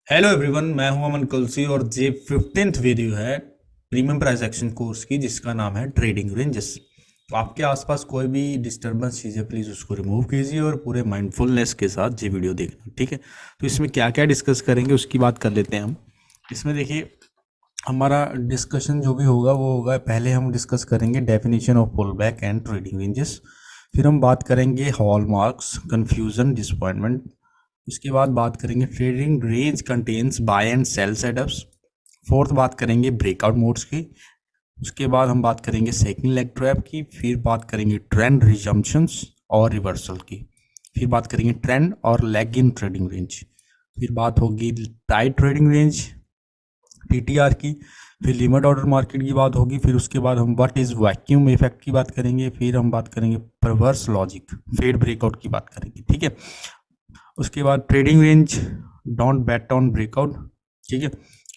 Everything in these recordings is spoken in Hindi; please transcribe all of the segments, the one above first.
हेलो एवरीवन, मैं हूं अमन कलसी और ये 15th वीडियो है प्रीमियम प्राइस एक्शन कोर्स की, जिसका नाम है ट्रेडिंग रेंजेस। तो आपके आसपास कोई भी डिस्टरबेंस चीज़ है, प्लीज़ उसको रिमूव कीजिए और पूरे माइंडफुलनेस के साथ ये वीडियो देखना, ठीक है। तो इसमें क्या क्या डिस्कस करेंगे उसकी बात कर लेते हैं हम। इसमें देखिए, हमारा डिस्कशन जो भी होगा वो होगा, पहले हम डिस्कस करेंगे definition of pull back and trading ranges. फिर हम बात करेंगे हॉलमार्क्स, कंफ्यूजन, डिसअपॉइंटमेंट। उसके बाद बात करेंगे trading range contains buy and sell setups. Fourth बात करेंगे ब्रेकआउट मोड्स की। उसके बाद हम बात करेंगे सेकंड लेग ट्रैप की। फिर बात करेंगे ट्रेंड रिजम्पशंस और रिवर्सल की। फिर बात करेंगे ट्रेंड और लेग इन ट्रेडिंग रेंज। फिर बात होगी टाइट ट्रेडिंग रेंज, टीटीआर की। फिर लिमिट ऑर्डर मार्केट की बात होगी। फिर उसके बाद हम व्हाट इज़ वैक्यूम इफेक्ट की बात करेंगे। फिर हम बात करेंगे परवर्स लॉजिक, फेड ब्रेकआउट की बात करेंगे, ठीक है। उसके बाद trading range, don't bet on breakout, ठीक है।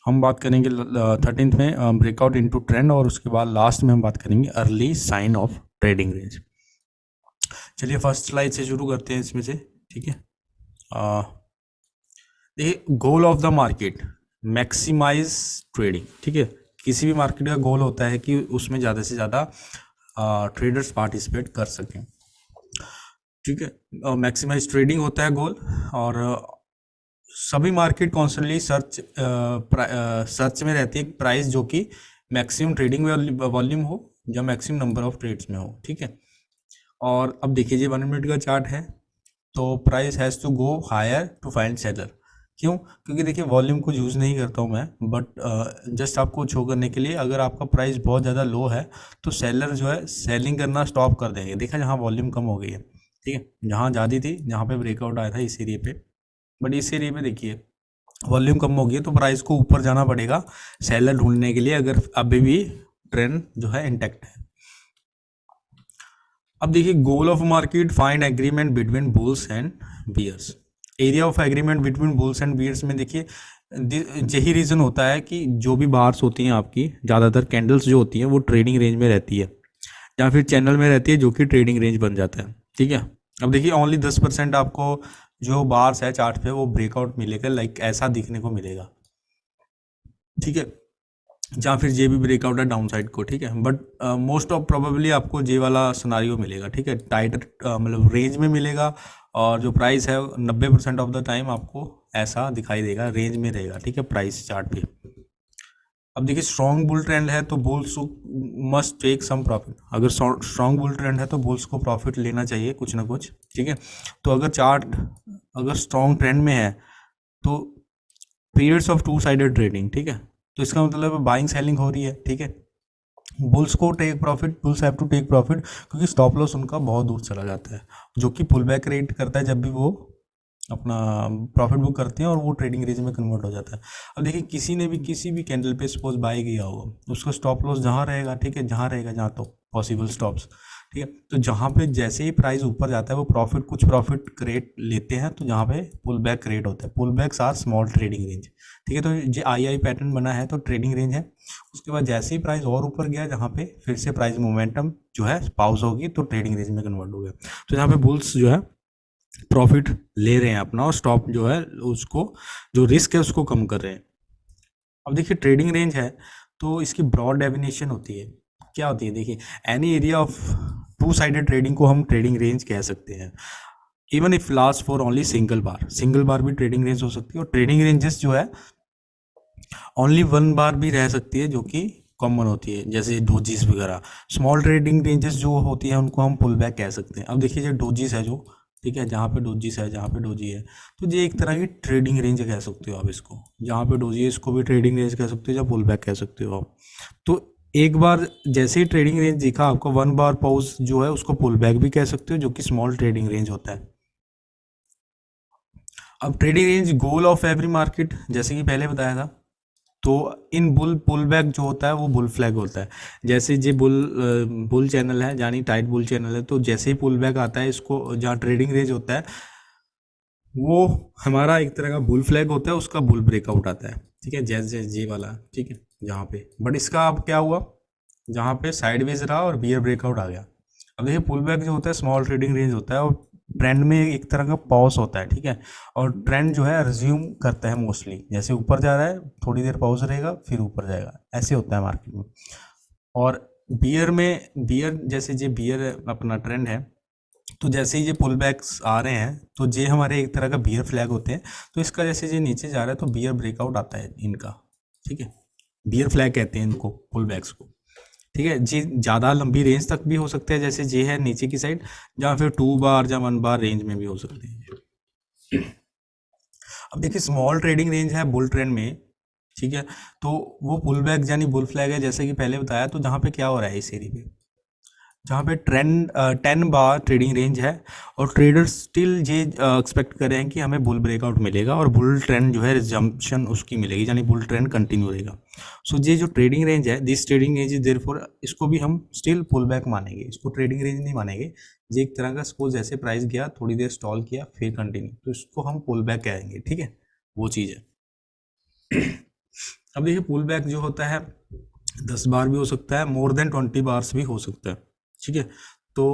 हम बात करेंगे 13th में ब्रेकआउट इनटू ट्रेंड, और उसके बाद लास्ट में हम बात करेंगे early sign of trading range. चलिए फर्स्ट स्लाइड से शुरू करते हैं इसमें से, ठीक है। देखिए, goal of the market maximize trading, ठीक है। किसी भी मार्केट का गोल होता है कि उसमें ज़्यादा से ज़्यादा ट्रेडर्स पार्टिसिपेट कर सकें, ठीक है। मैक्सिमाइज ट्रेडिंग होता है गोल। और सभी मार्केट कॉन्स्टेंटली सर्च में रहती है प्राइस जो कि मैक्सिमम ट्रेडिंग वॉल्यूम हो या मैक्सिमम नंबर ऑफ ट्रेड्स में हो, ठीक है। और अब देखिए, ये 1 मिनट का चार्ट है, तो price has to go higher to find seller. क्यों? क्योंकि देखिए, वॉल्यूम कुछ यूज़ नहीं करता हूँ मैं, बट जस्ट आपको शो करने के लिए, अगर आपका प्राइस बहुत ज़्यादा लो है तो सेलर जो है सेलिंग करना स्टॉप कर देंगे। देखा, जहाँ वॉल्यूम कम हो गई है, ठीक है, जहाँ ज़्यादा थी, जहाँ पे ब्रेकआउट आया था इस एरिया पे, बट इस एरिया पे देखिए वॉल्यूम कम हो गई है, तो प्राइस को ऊपर जाना पड़ेगा सेलर ढूंढने के लिए, अगर अभी भी ट्रेंड जो है इंटैक्ट है। अब देखिए, goal of market find agreement between bulls and bears. Area of agreement between bulls and bears में देखिए, यही रीज़न होता है कि जो भी बार्स होती हैं आपकी, ज़्यादातर कैंडल्स जो होती हैं वो ट्रेडिंग रेंज में रहती है, या फिर चैनल में रहती है, जो कि ट्रेडिंग रेंज बन जाता है, ठीक है। अब देखिए, ओनली 10% आपको जो बार्स है चार्ट पे वो ब्रेकआउट मिलेगा, लाइक ऐसा दिखने को मिलेगा, ठीक है। जहाँ फिर जे भी ब्रेकआउट है डाउन साइड को, ठीक है। बट मोस्ट ऑफ प्रोबेबली आपको जे वाला सिनारियो मिलेगा, ठीक है, टाइट मतलब रेंज में मिलेगा। और जो प्राइस है 90% ऑफ द टाइम आपको ऐसा दिखाई देगा, रेंज में रहेगा, ठीक है, प्राइस चार्ट पे। अब देखिए, स्ट्रॉन्ग बुल ट्रेंड है तो bulls must take some profit. अगर स्ट्रॉन्ग बुल ट्रेंड है तो बुल्स को प्रॉफिट लेना चाहिए कुछ ना कुछ, ठीक है। तो अगर चार्ट अगर स्ट्रॉन्ग ट्रेंड में है तो periods of two sided trading, ठीक है, तो इसका मतलब बाइंग सेलिंग हो रही है, ठीक है। बुल्स को take profit, bulls have to take profit, क्योंकि स्टॉप लॉस उनका बहुत दूर चला जाता है, जो कि पुल बैक रेट करता है जब भी वो अपना प्रॉफिट बुक करते हैं और वो ट्रेडिंग रेंज में कन्वर्ट हो जाता है। अब देखिए, किसी ने भी किसी भी कैंडल पे सपोज बाय किया होगा, उसका स्टॉप लॉस जहाँ रहेगा, ठीक है, जहाँ रहेगा, जहाँ तो पॉसिबल स्टॉप्स, ठीक है। तो जहाँ पे जैसे ही प्राइस ऊपर जाता है वो प्रॉफिट, कुछ प्रॉफिट क्रिएट लेते हैं, तो जहाँ पे पुल बैक क्रिएट होता है, pull backs are small trading range, ठीक है। तो ये आई पैटर्न बना है तो ट्रेडिंग रेंज है। उसके बाद जैसे ही प्राइस और ऊपर गया, जहाँ पे फिर से प्राइस मोमेंटम जो है पाउज होगी, तो ट्रेडिंग रेंज में कन्वर्ट हो गया। तो यहाँ पे बुल्स जो है प्रॉफिट ले रहे हैं अपना, और स्टॉप जो है उसको, जो रिस्क है उसको कम कर रहे हैं। अब देखिए, ट्रेडिंग रेंज है तो इसकी ब्रॉड डेफिनेशन होती है, क्या होती है, देखिए, any area of two sided trading को हम ट्रेडिंग रेंज कह सकते हैं। Even if last for only single bar भी ट्रेडिंग रेंज हो सकती है। और ट्रेडिंग रेंजेस जो है ओनली वन बार भी रह सकती है, जो कि कॉमन होती है, जैसे डोजीज वगैरह। स्मॉल ट्रेडिंग रेंजेस जो होती हैं उनको हम पुल बैक कह सकते हैं। अब देखिए, जो डोजीज है, जो, ठीक है, जहाँ पे डोजीज है, जहाँ पे डोजी है, तो ये एक तरह की ट्रेडिंग रेंज कह सकते हो आप इसको। जहाँ पे डोजी है इसको भी ट्रेडिंग रेंज कह सकते हो या पुल बैक कह सकते हो आप। तो एक बार जैसे ही ट्रेडिंग रेंज दिखा आपको, वन बार पॉज जो है उसको पुल बैक भी कह सकते हो, जो कि स्मॉल ट्रेडिंग रेंज होता है। अब trading range goal of every market, जैसे कि पहले बताया था, तो इन बुल पुल बैक जो होता है वो बुल फ्लैग होता है। जैसे ये बुल चैनल है, यानी टाइट बुल चैनल है, तो जैसे ही पुल बैक आता है, इसको जहाँ ट्रेडिंग रेंज होता है वो हमारा एक तरह का बुल फ्लैग होता है, उसका बुल ब्रेकआउट आता है, ठीक है, जैसे जे वाला, ठीक है, जहाँ पे। बट इसका अब क्या हुआ, जहाँ पे साइडवेज रहा और बियर ब्रेकआउट आ गया। अब देखिए, पुल बैक जो होता है स्मॉल ट्रेडिंग रेंज होता है, और ट्रेंड में एक तरह का पॉज होता है, ठीक है, और ट्रेंड जो है रिज्यूम करता है मोस्टली, जैसे ऊपर जा रहा है थोड़ी देर पॉज रहेगा फिर ऊपर जाएगा, ऐसे होता है मार्केट में। और बियर में, बियर जैसे ये बियर अपना ट्रेंड है, तो जैसे ही ये पुल बैक्स आ रहे हैं तो ये हमारे एक तरह का बियर फ्लैग होते हैं, तो इसका जैसे ये नीचे जा रहा है तो बियर ब्रेकआउट आता है इनका, ठीक है, बियर फ्लैग कहते हैं इनको, पुल बैक्स को, ठीक है जी। ज़्यादा लंबी रेंज तक भी हो सकते हैं, जैसे ये है नीचे की साइड, जहाँ फिर 2 बार या 1 बार रेंज में भी हो सकते हैं। अब देखिए स्मॉल ट्रेडिंग रेंज है बुल ट्रेंड में, ठीक है, तो वो पुल बैक यानी बुल फ्लैग है, जैसे कि पहले बताया, तो जहाँ पे क्या हो रहा है इस एरिया पे, जहाँ पे ट्रेंड 10 बार ट्रेडिंग रेंज है, और ट्रेडर्स स्टिल ये एक्सपेक्ट कर रहे हैं कि हमें बुल ब्रेकआउट मिलेगा और बुल ट्रेंड जो है रिजम्पशन उसकी मिलेगी, यानी बुल ट्रेंड कंटिन्यू रहेगा। सो ये जो ट्रेडिंग रेंज है, this trading range is therefore, इसको भी हम स्टिल पुल बैक मानेंगे, इसको ट्रेडिंग रेंज नहीं मानेंगे। ये एक तरह का सपोज जैसे प्राइस गया थोड़ी देर स्टॉल किया फिर कंटिन्यू, तो इसको हम पुल बैक कहेंगे, ठीक है, वो चीज़ है। अब देखिए पुल बैक जो होता है 10 बार भी हो सकता है, मोर देन 20 बार्स भी हो सकता है, ठीक है। तो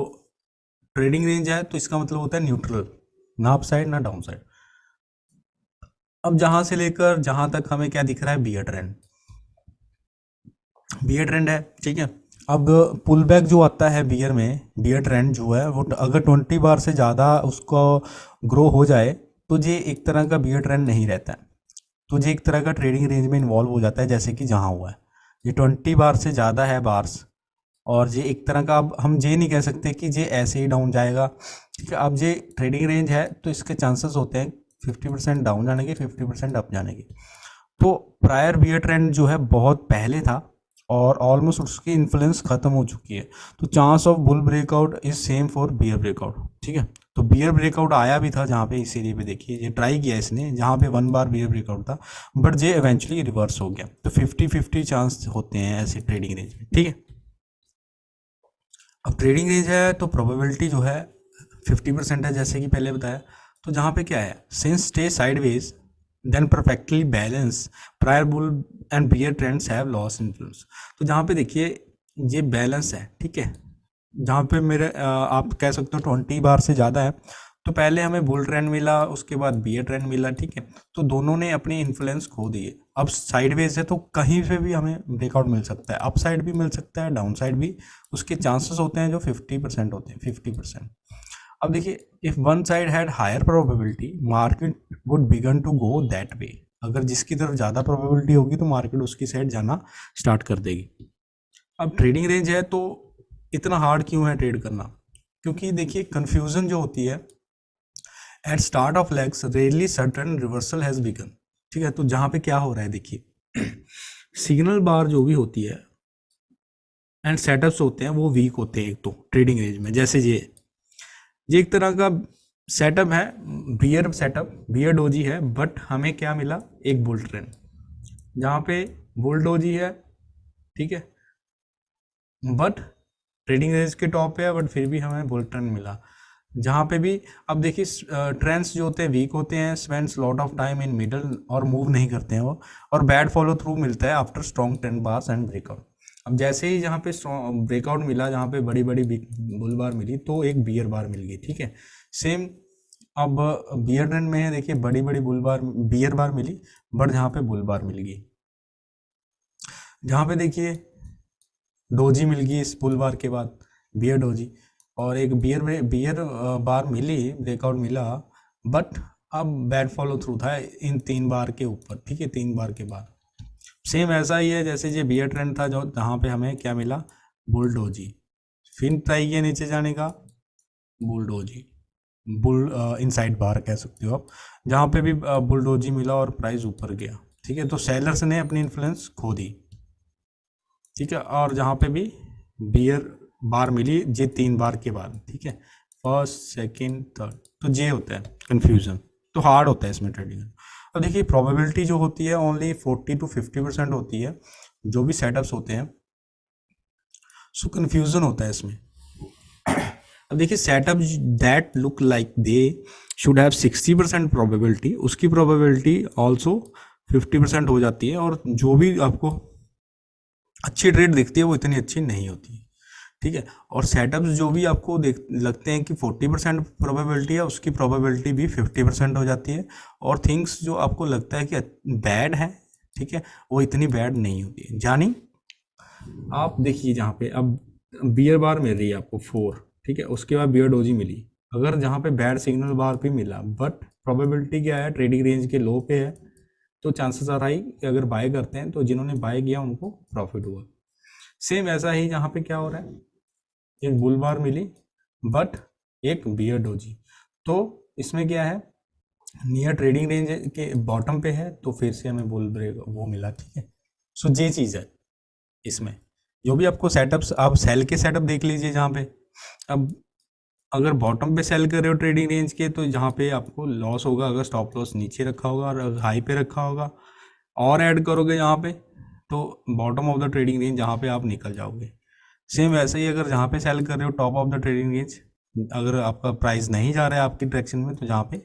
ट्रेडिंग रेंज है तो इसका मतलब होता है न्यूट्रल, ना अप साइड ना डाउन साइड। अब जहां से लेकर जहां तक हमें क्या दिख रहा है, बियर ट्रेंड, बियर ट्रेंड है, ठीक है। अब पुल बैक जो आता है बियर में, बियर ट्रेंड जो है वो अगर 20 बार से ज़्यादा उसको ग्रो हो जाए तो ये एक तरह का बियर ट्रेंड नहीं रहता है, तो ये एक तरह का ट्रेडिंग रेंज में इन्वॉल्व हो जाता है, जैसे कि जहाँ हुआ है ये 20 बार से ज़्यादा है बार्स, और ये एक तरह का, अब हम ये नहीं कह सकते कि ये ऐसे ही डाउन जाएगा, ठीक है। अब ये ट्रेडिंग रेंज है तो इसके चांसेस होते हैं 50% डाउन जाने के, 50% अप जाने के। तो प्रायर बियर ट्रेंड जो है बहुत पहले था और ऑलमोस्ट उसकी इन्फ्लुएंस खत्म हो चुकी है, तो chance of bull breakout is same for bear breakout, ठीक है। तो बियर ब्रेकआउट आया भी था जहाँ पे इस एरिया पे, देखिए ये ट्राई किया इसने, जहाँ पे 1 बार बियर ब्रेकआउट था, बट ये इवेंचुअली रिवर्स हो गया। तो 50-50 चांस होते हैं ऐसे ट्रेडिंग रेंज में, ठीक है। अब ट्रेडिंग रेंज है तो प्रोबेबिलिटी जो है 50% है, जैसे कि पहले बताया। तो जहाँ पे क्या है, since stay sideways then perfectly balance prior bull and bear trends have loss influence. तो जहाँ पे देखिए ये बैलेंस है, ठीक है, जहाँ पे मेरे आप कह सकते हो 20 बार से ज़्यादा है, तो पहले हमें बुल ट्रेंड मिला, उसके बाद बियर ट्रेंड मिला, ठीक है, तो दोनों ने अपनी इन्फ्लुएंस खो दी है। अब साइडवेज है तो कहीं से भी हमें ब्रेकआउट मिल सकता है, अप साइड भी मिल सकता है, डाउन साइड भी, उसके चांसेस होते हैं जो 50% होते हैं, 50%। अब देखिए if one side had higher probability market would begin to go that way, अगर जिसकी तरफ ज़्यादा प्रोबेबिलिटी होगी तो मार्केट उसकी साइड जाना स्टार्ट कर देगी। अब ट्रेडिंग रेंज है तो इतना हार्ड क्यों है ट्रेड करना, क्योंकि देखिए कन्फ्यूजन जो होती है at start of legs rarely certain reversal has begun, ठीक है। तो जहाँ पे क्या हो रहा है देखिए, सिग्नल बार जो भी होती है एंड सेटअप्स होते हैं वो वीक होते हैं एक तो ट्रेडिंग रेंज में, जैसे ये एक तरह का सेटअप है, बियर सेटअप, बियर डोजी है, बट हमें क्या मिला, एक बुल ट्रेंड, जहाँ पे बुल डोजी है, ठीक है, बट ट्रेडिंग रेंज के टॉप पे है, बट फिर भी हमें बुल ट्रेंड मिला। जहाँ पे भी अब देखिए ट्रेंड्स जो होते हैं वीक होते हैं, spends lot of time in middle और मूव नहीं करते हैं वो, और बैड फॉलो थ्रू मिलता है after strong trend bars and breakout. अब जैसे ही जहाँ पे ब्रेकआउट मिला, जहाँ पे बड़ी बड़ी बुल बार मिली, तो एक बियर बार मिल गई, ठीक है। सेम अब बियर ट्रेंड में है, देखिए बड़ी बड़ी बुल बार बियर बार मिली, बट जहाँ पे बुल बार मिल गई, जहाँ पे देखिए डोजी मिल गई इस बुल बार के बाद, बियर डोजी, और एक बियर बार मिली, ब्रेकआउट मिला, बट अब बैड फॉलो थ्रू था इन 3 बार के ऊपर, ठीक है, 3 बार के बाद। सेम ऐसा ही है जैसे ये बियर ट्रेंड था, जो जहाँ पे हमें क्या मिला, बुलडोजी, फिर ट्राई किया नीचे जाने का, बुलडोजी, बुल इनसाइड बार कह सकते हो आप, जहाँ पे भी बुलडोजी मिला और प्राइस ऊपर गया, ठीक है। तो सेलर्स ने अपनी इन्फ्लुएंस खो दी, ठीक है, और जहाँ पे भी बियर बार मिली ये 3 बार के बाद, ठीक है, फर्स्ट सेकंड थर्ड, तो ये होता है कन्फ्यूजन, तो हार्ड होता है इसमें ट्रेडिंग। अब देखिए प्रोबेबिलिटी जो होती है ओनली 40 to 50% होती है जो भी सेटअप्स होते हैं, सो कन्फ्यूजन होता है इसमें। अब देखिए setup that look like they should have 60% probability, उसकी प्रोबेबिलिटी ऑल्सो 50% हो जाती है, और जो भी आपको अच्छी ट्रेड दिखती है वो इतनी अच्छी नहीं होती है, ठीक है। और सेटअप्स जो भी आपको देख लगते हैं कि 40% प्रोबेबिलिटी है, उसकी प्रोबेबिलिटी भी 50% हो जाती है। और थिंग्स जो आपको लगता है कि बैड है, ठीक है, वो इतनी बैड नहीं होती है। जानी आप देखिए जहाँ पे अब बियर बार मिल रही है आपको 4, ठीक है, उसके बाद बियर डोजी मिली। अगर जहाँ पे बैड सिग्नल बार भी मिला बट प्रोबेबिलिटी क्या है, ट्रेडिंग रेंज के लो पे है, तो चांसेस आर हाई कि अगर बाय करते हैं तो जिन्होंने बाय किया उनको प्रॉफिट हुआ। सेम ऐसा ही यहाँ पे क्या हो रहा है, एक बुल बार मिली बट एक बियर डोजी, तो इसमें क्या है, नियर ट्रेडिंग रेंज के बॉटम पे है, तो फिर से हमें बुल ब्रेक वो मिला, ठीक है। सो ये चीज़ है इसमें। जो भी आपको सेटअप्स, आप सेल के सेटअप देख लीजिए जहाँ पे, अब अगर बॉटम पे सेल कर रहे हो ट्रेडिंग रेंज के, तो जहाँ पे आपको लॉस होगा अगर स्टॉप लॉस नीचे रखा होगा और हाई पे रखा होगा, और ऐड करोगे यहाँ पे तो bottom of the trading range जहाँ पे आप निकल जाओगे। सेम वैसे ही अगर जहाँ पे सेल कर रहे हो top of the trading range, अगर आपका प्राइस नहीं जा रहा है आपकी डायरेक्शन में, तो जहाँ पे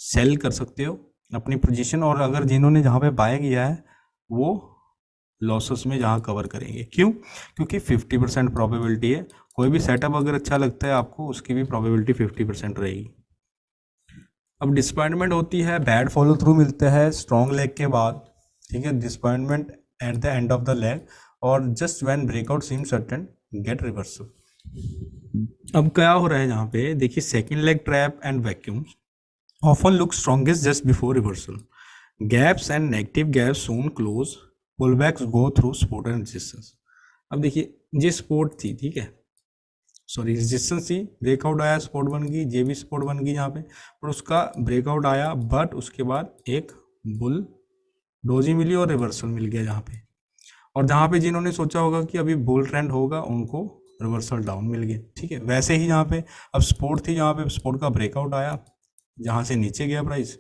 सेल कर सकते हो अपनी पोजीशन। और अगर जिन्होंने जहाँ पे बाय किया है वो लॉसेस में जहाँ कवर करेंगे। क्यों? क्योंकि 50% प्रोबेबिलिटी है। कोई भी सेटअप अगर अच्छा लगता है आपको, उसकी भी प्रोबेबिलिटी 50% रहेगी। अब डिसअपॉइंटमेंट होती है, बैड फॉलो थ्रू मिलता है स्ट्रॉन्ग लेग के बाद, ठीक है, disappointment at the end of the leg, और just when breakout seem certain get reversal. अब क्या हो रहा है यहाँ पे देखिए, second leg trap and vacuum often look strongest just before reversal. Gaps and negative gaps soon close. Pullbacks go through support and resistance. अब देखिए ये सपोर्ट थी, ठीक है, सॉरी रेजिस्टेंस थी, ब्रेकआउट आया, सपोर्ट बन गई, ये भी सपोर्ट बन गई यहाँ पे, पर उसका ब्रेकआउट आया, बट उसके बाद एक बुल डोजी मिली और रिवर्सल मिल गया यहाँ पे। और जहाँ पे जिन्होंने सोचा होगा कि अभी बुल ट्रेंड होगा, उनको रिवर्सल डाउन मिल गया, ठीक है। वैसे ही यहाँ पे अब सपोर्ट थी, यहाँ पे सपोर्ट का ब्रेकआउट आया, जहाँ से नीचे गया प्राइस,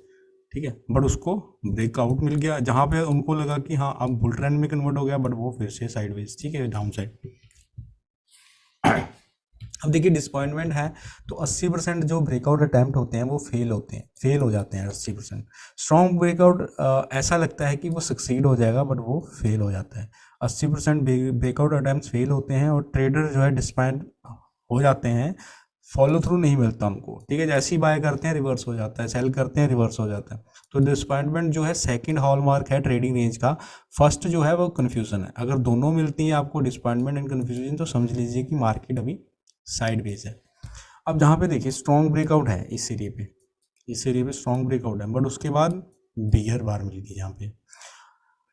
ठीक है, बट उसको ब्रेकआउट मिल गया, जहाँ पे उनको लगा कि हाँ अब बुल ट्रेंड में कन्वर्ट हो गया, बट वो फिर से साइडवेज, ठीक है, डाउन साइड। अब देखिए डिसअपॉइंटमेंट है तो 80% जो ब्रेकआउट अटैम्प्ट होते हैं वो फेल होते हैं, फेल हो जाते हैं 80%। स्ट्रॉन्ग ब्रेकआउट ऐसा लगता है कि वो सक्सीड हो जाएगा, बट वो फेल हो जाता है। 80% ब्रेकआउट अटैम्प्ट फेल होते हैं, और ट्रेडर जो है डिसअपॉइंट हो जाते हैं, फॉलो थ्रू नहीं मिलता उनको, ठीक है। जैसे ही बाय करते हैं रिवर्स हो जाता है, सेल करते हैं रिवर्स हो जाता है। तो डिसअपॉइंटमेंट जो है सेकंड हॉलमार्क है ट्रेडिंग रेंज का। फर्स्ट जो है वो कन्फ्यूजन है। अगर दोनों मिलती हैं आपको, डिसअपॉइंटमेंट एंड कन्फ्यूजन, तो समझ लीजिए कि मार्केट अभी साइडवेज है। अब जहाँ पे देखिए स्ट्रॉन्ग ब्रेकआउट है इस एरिया पे, इस एरिया पे स्ट्रॉन्ग ब्रेकआउट है, बट उसके बाद बियर बार मिल गई यहाँ पे।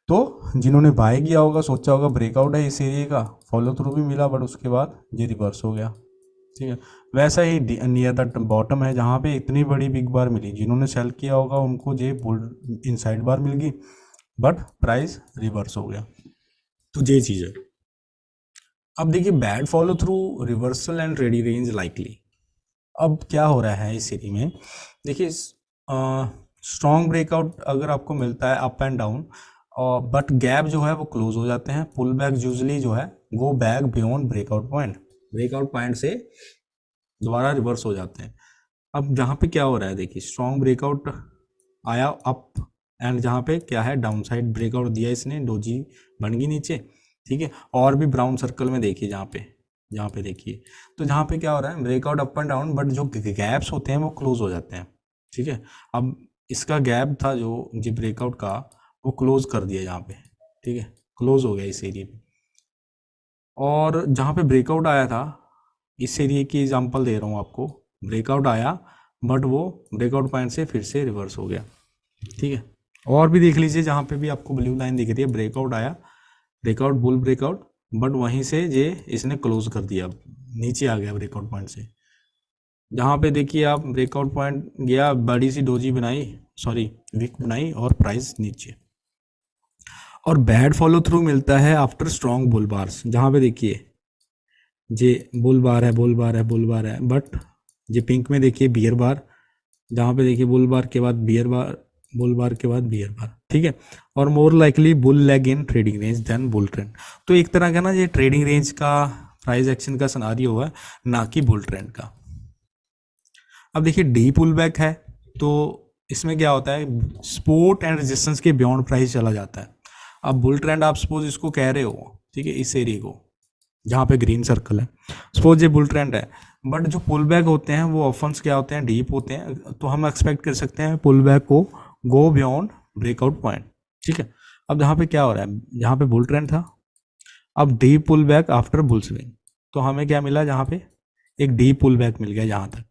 तो जिन्होंने बाय किया होगा सोचा होगा ब्रेकआउट है इस एरिया का, फॉलो थ्रू भी मिला, बट उसके बाद ये रिवर्स हो गया, ठीक है। वैसा ही नियर द बॉटम है, जहाँ पे इतनी बड़ी बिग बार मिली, जिन्होंने सेल किया होगा उनको ये बुल इनसाइड बार मिल गई, बट प्राइस रिवर्स हो गया। तो ये चीज़ है। अब देखिए bad follow through, reversal and trading range likely. अब क्या हो रहा है इस एरिया में, देखिए स्ट्रॉन्ग ब्रेकआउट अगर आपको मिलता है up and down, but gap जो है वो क्लोज हो जाते हैं, पुल बैक यूजली जो है go back beyond breakout point, breakout point से दोबारा रिवर्स हो जाते हैं। अब जहाँ पे क्या हो रहा है देखिए, स्ट्रॉन्ग ब्रेकआउट आया अप, एंड जहाँ पे क्या है डाउन साइड ब्रेकआउट दिया इसने, डोजी बन गई नीचे, ठीक है। और भी ब्राउन सर्कल में देखिए जहाँ पे देखिए, तो जहाँ पे क्या हो रहा है breakout up and down, but जो गैप्स होते हैं वो क्लोज हो जाते हैं, ठीक है। अब इसका गैप था जो ब्रेकआउट का, वो क्लोज कर दिया यहाँ पे, ठीक है, क्लोज हो गया इस एरिया पे। और जहाँ पे ब्रेकआउट आया था, इस एरिया की एग्जांपल दे रहा हूँ आपको, ब्रेकआउट आया बट वो ब्रेकआउट पॉइंट से फिर से रिवर्स हो गया, ठीक है। और भी देख लीजिए जहाँ पे भी आपको ब्लू लाइन दिख रही है, ब्रेकआउट आया, ब्रेकआउट बुल ब्रेकआउट, बट वहीं से ये इसने क्लोज कर दिया, नीचे आ गया ब्रेकआउट पॉइंट से। जहाँ पे देखिए आप ब्रेकआउट पॉइंट गया, बड़ी सी डोजी बनाई, सॉरी विक बनाई, और प्राइस नीचे। और बैड फॉलो थ्रू मिलता है आफ्टर स्ट्रॉन्ग बुल बार्स, जहाँ पे देखिए जे बुल बार है, बुल बार है, बुल बार है, बट ये पिंक में देखिए बियर बार, जहाँ पे देखिए बुल बार के बाद बियर बार, बुल बार के बाद बियर बार, ठीक है। और more likely bull leg in trading range than bull trend. तो एक तरह का ना ये ट्रेडिंग रेंज का प्राइस एक्शन का सिनारियो है, ना कि बुल ट्रेंड का। अब देखिए डी पुल बैक है, तो इसमें क्या होता है, सपोर्ट एंड रेजिस्टेंस के बियॉन्ड प्राइस चला जाता है। अब बुल ट्रेंड आप सपोज इसको कह रहे हो, ठीक है, इस एरिया को जहाँ पे ग्रीन सर्कल है, सपोज ये बुल ट्रेंड है, बट जो पुल बैक होते हैं वो ऑफन क्या होते हैं, डीप होते हैं, तो हम एक्सपेक्ट कर सकते हैं पुल बैक को गो बियॉन्ड ब्रेकआउट पॉइंट। ठीक है, अब यहाँ पे क्या हो रहा है, यहाँ पे बुल ट्रेंड था, अब deep pull back after bull swing, तो हमें क्या मिला, जहाँ पे एक डीप पुल बैक मिल गया यहाँ तक।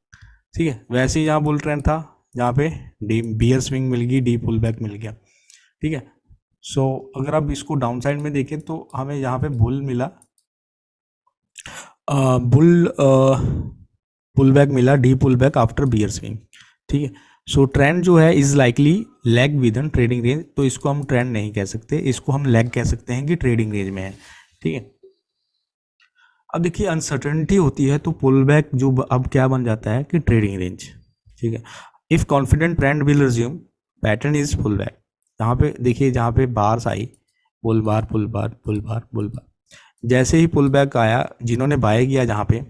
ठीक है, वैसे ही यहाँ बुल ट्रेंड था, जहाँ पे डीप बियर स्विंग मिल गई, डीप पुल बैक मिल गया। ठीक है, सो अगर आप इसको डाउन साइड में देखें तो हमें यहाँ पे बुल मिला, बुल पुल बैक मिला, deep pull back after bear swing. ठीक है, सो ट्रेंड जो है is likely leg within trading range, तो इसको हम ट्रेंड नहीं कह सकते, इसको हम लैग कह सकते हैं कि ट्रेडिंग रेंज में है। ठीक है, अब देखिए अनसर्टेनिटी होती है तो पुल बैक जो अब क्या बन जाता है कि ट्रेडिंग रेंज। ठीक है, if confident trend will resume, pattern is pull back. यहाँ पे देखिए, जहाँ पे बार्स आई, पुल बार पुल बार पुल बार पुल बार, जैसे ही पुल बैक आया, जिन्होंने बाय किया जहाँ पे,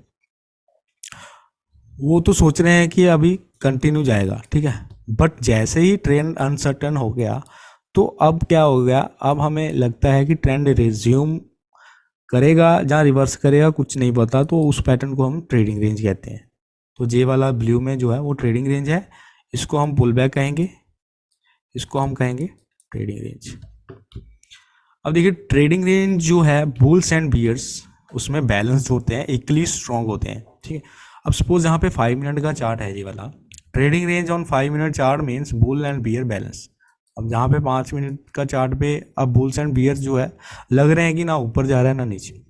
वो तो सोच रहे हैं कि अभी कंटिन्यू जाएगा। ठीक है, बट जैसे ही ट्रेंड अनसर्टन हो गया, तो अब क्या हो गया, अब हमें लगता है कि ट्रेंड रिज्यूम करेगा या रिवर्स करेगा, कुछ नहीं पता, तो उस पैटर्न को हम ट्रेडिंग रेंज कहते हैं। तो जे वाला ब्लू में जो है वो ट्रेडिंग रेंज है, इसको हम पुल बैक कहेंगे, इसको हम कहेंगे ट्रेडिंग रेंज। अब देखिए ट्रेडिंग रेंज जो है बुल्स एंड बियर्स, उसमें बैलेंस्ड होते हैं, इक्वली स्ट्रॉन्ग होते हैं। ठीक है, अब सपोज यहाँ पे 5 मिनट का चार्ट है ये वाला, trading range on 5 minute chart means bull and bear balance. अब जहाँ पे 5 मिनट का चार्ट पे अब बुल्स एंड बियर्स जो है लग रहे हैं कि ना ऊपर जा रहा है ना नीचे,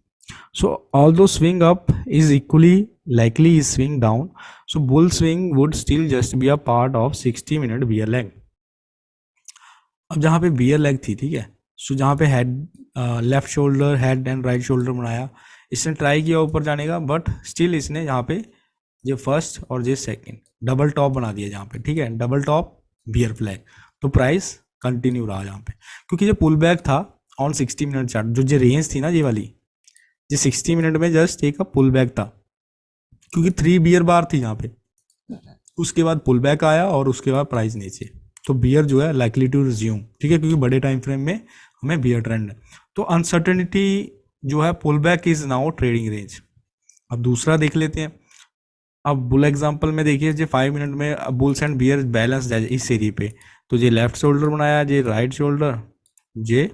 सो although swing up is equally likely is swing down, so bull swing would still just be a part of 60 minute bear leg। अब जहाँ पे बियर लेग थी, ठीक है, सो जहाँ पे head, left shoulder, head and right shoulder बनाया, इसने ट्राई किया ऊपर जाने का, बट स्टिल इसने यहाँ पे ये फर्स्ट और ये सेकंड डबल टॉप बना दिया जहाँ पे। ठीक है, डबल टॉप बियर फ्लैग, तो प्राइस कंटिन्यू रहा यहाँ पे, क्योंकि ये पुल बैक था ऑन 60 मिनट चार्ट, जो ये रेंज थी ना ये वाली, ये 60 मिनट में जस्ट एक पुल बैक था, क्योंकि 3 बियर बार थी यहाँ पे, उसके बाद पुल बैक आया और उसके बाद प्राइस नीचे, तो बियर जो है लाइकली टू रिज्यूम। ठीक है, क्योंकि बड़े टाइम फ्रेम में हमें बियर ट्रेंड है, तो अनसर्टेनिटी जो है pull back is now trading range. अब दूसरा देख लेते हैं, अब बुल एग्जांपल में देखिए, जो 5 मिनट में बुल्स एंड बियर बैलेंस है इस एरिया पे, तो ये लेफ्ट शोल्डर बनाया, ये राइट शोल्डर, ये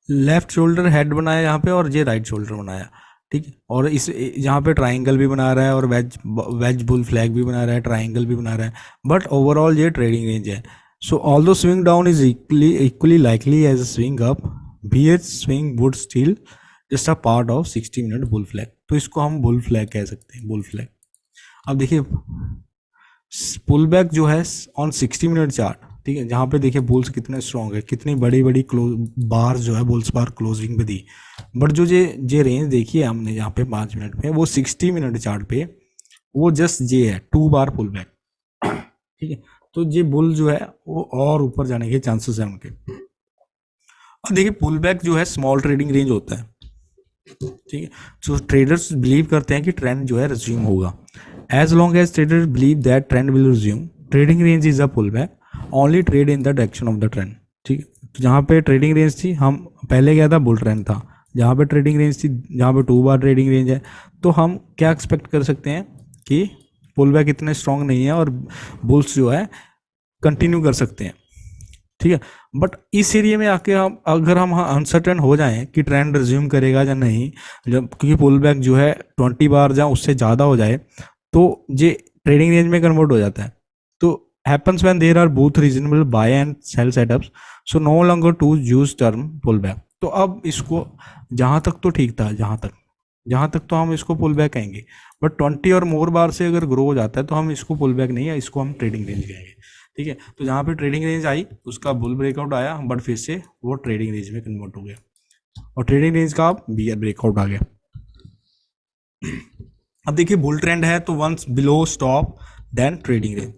लेफ्ट शोल्डर हेड बनाया यहाँ पे, और ये राइट शोल्डर बनाया। ठीक है, और इस यहाँ पे ट्राइंगल भी बना रहा है, और वेज बुल फ्लैग भी बना रहा है, ट्राइंगल भी बना रहा है, बट ओवरऑल ये ट्रेडिंग रेंज है। So although swing down is equally likely as swing up, bear swing would still just a part of 60 minute bull flag, तो इसको हम बुल फ्लैग कह सकते हैं, बुल फ्लैग। अब देखिए पुल बैक जो है ऑन 60 मिनट चार्ट, ठीक है, जहाँ पे देखिए बुल्स कितने स्ट्रॉन्ग है, कितनी बड़ी बड़ी क्लोज बार जो है बुल्स बार क्लोजिंग पे दी, बट जो ये रेंज देखी है हमने यहाँ पे 5 मिनट पे, वो 60 मिनट चार्ट पे वो जस्ट ये है 2 बार पुल बैक। ठीक है, तो ये बुल जो है वो और ऊपर जाने के चांसेस है उनके। अब देखिए पुल बैक जो है स्मॉल ट्रेडिंग रेंज होता है। ठीक है, तो ट्रेडर्स बिलीव करते हैं कि ट्रेंड जो है रिज्यूम होगा, as long as traders believe that trend will resume, trading range is a pull back, only trade in the direction of the trend. ठीक है, तो जहाँ पे ट्रेडिंग रेंज थी, हम पहले क्या था, बुल ट्रेंड था, जहाँ पे ट्रेडिंग रेंज थी, जहाँ पे 2 बार ट्रेडिंग रेंज है, तो हम क्या एक्सपेक्ट कर सकते हैं कि पुल बैक इतने स्ट्रॉन्ग नहीं है और बुल्स जो है कंटिन्यू कर सकते हैं। ठीक है, बट इस एरिया में आके हम अगर हम अनसर्टेन हो जाएं कि ट्रेंड रिज्यूम करेगा या नहीं, जब क्योंकि पुल बैक जो है 20 बार या उससे ज़्यादा हो जाए, तो ये ट्रेडिंग रेंज में कन्वर्ट हो जाता है। तो happens when there are both reasonable buy and sell setups, so no longer to use term pullback। तो अब इसको जहाँ तक तो ठीक था, जहाँ तक तो हम इसको पुल बैक कहेंगे, बट 20 और मोर बार से अगर ग्रो हो जाता है तो हम इसको पुल बैक नहीं है, इसको हम ट्रेडिंग रेंज कहेंगे। ठीक है, तो जहाँ पे ट्रेडिंग रेंज आई उसका बुल ब्रेकआउट आया, बट फिर से वो ट्रेडिंग रेंज में कन्वर्ट हो गया, और ट्रेडिंग रेंज का अब बियर ब्रेकआउट आ गया। अब देखिए बुल ट्रेंड है तो once below stop then trading range.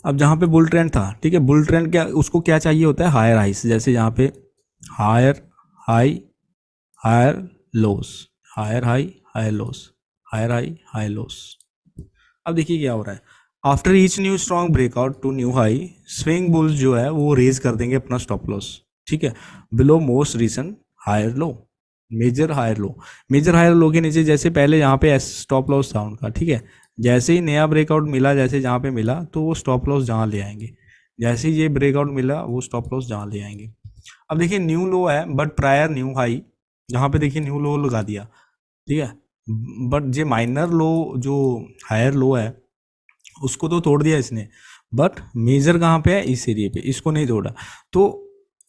अब जहाँ पे बुल ट्रेंड था, ठीक है, बुल ट्रेंड क्या, उसको क्या चाहिए होता है, हायर हाइस, जैसे यहाँ पे higher high higher lows, higher high higher lows, higher high higher lows. अब देखिए क्या हो रहा है, after each new strong breakout to new high, swing bulls जो है वो रेज कर देंगे अपना स्टॉप लॉस। ठीक है, below most recent higher low, major higher low, major higher low के नीचे जैसे पहले यहाँ पे स्टॉप लॉस था उनका, ठीक है। जैसे ही नया ब्रेकआउट मिला, जैसे जहाँ पे मिला तो वो स्टॉप लॉस जहाँ ले आएंगे, जैसे ही ये ब्रेकआउट मिला वो स्टॉप लॉस जहाँ ले आएंगे। अब देखिए न्यू लो है बट प्रायर न्यू हाई, यहाँ पे देखिए न्यू लो लगा दिया, ठीक है। बट ये माइनर लो जो हायर लो है उसको तो तोड़ दिया इसने, बट मेजर कहाँ पे है, इस एरिया पे, इसको नहीं तोड़ा। तो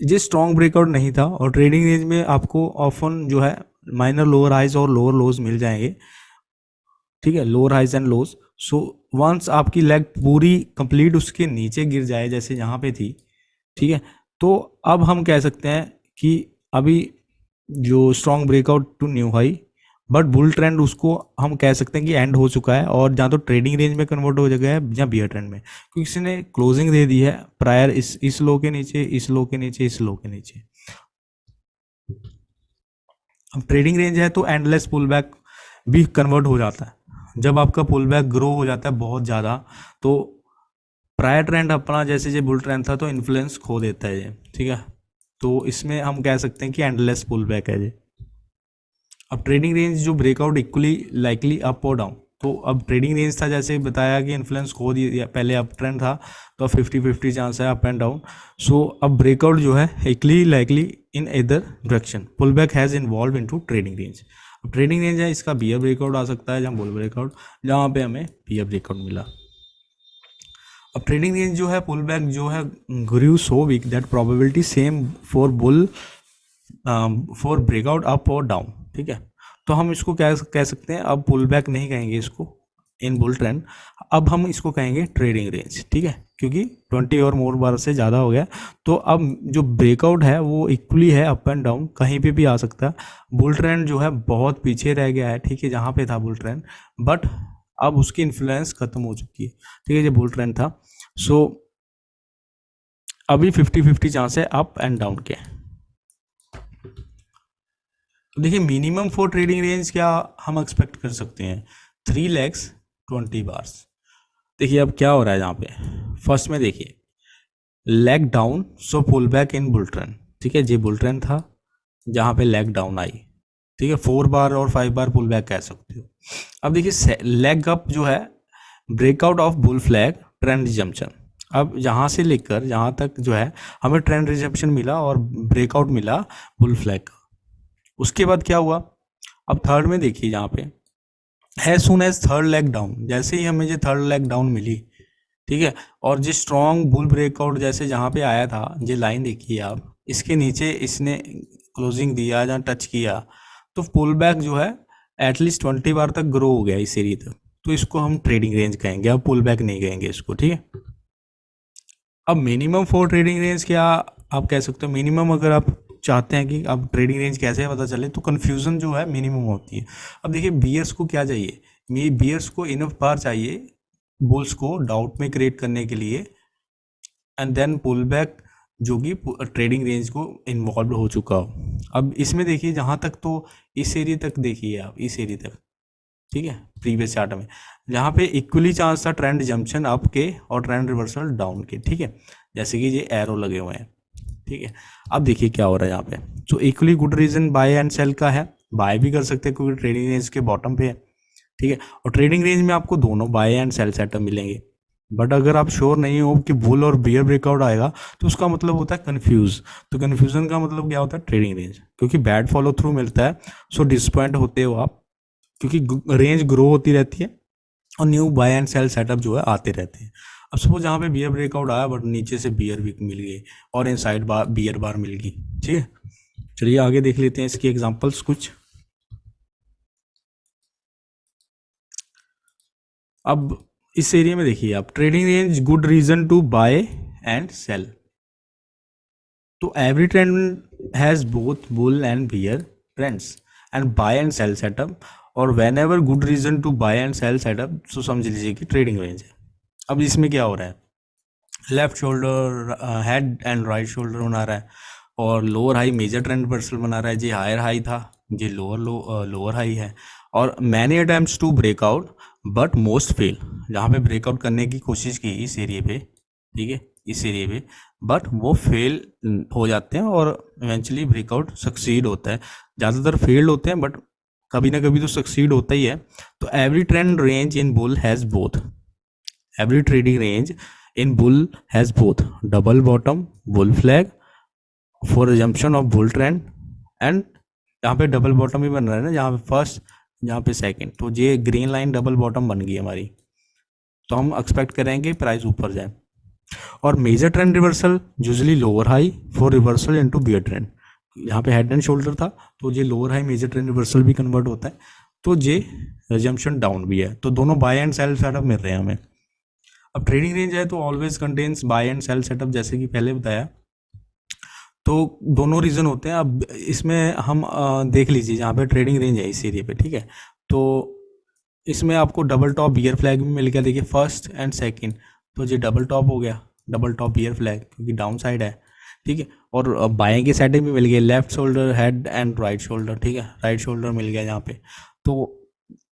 ये स्ट्रॉन्ग ब्रेकआउट नहीं था, और ट्रेडिंग रेंज में आपको ऑफन जो है माइनर लोअर हाइज और लोअर लोज मिल जाएंगे, ठीक है, lower highs and lows. So once आपकी लेग पूरी कंप्लीट उसके नीचे गिर जाए जैसे यहाँ पे थी, ठीक है, तो अब हम कह सकते हैं कि अभी जो strong breakout to new high, but bull trend उसको हम कह सकते हैं कि एंड हो चुका है, और जहाँ तो ट्रेडिंग रेंज में कन्वर्ट हो गया है या बियर ट्रेंड में, क्योंकि इसने क्लोजिंग दे दी है प्रायर इस लो के नीचे, इस लो के नीचे, इस लो के नीचे। अब ट्रेडिंग रेंज है तो एंडलेस पुल बैक भी कन्वर्ट हो जाता है, जब आपका पुल बैक ग्रो हो जाता है बहुत ज़्यादा, तो प्रायर ट्रेंड अपना जैसे ये बुल ट्रेंड था तो इन्फ्लुएंस खो देता है ये, ठीक है। तो इसमें हम कह सकते हैं कि एंडलेस पुल बैक है ये। अब ट्रेडिंग रेंज जो ब्रेकआउट इक्वली लाइकली अप और डाउन, तो अब ट्रेडिंग रेंज था जैसे बताया कि इन्फ्लुएंस खो दिया, पहले अप ट्रेंड था तो 50-50 चांस है अप एंड डाउन। सो अब ब्रेकआउट जो है इक्वली लाइकली इन इधर direction, pull back has involve into trading range. अब ट्रेडिंग रेंज है इसका बियर ब्रेकआउट आ सकता है जहाँ बुल ब्रेकआउट, जहाँ पे हमें बियर ब्रेकआउट मिला। अब ट्रेडिंग रेंज जो है पुल बैक जो है grew so weak that probability same for bull for breakout up और डाउन, ठीक है। तो हम इसको क्या कह सकते हैं, अब पुल बैक नहीं कहेंगे इसको इन बुल ट्रेंड, अब हम इसको कहेंगे ट्रेडिंग रेंज, ठीक है, क्योंकि 20 और मोर बार से ज़्यादा हो गया। तो अब जो ब्रेकआउट है वो इक्वली है अप एंड डाउन, कहीं पे भी आ सकता है। बुल ट्रेंड जो है बहुत पीछे रह गया है, ठीक है, जहाँ पे था बुल ट्रेंड, बट अब उसकी इन्फ्लुएंस खत्म हो चुकी है, ठीक है, ये बुल ट्रेंड था। सो अभी 50-50 चांस है अप एंड डाउन के। तो देखिए मिनिमम फॉर ट्रेडिंग रेंज क्या हम एक्सपेक्ट कर सकते हैं, 3 लेग्स 20 बार्स। देखिए अब क्या हो रहा है यहाँ पे, फर्स्ट में देखिए leg down so pull back in bull trend, ठीक है, ये बुल ट्रेंड था जहाँ पे लेग डाउन आई, ठीक है, 4 बार और 5 बार पुल बैक कह सकते हो। अब देखिए लेग अप जो है breakout of bull flag trend resumption, अब यहाँ से लेकर यहाँ तक जो है हमें ट्रेंड रिजम्पशन मिला और ब्रेकआउट मिला बुल फ्लैग का। उसके बाद क्या हुआ, अब थर्ड में देखिए यहाँ पे है soon as third leg down, जैसे ही हमें ये थर्ड लेग डाउन मिली, ठीक है, और जो स्ट्रॉन्ग बुल ब्रेकआउट जैसे जहाँ पे आया था, ये लाइन देखिए आप, इसके नीचे इसने क्लोजिंग दिया जहाँ टच किया, तो पुल बैक जो है एटलीस्ट 20 बार तक ग्रो हो गया इस एरिया तक, तो इसको हम ट्रेडिंग रेंज कहेंगे, अब पुल बैक नहीं कहेंगे इसको, ठीक है। अब मिनिमम फॉर ट्रेडिंग रेंज क्या आप कह सकते हो, मिनिमम अगर आप चाहते हैं कि अब ट्रेडिंग रेंज कैसे पता चले, तो कन्फ्यूज़न जो है मिनिमम होती है। अब देखिए बियर्स को क्या चाहिए, बियर्स को इनफ बार चाहिए बुल्स को डाउट में क्रिएट करने के लिए, एंड देन पुल बैक जो कि ट्रेडिंग रेंज को इन्वॉल्व हो चुका हो। अब इसमें देखिए जहाँ तक, तो इस एरिया तक देखिए आप, इस एरिया तक, ठीक है, प्रीवियस चार्ट में जहाँ पे इक्वली चांस था ट्रेंड जंक्शन अप के और ट्रेंड रिवर्सल डाउन के, ठीक है, जैसे कि ये एरो लगे हुए हैं, ठीक है। अब देखिए क्या हो रहा है यहाँ पे, तो equally good reason buy and sell का है, बाय भी कर सकते हैं क्योंकि ट्रेडिंग रेंज के बॉटम पे है, ठीक है, और ट्रेडिंग रेंज में आपको दोनों बाय एंड सेल सेटअप मिलेंगे। बट अगर आप श्योर नहीं हो कि बुल और बियर ब्रेकआउट आएगा तो उसका मतलब होता है कंफ्यूज, तो कन्फ्यूजन का मतलब क्या होता है, ट्रेडिंग रेंज, क्योंकि बैड फॉलो थ्रू मिलता है, सो डिसपॉइंट होते हो आप, क्योंकि रेंज ग्रो होती रहती है और new buy and sell setup जो है आते रहते हैं। अब सपोज जहाँ पे बियर ब्रेकआउट आया बट नीचे से बियर वीक मिल गई और इनसाइड बार बियर बार मिल गई, ठीक है। चलिए आगे देख लेते हैं इसकी एग्जांपल्स कुछ। अब इस एरिया में देखिए आप, trading range good reason to buy and sell, तो every trend has both bull and bear trends and buy and sell setup, और whenever good reason to buy and sell setup, so समझ लीजिए कि ट्रेडिंग रेंज है। अब इसमें क्या हो रहा है, left shoulder head and right shoulder बना रहा है, और lower high major trend reversal बना रहा है, जी हायर हाई था, जी लोअर हाई है, और many attempts to breakout but most fail, जहाँ पे ब्रेकआउट करने की कोशिश की इस एरिया पे, ठीक है, इस एरिया पे, बट वो फेल हो जाते हैं और इवेंचुअली ब्रेकआउट सक्सीड होता है। ज़्यादातर फेल्ड होते हैं बट कभी ना कभी तो सक्सीड होता ही है। तो every trend range in bull has both, every trading range in bull has both double bottom, bull flag for resumption of bull trend and यहाँ पे डबल बॉटम ही बन रहा है ना, जहाँ पे फर्स्ट जहाँ पे सेकंड, तो ये ग्रीन लाइन डबल बॉटम बन गई हमारी। तो हम एक्सपेक्ट करेंगे प्राइस ऊपर जाए। और major trend reversal usually lower high for reversal into bear trend, यहाँ पे हेड एंड शोल्डर था तो ये lower high major trend reversal भी कन्वर्ट होता है, तो ये रिजम्पशन डाउन भी है। तो दोनों बाय एंड सेल सेटअप मिल रहे हैं हमें। अब ट्रेडिंग रेंज है तो always contains buy and sell setup, जैसे कि पहले बताया। तो दोनों रीज़न होते हैं। अब इसमें हम देख लीजिए जहाँ पे ट्रेडिंग रेंज है इस एरिया पे, ठीक है। तो इसमें आपको डबल टॉप बियर फ्लैग भी मिल गया, देखिए फर्स्ट एंड सेकंड, तो ये डबल टॉप हो गया, डबल टॉप बियर फ्लैग क्योंकि डाउन साइड है, ठीक है। और बाएँ की साइड भी मिल गई, left shoulder head and right shoulder, ठीक है, राइट शोल्डर मिल गया यहाँ पे। तो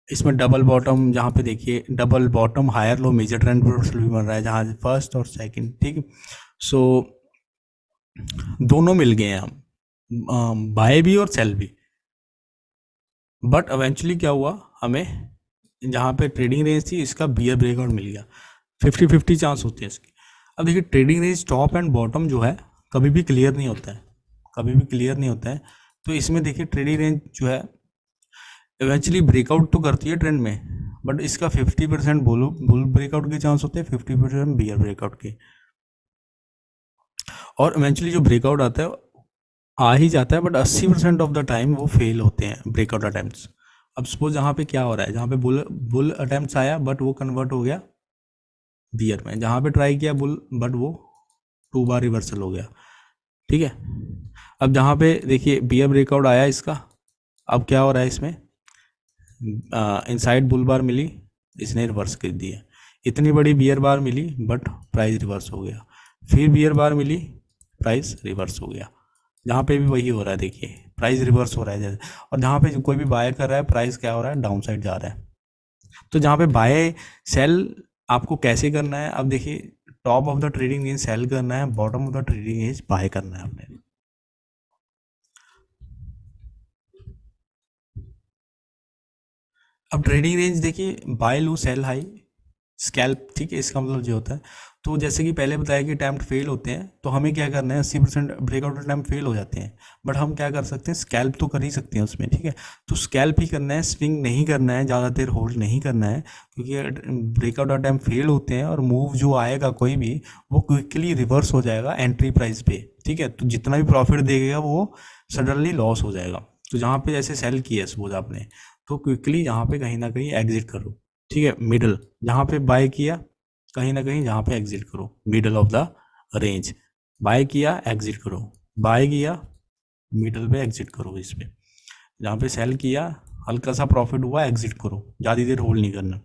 इसमें डबल बॉटम, जहाँ पे देखिए double bottom higher low major trend reversal भी बन रहा है, जहाँ फर्स्ट और सेकंड, ठीक है। सो दोनों मिल गए हैं हम, बाय भी और सेल भी। बट इवेंचुअली क्या हुआ, हमें जहाँ पे ट्रेडिंग रेंज थी इसका बियर ब्रेकआउट मिल गया, 50-50 चांस होते हैं इसकी। अब देखिए trading range top and bottom जो है कभी भी क्लियर नहीं होता है, कभी भी क्लियर नहीं होता है। तो इसमें देखिए ट्रेडिंग रेंज जो है इवेंचुअली ब्रेकआउट तो करती है ट्रेंड में, बट इसका 50% बुल ब्रेकआउट के चांस होते हैं, 50% बियर ब्रेकआउट के। और इवेंचुअली जो ब्रेकआउट आता है आ ही जाता है, बट 80% ऑफ द टाइम वो फेल होते हैं ब्रेकआउट अटैम्प्ट्स। अब सपोज यहाँ पे क्या हो रहा है, जहाँ पे बुल अटैम्प्ट्स आया बट वो कन्वर्ट हो गया बियर में, जहाँ पे ट्राई किया बुल बट वो 2 बार रिवर्सल हो गया, ठीक है। अब जहाँ पे देखिए बियर ब्रेकआउट आया इसका, अब क्या हो रहा है इसमें, इनसाइड बुल बार मिली, इसने रिवर्स कर दिया। इतनी बड़ी बियर बार मिली बट प्राइस रिवर्स हो गया, फिर बियर बार मिली, प्राइस रिवर्स हो गया। जहाँ पे भी वही हो रहा है, देखिए प्राइस रिवर्स हो रहा है जैसे। और जहाँ पे कोई भी बाय कर रहा है प्राइस क्या हो रहा है, डाउन साइड जा रहा है। तो जहाँ पे बाय सेल आपको कैसे करना है, अब देखिए top of the trading range sell करना है, bottom of the trading range buy करना है आपने। अब ट्रेडिंग रेंज देखिए buy low sell high scalp, ठीक है, इसका मतलब जो होता है। तो जैसे कि पहले बताया कि अटैम्प्ट फेल होते हैं, तो हमें क्या करना है, 80% ब्रेकआउट अटैम्प्ट फेल हो जाते हैं, बट हम क्या कर सकते हैं, स्कैल्प तो कर ही सकते हैं उसमें, ठीक है। तो स्कैल्प ही करना है, स्विंग नहीं करना है, ज़्यादा देर होल्ड नहीं करना है, क्योंकि ब्रेकआउट अटैम्प्ट फेल होते हैं और मूव जो आएगा कोई भी वो क्विकली रिवर्स हो जाएगा एंट्री प्राइस पे, ठीक है। तो जितना भी प्रॉफिट देगा वो सडनली लॉस हो जाएगा। तो जहाँ पे जैसे सेल किया सपोज आपने, तो क्विकली यहाँ पे कहीं ना कहीं एग्जिट करो, ठीक है। मिडल जहाँ पे बाय किया कहीं ना कहीं जहाँ पे एग्जिट करो, middle of the range, buy किया एग्जिट करो, बाय किया मिडल पे एग्जिट करो, इस पे जहाँ पे सेल किया हल्का सा प्रॉफिट हुआ एग्जिट करो, ज़्यादा देर होल्ड नहीं करना।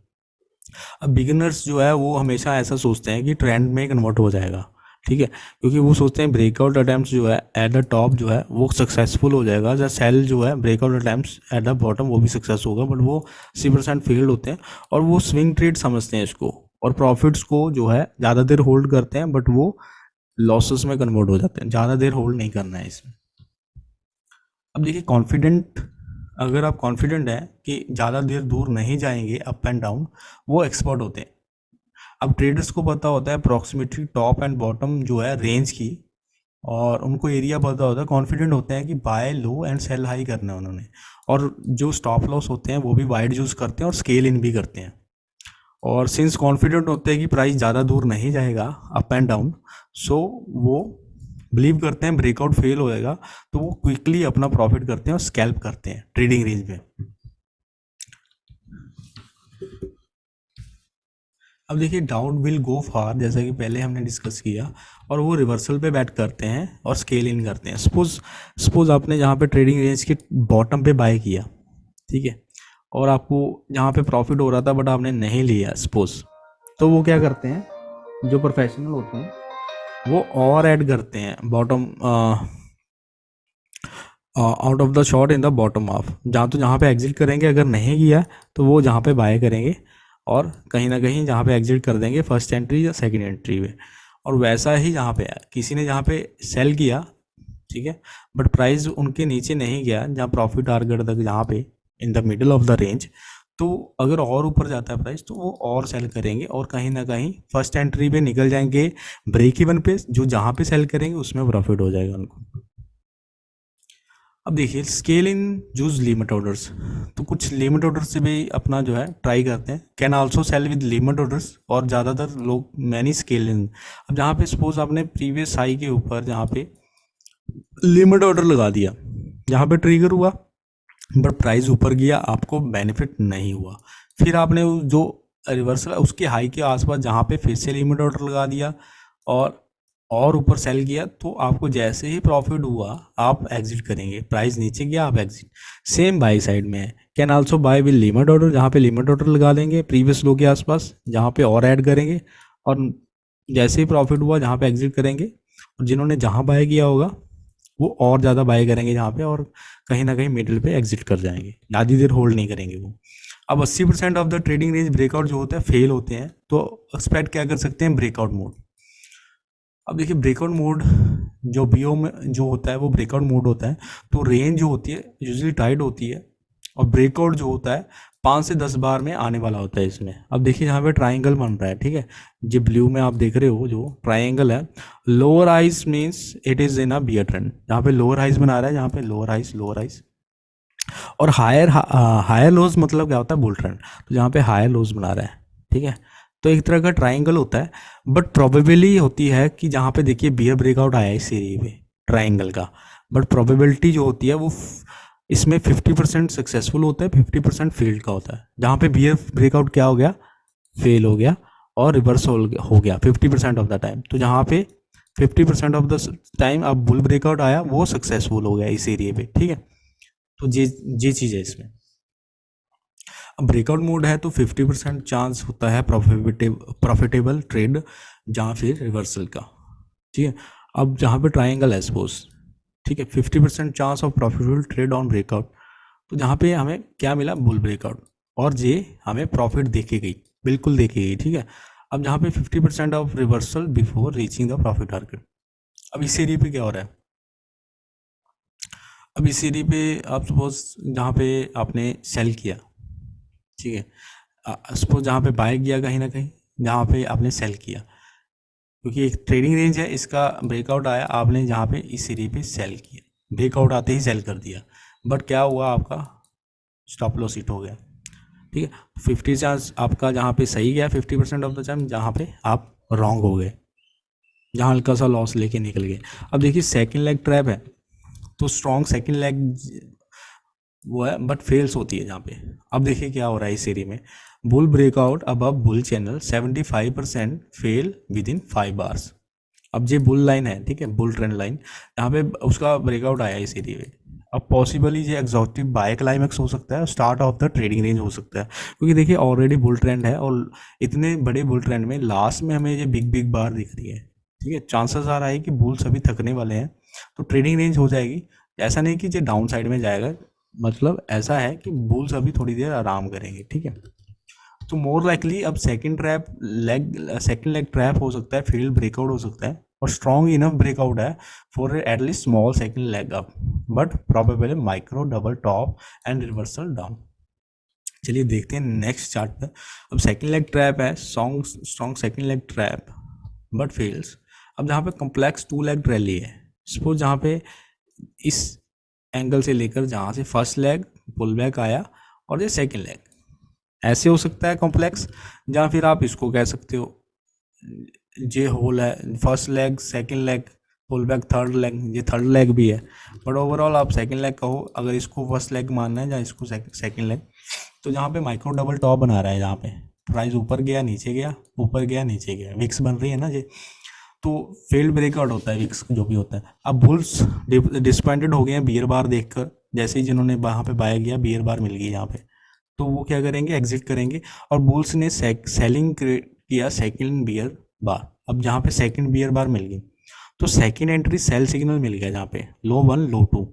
अब बिगिनर्स जो है वो हमेशा ऐसा सोचते हैं कि ट्रेंड में कन्वर्ट हो जाएगा, ठीक है, क्योंकि वो सोचते हैं ब्रेकआउट अटैम्प्ट्स जो है एट द टॉप जो है वो सक्सेसफुल हो जाएगा, जब सेल जो है breakout attempts at the bottom वो भी सक्सेस होगा, बट वो 80% फेल्ड होते हैं। और वो स्विंग ट्रेड समझते हैं इसको, और प्रॉफिट्स को जो है ज़्यादा देर होल्ड करते हैं, बट वो लॉसेस में कन्वर्ट हो जाते हैं। ज़्यादा देर होल्ड नहीं करना है इसमें। अब देखिए कॉन्फिडेंट, अगर आप कॉन्फिडेंट हैं कि ज़्यादा देर दूर नहीं जाएंगे अप एंड डाउन, वो एक्सपर्ट होते हैं। अब ट्रेडर्स को पता होता है अप्रॉक्सीमेटली टॉप एंड बॉटम जो है रेंज की, और उनको एरिया पता होता है, कॉन्फिडेंट होते हैं कि buy low and sell high करना है उन्होंने। और जो स्टॉप लॉस होते हैं वो भी वाइड यूज़ करते हैं और स्केल इन भी करते हैं। और सिंस कॉन्फिडेंट होते हैं कि प्राइस ज़्यादा दूर नहीं जाएगा अप एंड डाउन, सो वो बिलीव करते हैं ब्रेकआउट फेल होएगा, तो वो क्विकली अपना प्रॉफिट करते हैं और स्कैल्प करते हैं ट्रेडिंग रेंज में। अब देखिए डाउन विल गो फार, जैसा कि पहले हमने डिस्कस किया, और वो रिवर्सल पे बैट करते हैं और स्केल इन करते हैं। सपोज आपने जहाँ पे ट्रेडिंग रेंज के बॉटम पे बाय किया, ठीक है, और आपको जहाँ पे प्रॉफिट हो रहा था बट आपने नहीं लिया सपोज, तो वो क्या करते हैं, जो प्रोफेशनल होते हैं वो और ऐड करते हैं bottom out of the short in the bottom of, जहाँ पे एग्जिट करेंगे, अगर नहीं किया तो वो जहाँ पे बाय करेंगे और कहीं ना कहीं जहाँ पे एग्जिट कर देंगे फर्स्ट एंट्री या सेकंड एंट्री में। और वैसा ही यहाँ पे किसी ने जहाँ पे सेल किया, ठीक है, बट प्राइस उनके नीचे नहीं गया जहाँ प्रॉफिट टारगेट तक, जहाँ पे इन the middle of the range, तो अगर और ऊपर जाता है प्राइस तो वो और सेल करेंगे और कहीं ना कहीं फर्स्ट एंट्री पे निकल जाएंगे ब्रेक इवन पे, जो जहाँ पे सेल करेंगे उसमें प्रॉफिट हो जाएगा उनको। अब देखिए scale in use limit orders, तो कुछ लिमिट ऑर्डर्स से भी अपना जो है ट्राई करते हैं। Can also sell with limit orders, और ज़्यादातर लोग मैनी स्केल इन। अब जहाँ पे सपोज आपने प्रीवियस हाई के ऊपर जहाँ पे लिमिट ऑर्डर लगा दिया, जहाँ पे ट्रिगर हुआ बट प्राइस ऊपर गया, आपको बेनिफिट नहीं हुआ, फिर आपने जो रिवर्सल उसके हाई के आसपास जहाँ पे फिर से लिमिट ऑर्डर लगा दिया और ऊपर सेल किया, तो आपको जैसे ही प्रॉफिट हुआ आप एग्जिट करेंगे, प्राइस नीचे गया आप एग्जिट। सेम बाई साइड में है, can also by with limit order, जहाँ पे लिमिट ऑर्डर लगा देंगे प्रीवियस लो के आसपास, जहाँ पे और ऐड करेंगे और जैसे ही प्रॉफिट हुआ जहाँ पे एग्जिट करेंगे, और जिन्होंने जहाँ बाय किया होगा वो और ज़्यादा बाय करेंगे जहाँ पे, और कहीं ना कहीं मिडिल पे एग्जिट कर जाएंगे, ज़्यादा देर होल्ड नहीं करेंगे वो। अब 80% of the trading range breakout जो होता है फेल होते हैं, तो एक्सपेक्ट क्या कर सकते हैं, ब्रेकआउट मोड। अब देखिए ब्रेकआउट मोड जो बीओ में जो होता है वो ब्रेकआउट मोड होता है, तो रेंज जो होती है यूजली टाइट होती है, और ब्रेकआउट जो होता है 5 से 10 बार में आने वाला होता है इसमें। अब देखिए यहाँ पे ट्राइंगल बन रहा है, ठीक है, जो ब्लू में आप देख रहे हो जो ट्राइंगल है, lower highs means it is in a bear trend, जहाँ पे लोअर हाइज बना रहा है, जहाँ पे लोअर हाइज, और हायर लोज मतलब क्या होता है, बुल ट्रेंड, तो जहाँ पे हायर लोज बना रहा है, ठीक है, तो एक तरह का ट्राइंगल होता है। बट प्रोबेबिलिटी होती है कि जहाँ पे देखिए बियर ब्रेकआउट आया है इस एरिया पे ट्राइंगल का, बट प्रोबेबिलिटी जो होती है वो इसमें 50% सक्सेसफुल होता है, 50% फेल्ड का होता है। जहाँ पे बियर ब्रेकआउट क्या हो गया, फेल हो गया और रिवर्स हो गया 50% ऑफ द टाइम, तो जहाँ पे 50% ऑफ द टाइम अब बुल ब्रेकआउट आया वो सक्सेसफुल हो गया इस एरिया पे, ठीक है, तो ये चीज़ है इसमें। अब ब्रेकआउट मोड है तो 50% चांस होता है प्रॉफिटेबल ट्रेड, जहाँ फिर रिवर्सल का, ठीक है। अब जहाँ पे ट्राइंगल है सपोज, ठीक है, 50% chance of profitable trade on breakout, तो जहाँ पे हमें क्या मिला, बुल ब्रेकआउट, और ये हमें प्रॉफिट देके गई, बिल्कुल देके गई, ठीक है। अब जहाँ पे 50% of reversal before reaching the profit target. अब इस एरिया पे क्या हो रहा है, अब इस एरिया पे आप सपोज जहाँ पे आपने सेल किया, ठीक है, सपोज जहाँ पे बाय किया कहीं ना कहीं, जहाँ पे आपने सेल किया, क्योंकि एक ट्रेडिंग रेंज है, इसका ब्रेकआउट आया, आपने जहाँ पे इस एरिया पे सेल किया, ब्रेकआउट आते ही सेल कर दिया, बट क्या हुआ, आपका स्टॉप लॉस हिट हो गया, ठीक है। 50 चांस आपका जहाँ पे सही गया 50% ऑफ द टाइम, जहाँ पे आप रॉन्ग हो गए, जहाँ हल्का सा लॉस लेके निकल गए। अब देखिए सेकंड लेग ट्रैप है, तो स्ट्रॉन्ग सेकंड लेग वो है बट फेल्स होती है जहाँ पे। अब देखिए क्या हो रहा है इस एरिया में, bull breakout above bull channel 75% fail with in 5 hours. अब ये बुल लाइन है, ठीक है, बुल ट्रेंड लाइन, यहाँ पे उसका ब्रेकआउट आया इस एरिया में। अब पॉसिबली ये एग्जॉस्टिव बाय क्लाइमैक्स हो सकता है, start of the trading range हो सकता है, क्योंकि देखिए ऑलरेडी बुल ट्रेंड है, और इतने बड़े बुल ट्रेंड में लास्ट में हमें ये बिग बिग बार दिख रही है, ठीक है, चांसेस आ रहा है कि बुल्स अभी थकने वाले हैं, तो ट्रेडिंग रेंज हो जाएगी। ऐसा नहीं कि ये डाउन साइड में जाएगा, मतलब ऐसा है कि बुल्स अभी थोड़ी देर आराम करेंगे, ठीक है। तो मोर लाइकली अब सेकंड लेग ट्रैप हो सकता है, फील्ड ब्रेकआउट हो सकता है, और स्ट्रॉन्ग इनफ ब्रेकआउट है for at least small second leg up, but probably micro double top and reversal down. चलिए देखते हैं नेक्स्ट चार्ट पर। अब सेकंड लेग ट्रैप है, strong second leg trap but fails. अब जहाँ पे कॉम्प्लेक्स 2 लेग रैली है, सपोज जहाँ पे इस एंगल से लेकर जहाँ से फर्स्ट लेग पुल बैक आया और ये सेकंड लेग, ऐसे हो सकता है कॉम्प्लेक्स, जहाँ फिर आप इसको कह सकते हो ये होल है, first leg second leg pull back third leg, ये थर्ड लेग भी है, बट ओवरऑल आप सेकंड लेग कहो, अगर इसको फर्स्ट लेग मानना है या इसको सेकंड लेग। तो जहाँ पे माइक्रो डबल टॉप बना रहा है, जहाँ पे प्राइस ऊपर गया नीचे गया, ऊपर गया नीचे गया, विक्स बन रही है ना ये, तो फेल्ड ब्रेकआउट होता है विक्स जो भी होता है। अब बुल्स डिसपॉइंटेड हो गए हैं बियर बार देखकर, जैसे ही जिन्होंने वहाँ पे बाय किया बियर बार मिल गई यहाँ पे, तो वो क्या करेंगे, एग्जिट करेंगे, और बुल्स ने सेलिंग किया सेकंड बियर बार। अब जहाँ पे सेकंड बियर बार मिल गई, तो सेकंड एंट्री सेल सिग्नल मिल गया जहाँ पे लो 1 लो 2,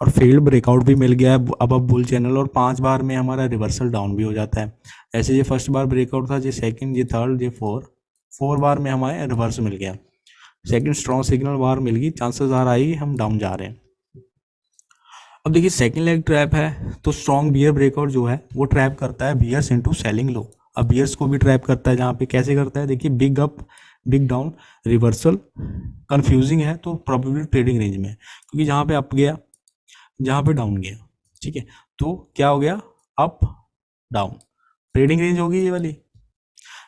और फेल्ड ब्रेकआउट भी मिल गया है अब बुल चैनल, और 5 बार में हमारा रिवर्सल डाउन भी हो जाता है। ऐसे ये फर्स्ट बार ब्रेकआउट था, ये सेकंड, ये थर्ड, ये 4 बार में हमारे रिवर्स मिल गया। सेकंड स्ट्रॉन्ग सिग्नल बार मिल गई, चांसेस आ रहा है हम डाउन जा रहे हैं। अब देखिए सेकंड लेग ट्रैप है तो स्ट्रॉन्ग बियर ब्रेकआउट जो है वो ट्रैप करता है बियर्स इनटू सेलिंग लो। अब बियर्स को भी ट्रैप करता है, जहाँ पे कैसे करता है देखिए, big up big down reversal. Confusing है तो प्रोबेबली ट्रेडिंग रेंज में, क्योंकि जहाँ पे अप गया जहाँ पे डाउन गया, ठीक है, तो क्या हो गया, अप डाउन, ट्रेडिंग रेंज होगी ये वाली,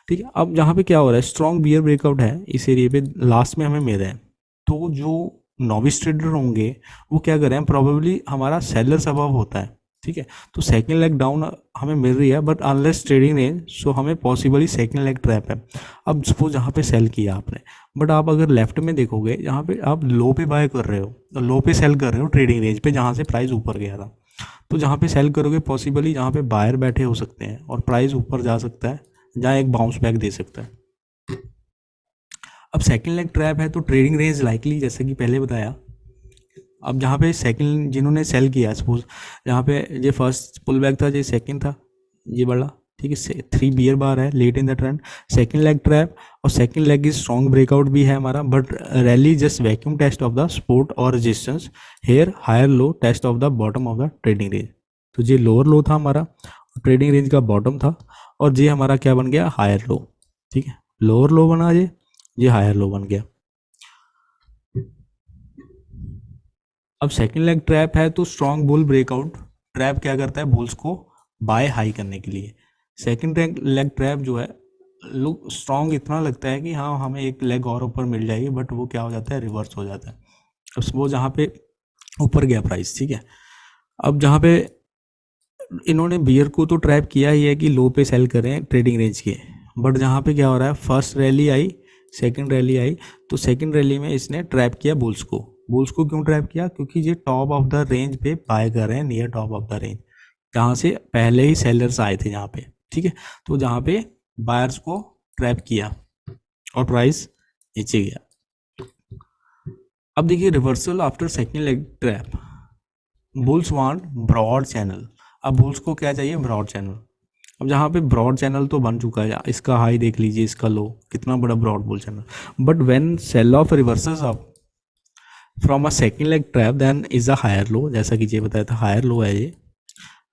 ठीक है। अब जहाँ पे क्या हो रहा है, स्ट्रॉन्ग बियर ब्रेकआउट है इस एरिया पे लास्ट में हमें मिल रहा है, तो जो नॉविस ट्रेडर होंगे वो क्या कर रहे हैं, प्रोबेबली हमारा सेलर सबब होता है, ठीक है। तो सेकंड लेग डाउन हमें मिल रही है, बट अनलेस ट्रेडिंग रेंज, सो हमें पॉसिबली सेकंड लेग ट्रैप है। अब सपोज यहाँ पे सेल किया आपने, बट आप अगर लेफ्ट में देखोगे यहाँ पे आप लो पे बाय कर रहे हो, तो लो पे सेल कर रहे हो ट्रेडिंग रेंज पे जहाँ से प्राइस ऊपर गया था, तो जहाँ पे सेल करोगे पॉसिबली जहाँ पे बायर बैठे हो सकते हैं और प्राइस ऊपर जा सकता है, जहाँ एक बाउंस बैक दे सकता है। अब सेकंड लेग ट्रैप है तो ट्रेडिंग रेंज लाइकली, जैसे कि पहले बताया, अब जहाँ पे सेकंड जिन्होंने सेल किया, सपोज जहाँ पे ये फर्स्ट पुल बैक था, ये सेकंड था, ये बड़ा, ठीक है, 3 बियर बार है late in the trend, second leg trap, और second leg is strong breakout भी है हमारा, but rally just vacuum test of the support और resistance, here higher low test of the bottom of the trading range. तो ये लोअर लो था हमारा, ट्रेडिंग रेंज का बॉटम था, और ये हमारा क्या बन गया, हायर लो, ठीक है, लोअर लो बना ये हायर लो बन गया। अब सेकंड लेग ट्रैप है तो स्ट्रॉन्ग बुल ब्रेकआउट, ट्रैप क्या करता है, बुल्स को बाय हाई करने के लिए। सेकंड लेग ट्रैप जो है लुक स्ट्रॉन्ग इतना लगता है कि हाँ हमें एक लेग और ऊपर मिल जाएगी, बट वो क्या हो जाता है, रिवर्स हो जाता है। अब वो जहाँ पे ऊपर गया प्राइस, ठीक है, अब जहाँ पे इन्होंने बियर को तो ट्रैप किया ही है कि लो पे सेल करें ट्रेडिंग रेंज के, बट जहाँ पे क्या हो रहा है, फर्स्ट रैली आई, सेकंड रैली आई, तो सेकंड रैली में इसने ट्रैप किया बुल्स को। बुल्स को क्यों ट्रैप किया, क्योंकि ये टॉप ऑफ द रेंज पे बाय कर रहे हैं, near top of the range, जहाँ से पहले ही सेलर्स आए थे यहाँ पे, ठीक है, तो जहाँ पे बायर्स को ट्रैप किया और प्राइस नीचे गया। अब देखिए reversal after second leg trap, bulls want broad channel. अब बुल्स को क्या चाहिए, ब्रॉड चैनल। अब जहाँ पे ब्रॉड चैनल तो बन चुका है, इसका हाई देख लीजिए, इसका लो, कितना बड़ा broad bull channel, but when sell off reverses up from a second leg trap then is a higher low, जैसा कि ये बताया था हायर लो है ये।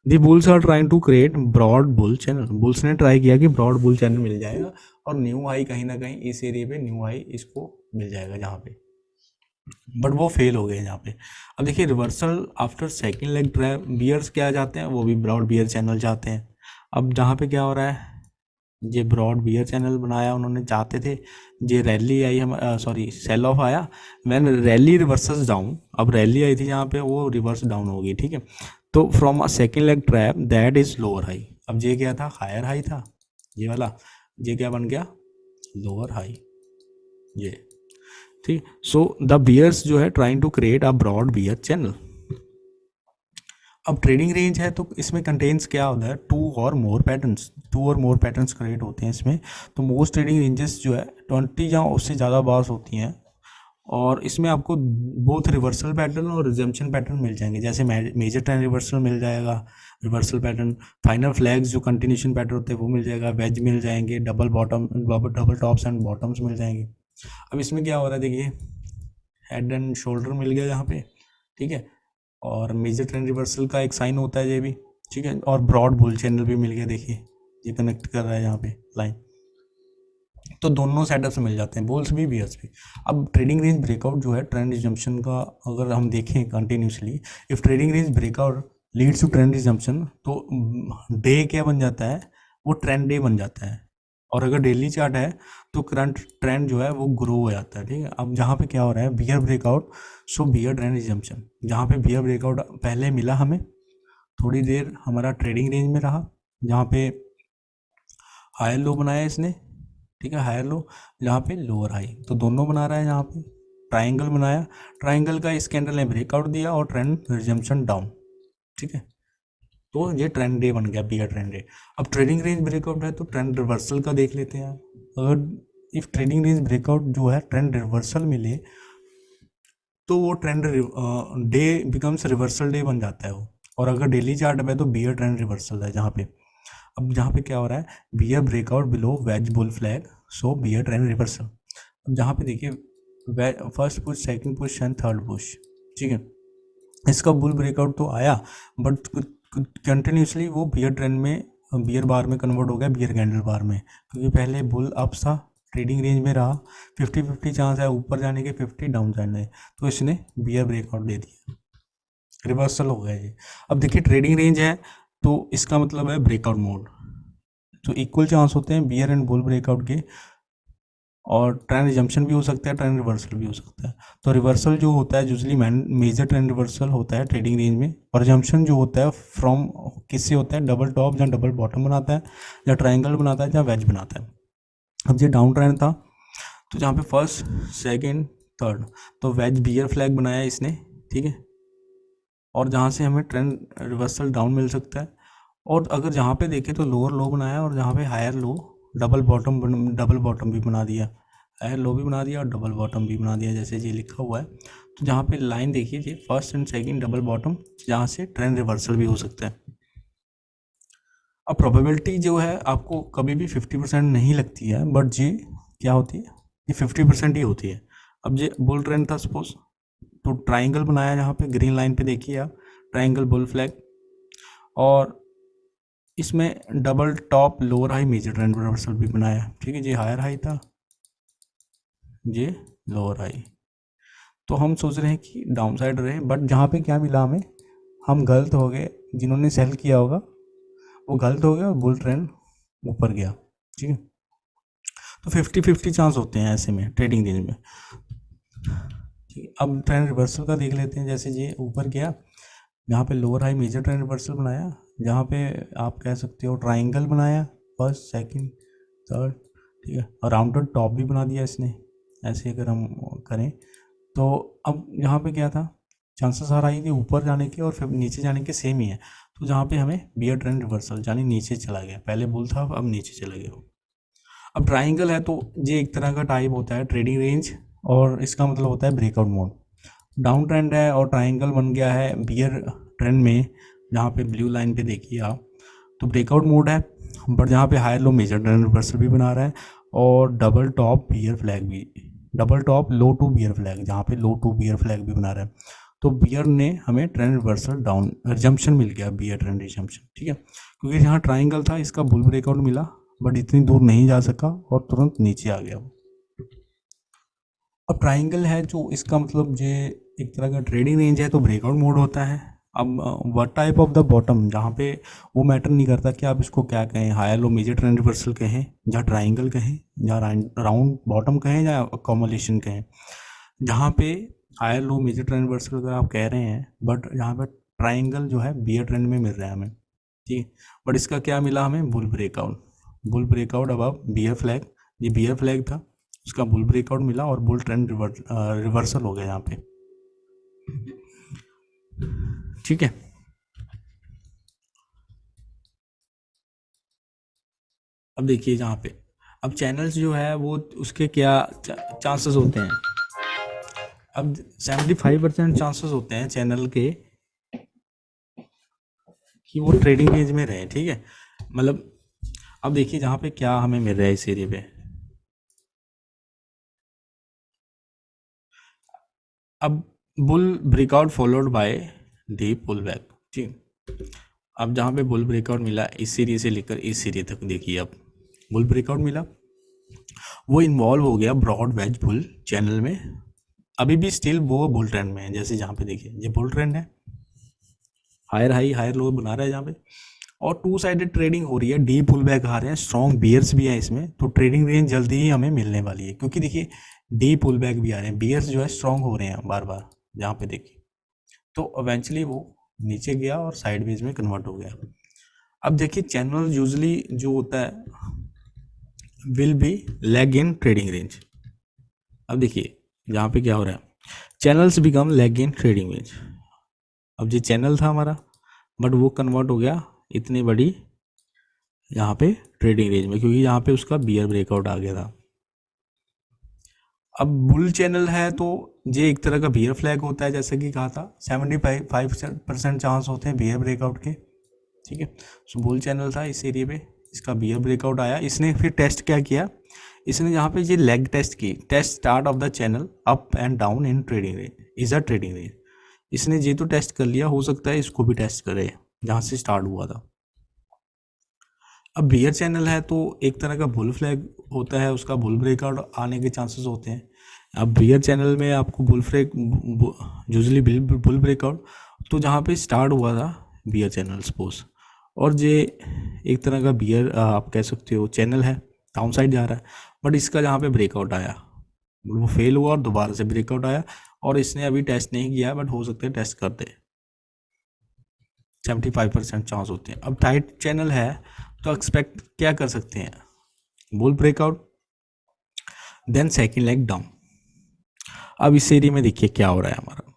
The bulls are trying to create broad bull channel, bulls ने ट्राई किया कि ब्रॉड बुल चैनल मिल जाएगा, और न्यू हाई कहीं ना कहीं इस एरिया पे न्यू हाई इसको मिल जाएगा जहाँ पे, बट वो फेल हो गए यहाँ पे। अब देखिए reversal after second leg trap, bears क्या चाहते हैं, वो भी ब्रॉड बियर चैनल चाहते हैं। अब जहाँ पे क्या हो रहा है, ये ब्रॉड बियर चैनल बनाया उन्होंने, चाहते थे, ये रैली आई हम सॉरी सेल ऑफ आया, व्हेन रैली रिवर्सेस डाउन, अब रैली आई थी यहाँ पे, वो रिवर्स डाउन हो गई, ठीक है, तो from a second leg trap that is lower high. अब ये क्या था, हायर हाई था ये वाला, ये क्या बन गया, लोअर हाई, ये, ठीक। सो द बियर्स जो है trying to create a broad bear channel. अब ट्रेडिंग रेंज है तो इसमें कंटेन्स क्या होता है, टू और मोर पैटर्न्स क्रिएट होते हैं इसमें। तो मोस्ट ट्रेडिंग रेंजेस जो है 20 या उससे ज़्यादा बार्स होती हैं, और इसमें आपको बोथ रिवर्सल पैटर्न और रिजम्पशन पैटर्न मिल जाएंगे, जैसे मेजर ट्रेंड रिवर्सल मिल जाएगा, रिवर्सल पैटर्न, फाइनल फ्लैग्स जो कंटिन्यूशन पैटर्न होते हैं वो मिल जाएगा, वेज मिल जाएंगे, डबल टॉप्स एंड बॉटम्स मिल जाएंगे। अब इसमें क्या हो रहा है देखिए, हेड एंड शोल्डर मिल गया यहाँ पे, ठीक है, और मेजर ट्रेंड रिवर्सल का एक साइन होता है ये भी, ठीक है, और ब्रॉड बुल चैनल भी मिल गया, देखिए ये कनेक्ट कर रहा है यहाँ पे लाइन, तो दोनों सेटअप्स मिल जाते हैं, बुल्स भी बियर्स भी। अब ट्रेडिंग रेंज ब्रेकआउट जो है ट्रेंड रिजम्पशन का अगर हम देखें continuously, if trading range breakout leads to trend resumption, तो डे क्या बन जाता है, वो ट्रेंड डे बन जाता है, और अगर डेली चार्ट है तो करंट ट्रेंड जो है वो ग्रो हो जाता है, ठीक है। अब जहाँ पे क्या हो रहा है, बियर ब्रेकआउट, सो बियर ट्रेंड रिजम्पशन, जहाँ पे बियर ब्रेकआउट पहले मिला हमें, थोड़ी देर हमारा ट्रेडिंग रेंज में रहा, जहाँ पे हायर लो बनाया इसने, ठीक है, हायर लो, जहाँ पे लोअर हाई, तो दोनों बना रहा है, यहाँ पे ट्राइंगल बनाया, ट्राइंगल का इस कैंडल ने ब्रेकआउट दिया और ट्रेंड रिजम्पशन डाउन, ठीक है, तो ये ट्रेंड डे बन गया, बियर ट्रेंड डे। अब ट्रेडिंग रेंज ब्रेकआउट है तो ट्रेंड रिवर्सल का देख लेते हैं। अगर इफ ट्रेडिंग रेंज ब्रेकआउट जो है ट्रेंड रिवर्सल मिले, तो वो trend day becomes reversal day बन जाता है वो, और अगर डेली चार्ट में तो बियर ट्रेंड रिवर्सल है जहाँ पे। अब जहाँ पे क्या हो रहा है, bear breakout below wedge bull flag, so bear trend reversal. अब जहाँ पे देखिए first push, second push and third push, ठीक है। इसका बुल ब्रेकआउट तो आया, बट कंटिन्यूसली वो बियर ट्रेंड में, बियर बार में कन्वर्ट हो गया, बियर कैंडल बार में, क्योंकि पहले बुल अप्स था, ट्रेडिंग रेंज में रहा, 50-50 चांस है ऊपर जाने के, 50 डाउन जाने, तो इसने बियर ब्रेकआउट दे दिया, रिवर्सल हो गया ये। अब देखिए ट्रेडिंग रेंज है तो इसका मतलब है ब्रेकआउट मोड, तो इक्वल चांस होते हैं बियर एंड बुल ब्रेकआउट के, और ट्रेंड रिजम्पशन भी हो सकता है, ट्रेंड रिवर्सल भी हो सकता है। तो रिवर्सल जो होता है यूजली मेजर ट्रेंड रिवर्सल होता है ट्रेडिंग रेंज में, और रिजम्पशन जो होता है फ्रॉम किससे होता है, डबल टॉप या डबल बॉटम बनाता है, या ट्रायंगल बनाता है, या वेज बनाता है। अब ये डाउन ट्रेंड था, तो जहाँ पे फर्स्ट, सेकंड, थर्ड, तो वेज बियर फ्लैग बनाया इसने, ठीक है, और जहाँ से हमें ट्रेंड रिवर्सल डाउन मिल सकता है। और अगर जहाँ पे देखें तो लोअर लो बनाया, और जहाँ पे हायर लो, डबल बॉटम भी बना दिया, हायर लो भी बना दिया और डबल बॉटम भी बना दिया, जैसे ये लिखा हुआ है। तो जहाँ पे लाइन देखिए ये first and second double bottom, जहाँ से ट्रेंड रिवर्सल भी हो सकता है। अब प्रोबेबिलिटी जो है आपको कभी भी 50% नहीं लगती है, बट ये क्या होती है, ये 50% ही होती है। अब ये बुल ट्रेंड था सपोज, तो ट्राइंगल बनाया, जहाँ पे ग्रीन लाइन पे देखिए आप, ट्राइंगल बुल फ्लैग, और इसमें double top lower high major trend reversal भी बनाया, ठीक है। ये हायर हाई था, ये लोअर हाई, तो हम सोच रहे हैं कि डाउन साइड रहे, बट जहाँ पे क्या मिला हमें, हम गलत हो गए, जिन्होंने सेल किया होगा वो गलत हो गया और बुल ट्रेंड ऊपर गया, ठीक है। तो 50-50 चांस होते हैं ऐसे में ट्रेडिंग रेंज में, ठीक है। अब ट्रेंड रिवर्सल का देख लेते हैं, जैसे ये ऊपर गया, यहाँ पे lower high major trend reversal बनाया, जहाँ पे आप कह सकते हो ट्राइंगल बनाया, फर्स्ट सेकंड थर्ड, ठीक है, और राउंडेड टॉप भी बना दिया इसने, ऐसे अगर हम करें तो अब यहाँ पे क्या था, चांसेस आ रही थी ऊपर जाने के और फिर नीचे जाने के सेम ही है, तो जहाँ पे हमें बियर ट्रेंड रिवर्सल यानी नीचे चला गया, पहले बुल था अब नीचे चला गया। अब ट्राइंगल है तो ये एक तरह का टाइप होता है ट्रेडिंग रेंज, और इसका मतलब होता है ब्रेकआउट मोड। डाउन ट्रेंड है और ट्राइंगल बन गया है बियर ट्रेंड में, जहाँ पे ब्लू लाइन पे देखिए आप, तो ब्रेकआउट मोड है, बट जहाँ पे higher low major trend reversal भी बना रहा है, और डबल टॉप बियर फ्लैग भी, double top low two bear flag, जहाँ पे लो टू बियर फ्लैग भी बना रहा है, तो बियर ने हमें ट्रेंड रिवर्सल डाउन रिजम्पशन मिल गया, बियर ट्रेंड रिजम्पशन, ठीक है। क्योंकि यहाँ ट्राइंगल था, इसका बुल ब्रेकआउट मिला, बट इतनी दूर नहीं जा सका और तुरंत नीचे आ गया। अब ट्राइंगल है जो, इसका मतलब ये एक तरह का ट्रेडिंग रेंज है, तो ब्रेकआउट मोड होता है। अब what type of the bottom, जहाँ पे वो मैटर नहीं करता कि आप इसको क्या कहें, higher low major trend reversal कहें, या ट्राइंगल कहें, या राउंड बॉटम कहें, या अकोमोलेशन कहें, जहाँ पे higher low major trend reversal अगर आप कह रहे हैं, बट यहाँ पर ट्राइंगल जो है बियर ट्रेंड में मिल रहा है हमें, ठीक है। बट इसका क्या मिला हमें, बुल ब्रेकआउट अब बियर फ्लैग, ये बियर फ्लैग था, उसका बुल ब्रेकआउट मिला और बुल ट्रेंड रिवर्सल हो गया यहाँ पे, ठीक है। अब देखिए जहाँ पे, अब चैनल्स जो है वो उसके क्या चांसेस होते हैं, अब 75% चांसेस होते हैं चैनल के कि वो ट्रेडिंग रेंज में रहे, ठीक है। मतलब अब देखिए जहाँ पे क्या हमें मिल रहा है इस एरिया पे, अब bull breakout followed by deep pull back, ठीक। अब जहाँ पे बुल ब्रेकआउट मिला, इस सीरीज से लेकर इस सीरीज तक देखिए, अब बुल ब्रेकआउट मिला, वो इन्वॉल्व हो गया ब्रॉड वेज बुल चैनल में, अभी भी स्टिल वो बुल ट्रेंड में है, जैसे जहाँ पे देखिए ये बुल ट्रेंड है, हायर हाई हायर लो बना रहा है जहाँ पे, और टू साइडेड ट्रेडिंग हो रही है, डीप पुल बैक आ रहे हैं, स्ट्रॉन्ग बियर्स भी हैं इसमें, तो ट्रेडिंग रेंज जल्दी ही हमें मिलने वाली है, क्योंकि देखिए डीप पुल बैक भी आ रहे हैं, बियर्स जो है स्ट्रॉन्ग हो रहे हैं बार बार, जहाँ पे देखिए, तो इवेंचुअली वो नीचे गया और साइडवेज में कन्वर्ट हो गया। अब देखिए चैनल यूजली जो होता है will be lag in trading range. अब देखिए यहाँ पे क्या हो रहा है, चैनल्स बिकम लैग इन ट्रेडिंग रेंज। अब ये चैनल था हमारा, बट वो कन्वर्ट हो गया इतनी बड़ी यहाँ पे ट्रेडिंग रेंज में, क्योंकि यहाँ पे उसका बियर ब्रेकआउट आ गया था। अब बुल चैनल है तो ये एक तरह का बियर फ्लैग होता है, जैसे कि कहा था 75% चांस होते हैं बियर ब्रेकआउट के, ठीक है। सो बुल चैनल था इस एरिया पे, इसका बियर ब्रेकआउट आया। इसने फिर टेस्ट क्या किया, इसने यहाँ पे ये लेग टेस्ट की, test start of the channel up and down in trading range is a trading range. इसने ये तो टेस्ट कर लिया, हो सकता है इसको भी टेस्ट करे जहाँ से स्टार्ट हुआ था। अब बियर चैनल है तो एक तरह का बुल फ्लैग होता है, उसका बुल ब्रेकआउट आने के चांसेस होते हैं। अब बियर चैनल में आपको bull flag usually bull breakout, तो जहाँ पे स्टार्ट हुआ था बियर चैनल सपोज, और ये एक तरह का बियर आप कह सकते हो चैनल है, डाउन साइड जा रहा है, बट इसका जहाँ पे ब्रेकआउट आया वो फेल हुआ और दोबारा से ब्रेकआउट आया, और इसने अभी टेस्ट नहीं किया बट हो सकता है टेस्ट कर दे, 75% चांस होते हैं। अब टाइट चैनल है तो एक्सपेक्ट क्या कर सकते हैं, bull breakout then second leg down. अब इस एरिया में देखिए क्या हो रहा है हमारा,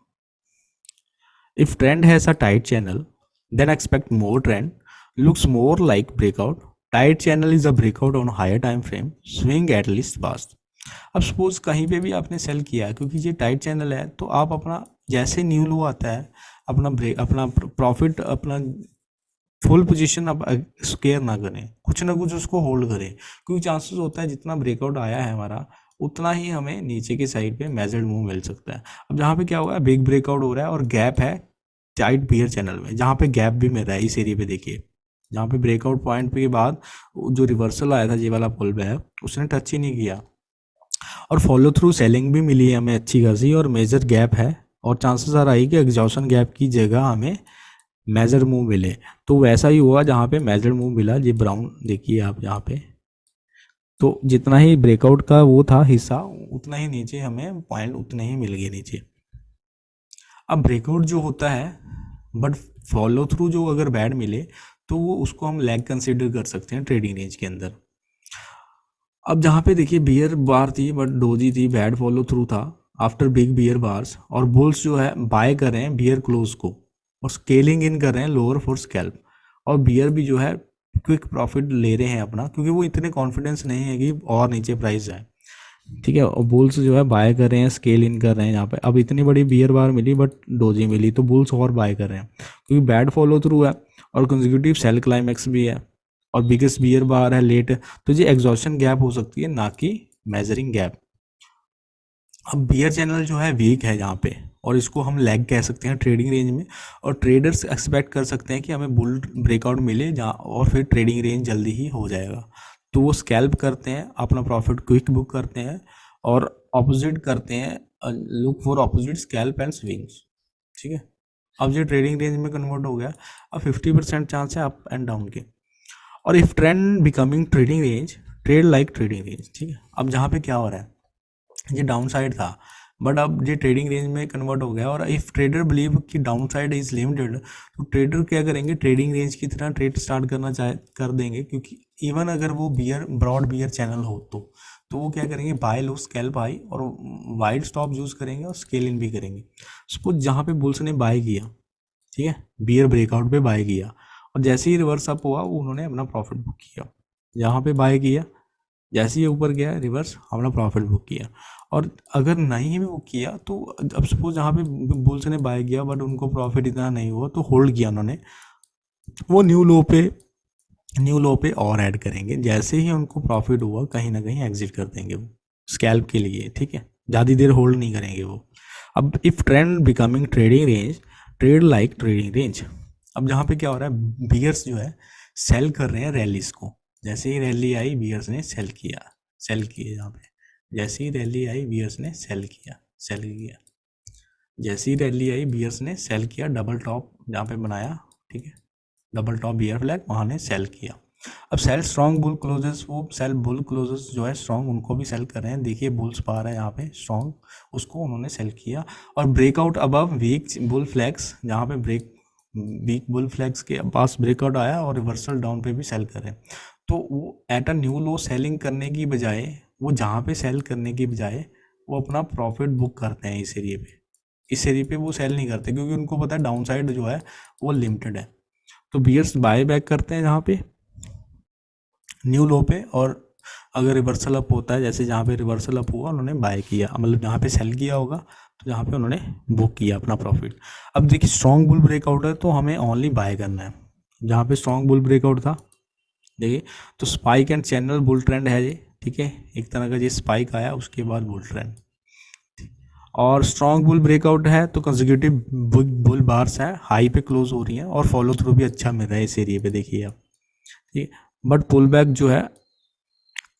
if trend has a tight channel then expect more trend looks more like breakout, tight channel is a breakout on higher time frame, swing at least fast. अब सपोज कहीं पे भी आपने सेल किया है, क्योंकि ये टाइट चैनल है तो आप अपना जैसे न्यू लो आता है अपना प्रॉफिट अपना फुल पोजीशन आप स्केयर ना करें, कुछ ना कुछ उसको होल्ड करें, क्योंकि चांसेस होता है जितना ब्रेकआउट आया है हमारा उतना ही हमें नीचे की साइड पे मेजर्ड मूव मिल सकता है। अब जहाँ पे क्या हुआ है, बिग ब्रेकआउट हो रहा है और गैप है टाइट बियर चैनल में, जहाँ पे गैप भी मिल रहा है इस एरिया पे देखिए, जहाँ पे ब्रेकआउट पॉइंट पे के बाद जो रिवर्सल आया था ये वाला पुल बैक उसने टच ही नहीं किया, और फॉलो थ्रू सेलिंग भी मिली है हमें अच्छी खासी, और मेजर गैप है, और चांसेस आ रहा है कि एग्जॉशन गैप की जगह हमें मेजर मूव मिले। तो वैसा ही हुआ जहाँ पे मेजर मूव मिला, ये ब्राउन देखिए आप यहाँ पे, तो जितना ही ब्रेकआउट का वो था हिस्सा उतना ही नीचे हमें पॉइंट उतने ही मिल गए नीचे। अब ब्रेकआउट जो होता है बट फॉलो थ्रू जो अगर बैड मिले तो वो उसको हम लैग कंसिडर कर सकते हैं ट्रेडिंग रेंज के अंदर। अब जहाँ पे देखिए बियर बार थी बट डोजी थी, बैड फॉलो थ्रू था आफ्टर बिग बियर बार्स, और बुल्स जो है बाय कर रहे हैं बियर क्लोज को और स्केलिंग इन कर रहे हैं लोअर फॉर स्कैल्प, और बियर भी जो है क्विक प्रॉफिट ले रहे हैं अपना, क्योंकि वो इतने कॉन्फिडेंस नहीं है कि और नीचे प्राइस है, ठीक है। और बुल्स जो है बाय कर रहे हैं, स्केल इन कर रहे हैं यहाँ पे। अब इतनी बड़ी बियर बार मिली बट डोजी मिली तो बुल्स और बाय कर रहे हैं, क्योंकि बैड फॉलो थ्रू है और कंसेक्यूटिव सेल क्लाइमैक्स भी है और बिगेस्ट बियर बार है लेट, तो ये एग्जॉशन गैप हो सकती है ना कि मेजरिंग गैप। अब बियर चैनल जो है वीक है यहाँ पे, और इसको हम लैग कह सकते हैं ट्रेडिंग रेंज में, और ट्रेडर्स एक्सपेक्ट कर सकते हैं कि हमें बुल ब्रेकआउट मिले जहाँ, और फिर ट्रेडिंग रेंज जल्दी ही हो जाएगा, तो वो स्कैल्प करते हैं, अपना प्रॉफिट क्विक बुक करते हैं और ऑपोजिट करते हैं, look for opposite scalp and swings, ठीक है। अब ये ट्रेडिंग रेंज में कन्वर्ट हो गया, अब 50% चांस है अप एंड डाउन के, और if trend becoming trading range trade like trading range, ठीक है। अब जहाँ पे क्या हो रहा है, ये डाउन साइड था बट अब ये ट्रेडिंग रेंज में कन्वर्ट हो गया, और इफ ट्रेडर बिलीव कि डाउन साइड इज लिमिटेड तो ट्रेडर क्या करेंगे, ट्रेडिंग रेंज की तरह ट्रेड स्टार्ट करना कर देंगे, क्योंकि इवन अगर वो बियर ब्रॉड बियर चैनल हो तो वो क्या करेंगे, बाय लो स्कैल्प हाई और वाइड स्टॉप यूज़ करेंगे और स्केल इन भी करेंगे। सपोज जहाँ पे बुल्स ने बाय किया, ठीक है, बियर ब्रेकआउट पे बाय किया, और जैसे ही रिवर्स अप हुआ उन्होंने अपना प्रॉफिट बुक किया, यहाँ पे बाय किया, जैसे ही ऊपर गया रिवर्स अपना प्रॉफिट बुक किया, और अगर नहीं भी बुक किया तो अब सपोज जहाँ पे बुल्स ने बाय किया बट उनको प्रॉफिट इतना नहीं हुआ तो होल्ड किया उन्होंने, वो न्यू लो पे और ऐड करेंगे, जैसे ही उनको प्रॉफिट हुआ कहीं ना कहीं एग्जिट कर देंगे वो स्कैल्प के लिए, ठीक है, ज़्यादा देर होल्ड नहीं करेंगे वो। अब if trend becoming trading range trade like trading range, अब जहाँ पे क्या हो रहा है, बियर्स जो है सेल कर रहे हैं रैलीज को, जैसे ही रैली आई बियर्स ने सेल किया यहाँ पे, जैसे ही रैली आई बियर्स ने सेल किया, जैसे ही रैली आई बियर्स ने सेल किया, डबल टॉप जहाँ पे बनाया, ठीक है, डबल टॉप बियर फ्लैग वहाँ ने सेल किया। अब सेल स्ट्रॉन्ग बुल क्लोजेस, वो सेल बुल क्लोजेस जो है स्ट्रॉन्ग उनको भी सेल कर रहे हैं, देखिए बुल्स पार है यहाँ पे स्ट्रॉन्ग, उसको उन्होंने सेल किया, और breakout above weak bull flags, जहाँ पे वीक बुल फ्लैग्स के पास ब्रेकआउट आया और रिवर्सल डाउन पे भी सेल कर रहे हैं, तो वो at a new low selling करने की बजाय, वो जहाँ पे सेल करने की बजाय वो अपना प्रॉफिट बुक करते हैं इस एरिया पे वो सेल नहीं करते, क्योंकि उनको पता है डाउन साइड जो है वो लिमिटेड है, तो बियर्स बाय बैक करते हैं जहाँ पे न्यू लो पे, और अगर रिवर्सल अप होता है जैसे जहाँ पे रिवर्सल अप हुआ उन्होंने बाय किया, मतलब जहाँ पे सेल किया होगा तो जहाँ पे उन्होंने बुक किया अपना प्रॉफिट। अब देखिए स्ट्रॉन्ग बुल ब्रेकआउट है तो हमें ओनली बाय करना है, जहाँ पे स्ट्रॉन्ग बुल ब्रेकआउट था देखिए, तो spike and channel bull trend है ये, ठीक है, एक तरह का ये स्पाइक आया उसके बाद बुल ट्रेंड। और स्ट्रॉन्ग बुल ब्रेकआउट है तो कंसेक्यूटिव बुल बार्स है, हाई पे क्लोज हो रही हैं और फॉलो थ्रू भी अच्छा मिल रहा है इस एरिया पे, देखिए आप, ठीक। बट पुल बैक जो है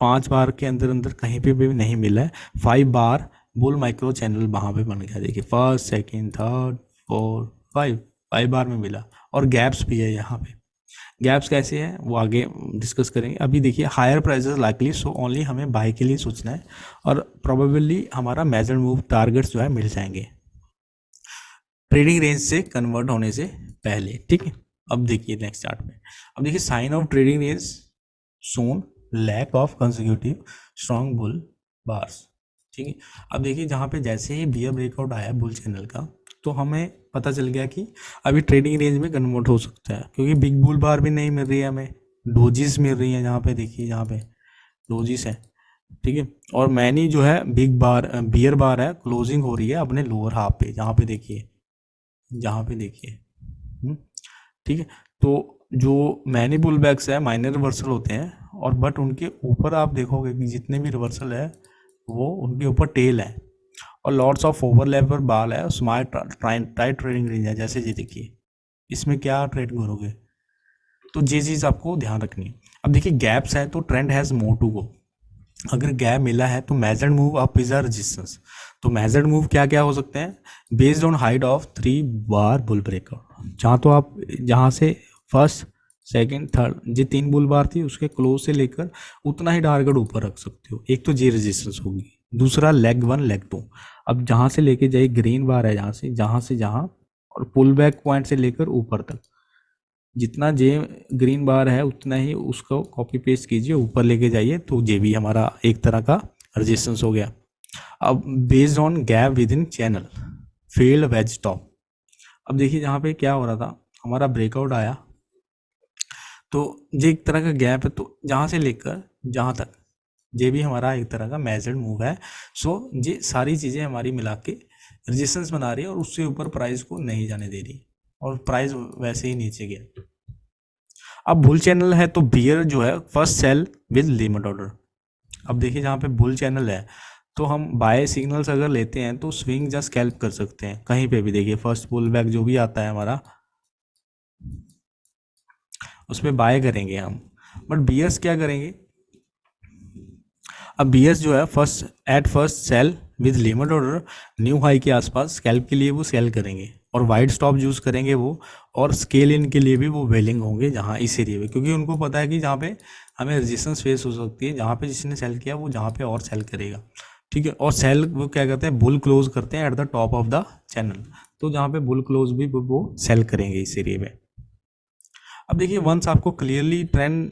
5 बार के अंदर अंदर कहीं पे भी नहीं मिला है। 5 बार बुल माइक्रो चैनल वहाँ पे बन गया, देखिए फर्स्ट सेकंड थर्ड फोर 5 बार में मिला। और गैप्स भी है यहाँ पे, गैप्स कैसे हैं वो आगे डिस्कस करेंगे। अभी देखिए higher prices likely, so only हमें बाय के लिए सोचना है और प्रोबेबली हमारा मेजर मूव टारगेट्स जो है मिल जाएंगे ट्रेडिंग रेंज से कन्वर्ट होने से पहले, ठीक है। अब देखिए नेक्स्ट चार्ट में, अब देखिए sign of trading range zone lack of consecutive strong bull bars, ठीक है। अब देखिए जहाँ पे जैसे ही बियर ब्रेकआउट आया बुल चैनल का, तो हमें पता चल गया कि अभी ट्रेडिंग रेंज में कन्वर्ट हो सकता है, क्योंकि बिग बुल बार भी नहीं मिल रही है हमें, डोजिस मिल रही है जहाँ पे, देखिए यहाँ पे डोजिस है, ठीक है। और मैनी जो है बिग बार बियर बार है, क्लोजिंग हो रही है अपने लोअर हाफ पे, जहाँ पे देखिए, जहाँ पे देखिए, ठीक है। तो जो मैनी पुल बैक्स है माइनर रिवर्सल होते हैं, और बट उनके ऊपर आप देखोगे कि जितने भी रिवर्सल है वो उनके ऊपर टेल है और लॉट्स ऑफ ओवरलैप पर बाल है, स्मार्ट टाइट ट्रेडिंग रेंज है, जैसे ये देखिए इसमें क्या ट्रेड करोगे, तो ये चीज़ आपको ध्यान रखनी है। अब देखिए गैप्स है तो trend has more to go, अगर गैप मिला है तो measured move up is a resistance, तो मेजर्ड मूव क्या क्या हो सकते हैं, based on height of 3 bar bull breakout, जहाँ तो आप जहाँ से फर्स्ट सेकंड थर्ड जो 3 बुल बार थी उसके क्लोज से लेकर उतना ही टारगेट ऊपर रख सकते हो, एक तो जी रेजिस्टेंस होगी, दूसरा लेग 1 लेग 2, अब जहाँ से लेके जाइए ग्रीन बार है जहाँ से जहाँ और पुल बैक पॉइंट से लेकर ऊपर तक जितना जे ग्रीन बार है उतना ही उसको कॉपी पेस्ट कीजिए ऊपर लेके जाइए, तो जे भी हमारा एक तरह का रजिस्टेंस हो गया। अब based on gap within channel failed wedge top, अब देखिए जहाँ पे क्या हो रहा था, हमारा ब्रेकआउट आया तो ये एक तरह का गैप है, तो जहाँ से लेकर जहाँ तक ये भी हमारा एक तरह का मेजर्ड मूव है। सो ये सारी चीज़ें हमारी मिला के रजिस्टेंस बना रही है और उससे ऊपर प्राइस को नहीं जाने दे रही और प्राइस वैसे ही नीचे गया। अब बुल चैनल है तो बियर जो है first sell with limit order, अब देखिए जहाँ पे बुल चैनल है तो हम बाय सिग्नल्स अगर लेते हैं तो स्विंग जस्ट स्कैल्प कर सकते हैं कहीं पे भी, देखिए फर्स्ट पुल बैक जो भी आता है हमारा उस पर बाय करेंगे हम, बट बियर्स क्या करेंगे, अब बियर्स जो है first sell with limit order new high के आसपास स्कैल्प के लिए वो सेल करेंगे और वाइड स्टॉप यूज़ करेंगे वो, और स्केल इन के लिए भी वो वेलिंग होंगे जहाँ इस एरिया में, क्योंकि उनको पता है कि जहाँ पे हमें रेजिस्टेंस फेस हो सकती है, जहाँ पे जिसने सेल किया वो जहाँ पे और सेल करेगा, ठीक है। और सेल वो क्या करते हैं, बुल क्लोज करते हैं eight the top of the channel, तो जहाँ पे बुल क्लोज भी वो सेल करेंगे इस एरिया में। अब देखिए वंस आपको क्लियरली ट्रेंड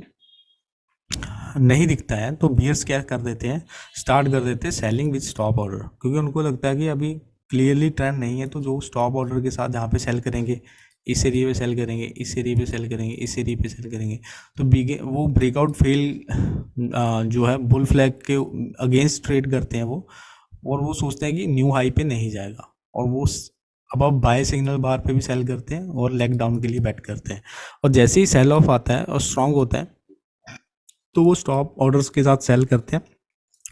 नहीं दिखता है तो बियर्स क्या कर देते हैं, स्टार्ट कर देते हैं सेलिंग विद स्टॉप ऑर्डर, क्योंकि उनको लगता है कि अभी क्लियरली ट्रेंड नहीं है, तो जो स्टॉप ऑर्डर के साथ जहाँ पे सेल करेंगे इस एरिया पे सेल करेंगे, इस एरिया पे सेल करेंगे, इस एरिया पे सेल करेंगे, तो वो ब्रेकआउट फेल जो है बुल फ्लैग के अगेंस्ट ट्रेड करते हैं वो, और वो सोचते हैं कि न्यू हाई पे नहीं जाएगा, और वो अब बाय सिग्नल बार पे भी सेल करते हैं और लेग डाउन के लिए बैट करते हैं, और जैसे ही सेल ऑफ आता है और स्ट्रांग होता है तो वो स्टॉप ऑर्डर्स के साथ सेल करते हैं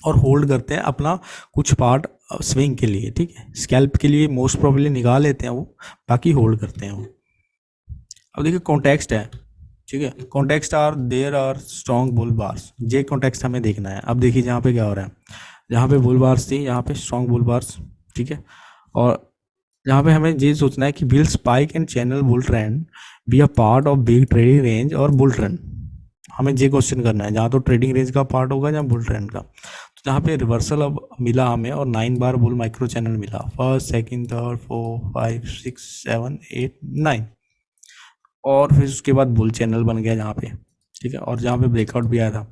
और होल्ड करते हैं अपना कुछ पार्ट स्विंग के लिए, ठीक है, स्कैल्प के लिए मोस्ट प्रोबेबली निकाल लेते हैं वो, बाकी होल्ड करते हैं वो। अब देखिए कॉन्टेक्स्ट है, ठीक है, context there are strong bull bars, ये कॉन्टेक्स्ट हमें देखना है। अब देखिए जहाँ पे क्या हो रहा है, जहाँ पे बुल बार्स थी यहाँ पे स्ट्रॉन्ग बुल बार्स, ठीक है, और जहाँ पे हमें ये सोचना है कि will spike and channel bull trend be a part of big trading range और बुल ट्रेंड, हमें ये क्वेश्चन करना है, जहाँ तो ट्रेडिंग रेंज का पार्ट होगा या बुल ट्रेंड का, तो जहाँ पे रिवर्सल अब मिला हमें और 9 बार बुल माइक्रो चैनल मिला, फर्स्ट सेकंड थर्ड 4 5 6 7 8 9, और फिर उसके बाद बुल चैनल बन गया जहाँ पे, ठीक है, और जहाँ पे ब्रेकआउट भी आया था,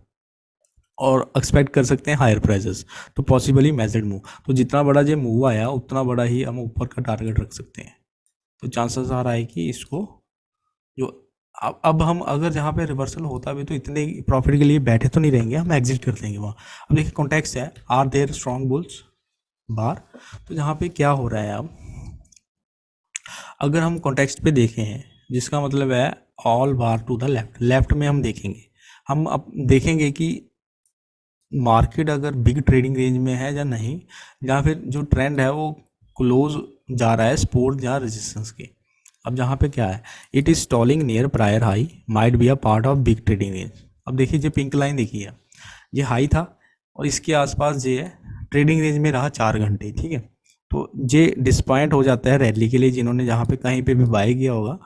और एक्सपेक्ट कर सकते हैं हायर प्राइसेस, तो पॉसिबली मेजर्ड मूव, तो जितना बड़ा जो मूव आया उतना बड़ा ही हम ऊपर का टारगेट रख सकते हैं, तो चांसेस आ रहा है कि इसको जो अब हम अगर जहाँ पे रिवर्सल होता भी तो इतने प्रॉफिट के लिए बैठे तो नहीं रहेंगे, हम एग्जिट कर देंगे वहाँ। अब देखिए कॉन्टेक्स्ट है आर देयर स्ट्रॉन्ग बुल्स बार, तो जहाँ पे क्या हो रहा है, अब अगर हम कॉन्टेक्स्ट पे देखें हैं जिसका मतलब है all bar to the left, left में हम देखेंगे हम अब देखेंगे कि मार्केट अगर बिग ट्रेडिंग रेंज में है या नहीं, या फिर जो ट्रेंड है वो क्लोज जा रहा है सपोर्ट या रेजिस्टेंस के। अब जहाँ पे क्या है, it is stalling near prior high might be a part of big trading range. अब देखिए जो पिंक लाइन देखी है, ये हाई था और इसके आसपास ये है ट्रेडिंग रेंज में रहा 4 घंटे, ठीक है। तो ये डिसपॉइंट हो जाता है रैली के लिए जिन्होंने जहाँ पे कहीं पे भी बाय किया होगा,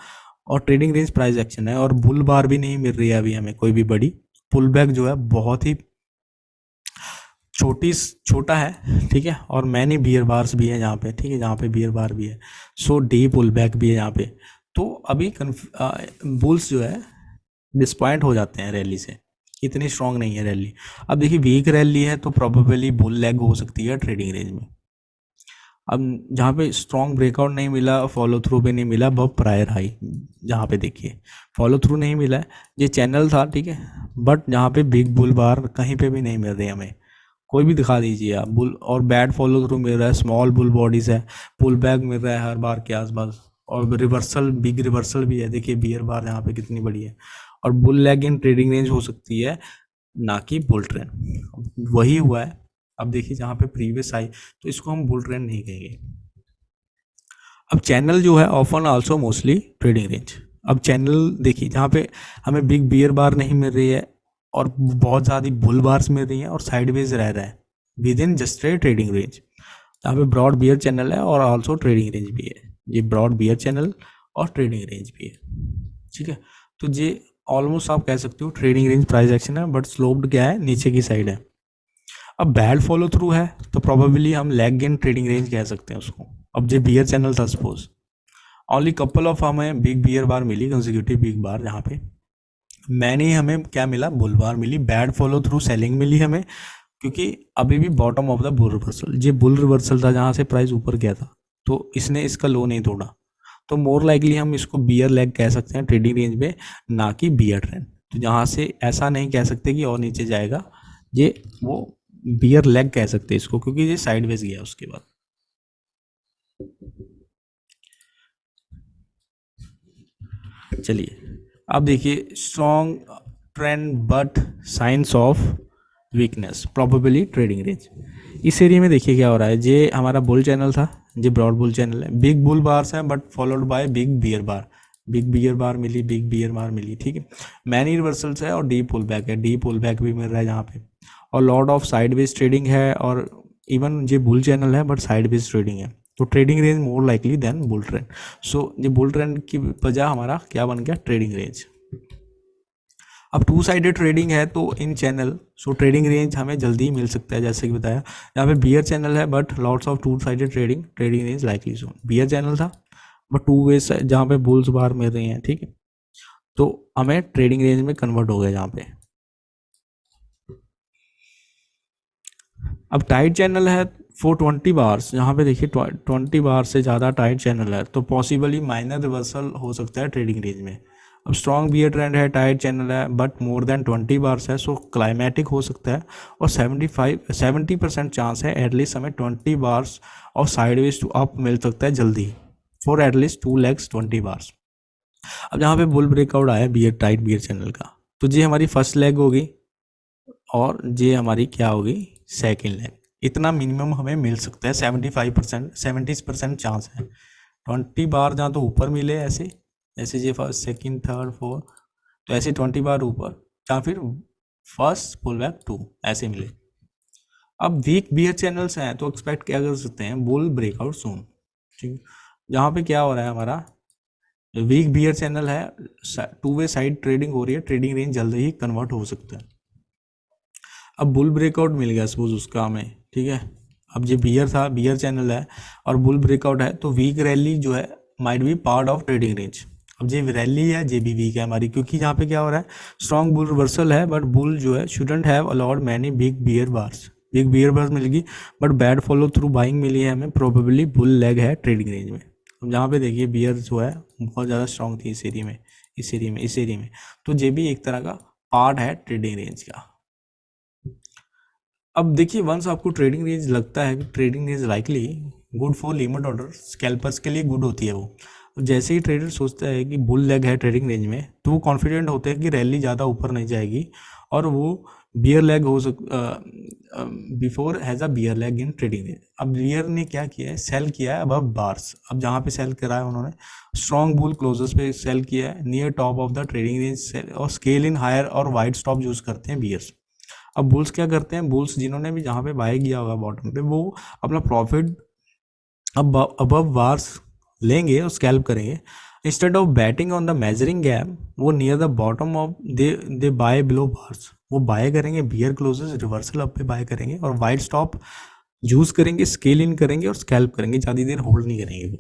और ट्रेडिंग रेंज प्राइस एक्शन है और बुल बार भी नहीं मिल रही है अभी हमें कोई भी बड़ी। पुल बैक जो है बहुत ही छोटा है, ठीक है, और मैनी बियर बार्स भी है यहाँ पे, ठीक है, जहाँ पे बियर बार भी है। सो डी पुल बैक भी है यहाँ पे। तो अभी बुल्स जो है डिसपॉइंट हो जाते हैं रैली से, इतनी स्ट्रांग नहीं है रैली। अब देखिए वीक रैली है तो प्रोबेबली बुल लेग हो सकती है ट्रेडिंग रेंज में। अब जहाँ पे स्ट्रॉन्ग ब्रेकआउट नहीं मिला, फॉलो थ्रू भी नहीं मिला, बहुत प्रायर हाई जहाँ पे देखिए फॉलो थ्रू नहीं मिला है, ये चैनल था, ठीक है, बट जहाँ पे बिग बुल बार कहीं पे भी नहीं मिल रही हमें, कोई भी दिखा दीजिए आप बुल, और बैड फॉलो थ्रू मिल रहा है, स्मॉल बुल बॉडीज है, पुल बैक मिल रहा है हर बार के आसपास, और रिवर्सल बिग रिवर्सल भी है, देखिए बियर बार यहाँ पे कितनी बड़ी है, और bull leg in trading range हो सकती है, ना कि बुल ट्रेंड। वही हुआ है। अब देखिए जहाँ पे प्रीवियस आई तो इसको हम बुल ट्रेंड नहीं कहेंगे। अब चैनल जो है often also mostly trading range. अब चैनल देखिए जहाँ पे हमें बिग बियर बार नहीं मिल रही है और बहुत ज़्यादा बुल बार्स मिल रही हैं और साइडवेज रह रहा है with in just trading range, यहाँ पे ब्रॉड बियर चैनल है और आल्सो ट्रेडिंग रेंज भी है, ये ब्रॉड बियर चैनल और ट्रेडिंग रेंज भी है, ठीक है। तो ये ऑलमोस्ट आप कह सकते हो ट्रेडिंग रेंज प्राइस एक्शन है, बट स्लोप्ड क्या है, नीचे की साइड है। अब बैड फॉलो थ्रू है तो प्रोबेबली हम लेग इन ट्रेडिंग रेंज कह सकते हैं उसको। अब जो बियर चैनल था सपोज, ओनली कपल ऑफ हमें बिग बियर बार मिली कंसेक्यूटिव बिग बार, जहाँ पे मैंने हमें क्या मिला, बुल बार मिली, बैड फॉलो थ्रू सेलिंग मिली हमें, क्योंकि अभी भी bottom of the bull reversal, ये बुल रिवर्सल था जहाँ से प्राइस ऊपर गया था, तो इसने इसका लो नहीं तोड़ा, तो मोर लाइकली हम इसको बियर लेग कह सकते हैं ट्रेडिंग रेंज में, ना कि बियर ट्रेंड। तो जहाँ से ऐसा नहीं कह सकते कि और नीचे जाएगा, ये वो बियर लेग कह सकते हैं इसको, क्योंकि ये साइडवेज गया उसके बाद। चलिए अब देखिए strong trend but science of weakness probably trading range. इस एरिया में देखिए क्या हो रहा है, ये हमारा बुल चैनल था, ये ब्रॉड बुल चैनल है, बिग बुल बार्स है but followed by big bear bar, big bear bar मिली, बिग बियर बार मिली, ठीक है। मैनी रिवर्सल्स है और डी पुल बैक है, डी पुल बैक भी मिल रहा है यहाँ पे, और लॉट ऑफ साइडवेज ट्रेडिंग है, और इवन ये बुल चैनल है बट साइडवेज ट्रेडिंग है, तो trading range more likely than bull trend. So ये बुल ट्रेंड की वजह हमारा क्या बन गया, ट्रेडिंग रेंज। अब टू साइडेड ट्रेडिंग है तो in channel, so trading range हमें जल्दी ही मिल सकता है, जैसे कि बताया यहाँ पे बियर चैनल है but lots of two sided trading, trading range likely zone. Bear channel था बट टू वे जहाँ पे बुल्स बार मिल रही हैं, ठीक है, तो हमें ट्रेडिंग रेंज में कन्वर्ट हो गया जहाँ पे। अब टाइट चैनल है फॉर 20 बार्स, यहाँ पे देखिए 20 बार से ज़्यादा टाइट चैनल है, तो पॉसिबली माइनर रिवर्सल हो सकता है ट्रेडिंग रेंज में। अब स्ट्रॉन्ग बियर ट्रेंड है, टाइट चैनल है बट मोर देन 20 बार्स है, सो क्लाइमेटिक हो सकता है, और 70% चांस है एटलीस्ट हमें 20 बार्स और साइडवेज टू अप मिल सकता है जल्दी, फॉर एटलीस्ट 2 legs 20 बार्स। अब जहाँ पे बुल ब्रेकआउट आया बियर टाइट बियर चैनल का, तो ये हमारी फर्स्ट लेग होगी और ये हमारी क्या होगी, सेकेंड लेग। इतना मिनिमम हमें मिल सकता है, 70% चांस है। 20 बार जहाँ तो ऊपर मिले ऐसे, जैसे ये फर्स्ट सेकंड थर्ड फोर्थ, तो ऐसे 20 बार ऊपर, या फिर फर्स्ट पुल बैक 2 ऐसे मिले। अब वीक बियर चैनल्स हैं तो एक्सपेक्ट क्या कर सकते हैं, बुल ब्रेकआउट सून, ठीक। जहाँ पे क्या हो रहा है हमारा, वीक बियर चैनल है, टू वे साइड ट्रेडिंग हो रही है, ट्रेडिंग रेंज जल्दी ही कन्वर्ट हो सकता है। अब बुल ब्रेकआउट मिल गया सपोज उसका हमें, ठीक है, अब ये बियर था, बियर चैनल है और बुल ब्रेकआउट है, तो वीक रैली जो है might be part of trading range. अब ये रैली है, ये भी वीक है हमारी, क्योंकि यहाँ पे क्या हो रहा है, स्ट्रॉन्ग बुल रिवर्सल है बट बुल जो है shouldn't have allowed many big bear bars, big bear bars मिलेगी but bad follow through buying मिली है हमें, प्रोबेबली बुल लेग है ट्रेडिंग रेंज में। अब जहाँ पे देखिए बियर जो है बहुत ज़्यादा स्ट्रॉन्ग थी इस एरिया में, इस एरिया में, तो ये भी एक तरह का पार्ट है ट्रेडिंग रेंज का। अब देखिए वंस आपको ट्रेडिंग रेंज लगता है कि trading range likely good for limit order, scalpers के लिए गुड होती है वो। जैसे ही ट्रेडर सोचता है कि बुल लेग है ट्रेडिंग रेंज में, तो वो कॉन्फिडेंट होते हैं कि रैली ज़्यादा ऊपर नहीं जाएगी, और वो बियर लेग हो before has a bear leg in trading range. अब बियर ने क्या किया है, सेल किया है अबव बार्स। अब जहाँ पे सेल करा है उन्होंने, स्ट्रॉन्ग बुल क्लोजर्स पे सेल किया है near top of the trading range, और स्केल इन हायर और वाइड स्टॉप यूज़ करते हैं बियर्स। अब बुल्स क्या करते हैं, बुल्स जिन्होंने भी जहाँ पे बाय किया होगा बॉटम पे, वो अपना प्रॉफिट अब अबव बार्स लेंगे और स्कैल्प करेंगे। Instead of betting on the measuring gap, वो near the bottom of they buy below bars, वो बाय करेंगे बियर क्लोजेस रिवर्सल अप पे बाय करेंगे, और वाइड स्टॉप यूज करेंगे, स्केल इन करेंगे और स्कैल्प करेंगे, ज़्यादा देर होल्ड नहीं करेंगे वो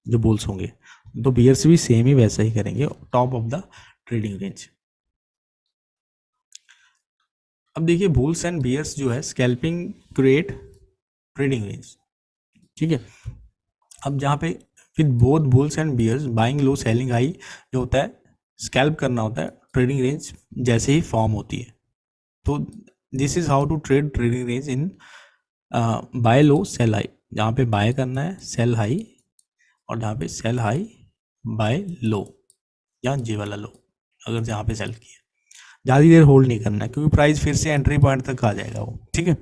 जो बुल्स होंगे। तो बियर्स भी सेम ही वैसा ही करेंगे top of the trading range. अब देखिए बुल्स एंड बियर्स जो है स्कैल्पिंग क्रिएट ट्रेडिंग रेंज, ठीक है। अब जहाँ पे with both bulls and bears buying low selling high जो होता है, स्कैल्प करना होता है ट्रेडिंग रेंज जैसे ही फॉर्म होती है। तो this is how to trade trading range in buy low sell high, जहाँ पे बाय करना है सेल हाई, और जहाँ पे सेल हाई बाय लो, या जे वाला लो अगर जहाँ पे सेल किया, ज़्यादा देर होल्ड नहीं करना है क्योंकि प्राइस फिर से एंट्री पॉइंट तक आ जाएगा वो, ठीक है।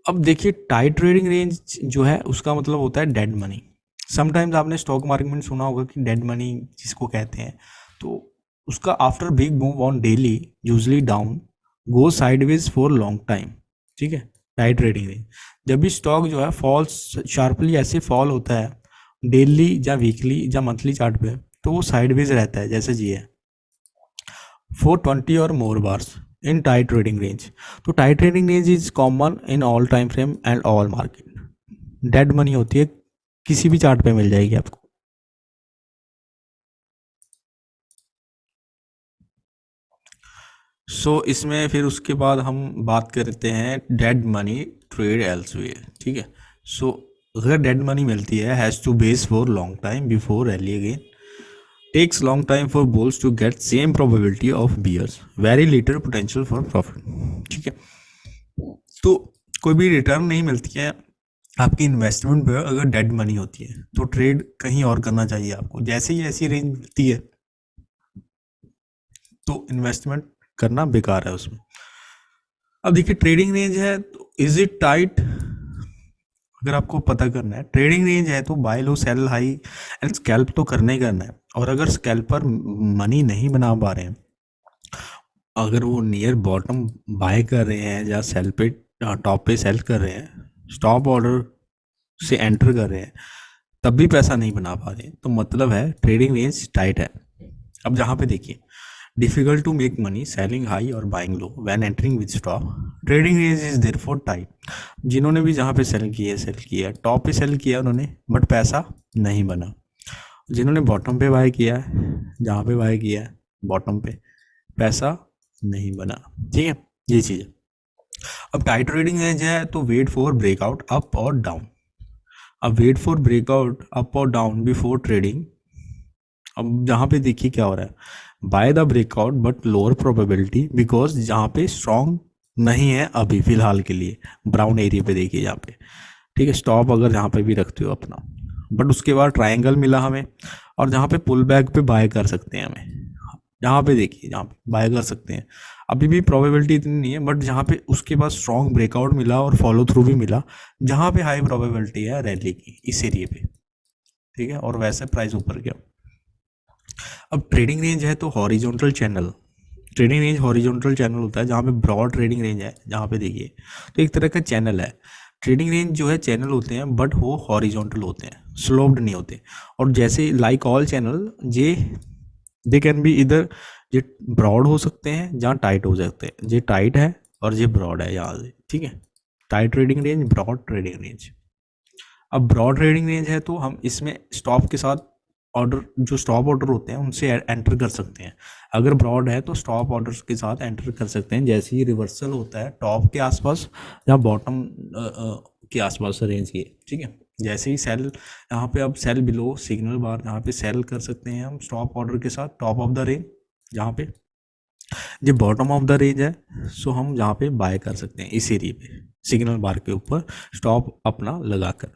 अब देखिए टाइट ट्रेडिंग रेंज जो है उसका मतलब होता है डेड मनी। समटाइम्स आपने स्टॉक मार्केट में सुना होगा कि डेड मनी जिसको कहते हैं, तो उसका after big move on daily usually down go sideways for long time, ठीक है। टाइट ट्रेडिंग रेंज जब भी स्टॉक जो है फॉल्स शार्पली ऐसे फॉल होता है डेली या वीकली या मंथली चार्ट पे, तो वो साइडवेज रहता है जैसे जी है 420 और more bars in tight trading range. तो tight trading range is common in all time frame and all market. Dead money होती है, किसी भी चार्ट पे मिल जाएगी आपको। इसमें फिर उसके बाद हम बात करते हैं डेड मनी ट्रेड एल्सवेयर, ठीक है। अगर डेड मनी मिलती है has to base for long time before rally again, takes long time for bulls to get same probability of bears, very little potential for profit, ठीक है। तो कोई भी रिटर्न नहीं मिलती है आपकी इन्वेस्टमेंट पे अगर डेड मनी होती है, तो ट्रेड कहीं और करना चाहिए आपको। जैसे ही ऐसी रेंज मिलती है तो इन्वेस्टमेंट करना बेकार है उसमें। अब देखिए ट्रेडिंग रेंज है तो इज इट टाइट, अगर आपको पता करना है ट्रेडिंग रेंज है तो buy low sell high and scalp तो करना ही करना है। और अगर स्कैल्पर मनी नहीं बना पा रहे हैं, अगर वो नियर बॉटम बाय कर रहे हैं या सेल पे टॉप पे सेल कर रहे हैं, स्टॉप ऑर्डर से एंटर कर रहे हैं, तब भी पैसा नहीं बना पा रहे हैं, तो मतलब है ट्रेडिंग रेंज टाइट है। अब जहाँ पे देखिए difficult to make money selling high और buying low when entering with stop, trading range is therefore tight. जिन्होंने भी जहाँ पे सेल किया टॉप पे सेल किया उन्होंने, बट पैसा नहीं बना। जिन्होंने बॉटम पे बाय किया है, जहाँ पे बाय किया है बॉटम पे, पैसा नहीं बना, ठीक है। ये चीज़ है। अब टाइट ट्रेडिंग रेंज है तो वेट फॉर ब्रेकआउट अप और डाउन। अब वेट फॉर ब्रेकआउट अप और डाउन बिफोर ट्रेडिंग। अब जहाँ पे देखिए क्या हो रहा है, by the breakout but lower probability because जहाँ पे स्ट्रॉन्ग नहीं है अभी फिलहाल के लिए, ब्राउन एरिया पे देखिए यहाँ पे, ठीक है। स्टॉप अगर जहाँ पे भी रखते हो अपना, बट उसके बाद ट्रायंगल मिला हमें, और जहाँ पे पुल बैक पे बाय कर सकते हैं हमें, जहाँ पे देखिए जहाँ पे बाय कर सकते हैं। अभी भी प्रोबेबिलिटी इतनी नहीं है, बट जहाँ पे उसके बाद स्ट्रॉन्ग ब्रेकआउट मिला और फॉलो थ्रू भी मिला, जहाँ पे हाई प्रोबेबिलिटी है रैली की इस एरिया पे, ठीक है। और वैसे प्राइस ऊपर गया। अब ट्रेडिंग रेंज है तो horizontal channel, trading range horizontal channel होता है जहाँ पे ब्रॉड ट्रेडिंग रेंज है, जहाँ पे देखिए तो एक तरह का चैनल है। ट्रेडिंग रेंज जो है चैनल होते हैं बट वो हॉरिजॉन्टल होते हैं, स्लोप्ड नहीं होते। और जैसे like all channel J they can be इधर ये ब्रॉड हो सकते हैं जहाँ टाइट हो सकते हैं, ये टाइट है और ये ब्रॉड है यहाँ से, ठीक है। Tight trading range, broad trading range. अब ब्रॉड ट्रेडिंग रेंज है तो हम इसमें स्टॉप के साथ ऑर्डर, जो स्टॉप ऑर्डर होते हैं उनसे एंटर कर सकते हैं। अगर ब्रॉड है तो स्टॉप ऑर्डर्स के साथ एंटर कर सकते हैं जैसे ही रिवर्सल होता है टॉप के आसपास या बॉटम के आसपास रेंज की, ठीक है। जैसे ही सेल, यहाँ पे अब सेल बिलो सिग्नल बार, यहाँ पे सेल कर सकते हैं हम स्टॉप ऑर्डर के साथ टॉप ऑफ द रेंज, जहाँ पे जो बॉटम ऑफ द रेंज है सो हम यहाँ पे बाय कर सकते हैं इस एरिया पे सिग्नल बार के ऊपर स्टॉप अपना लगाकर।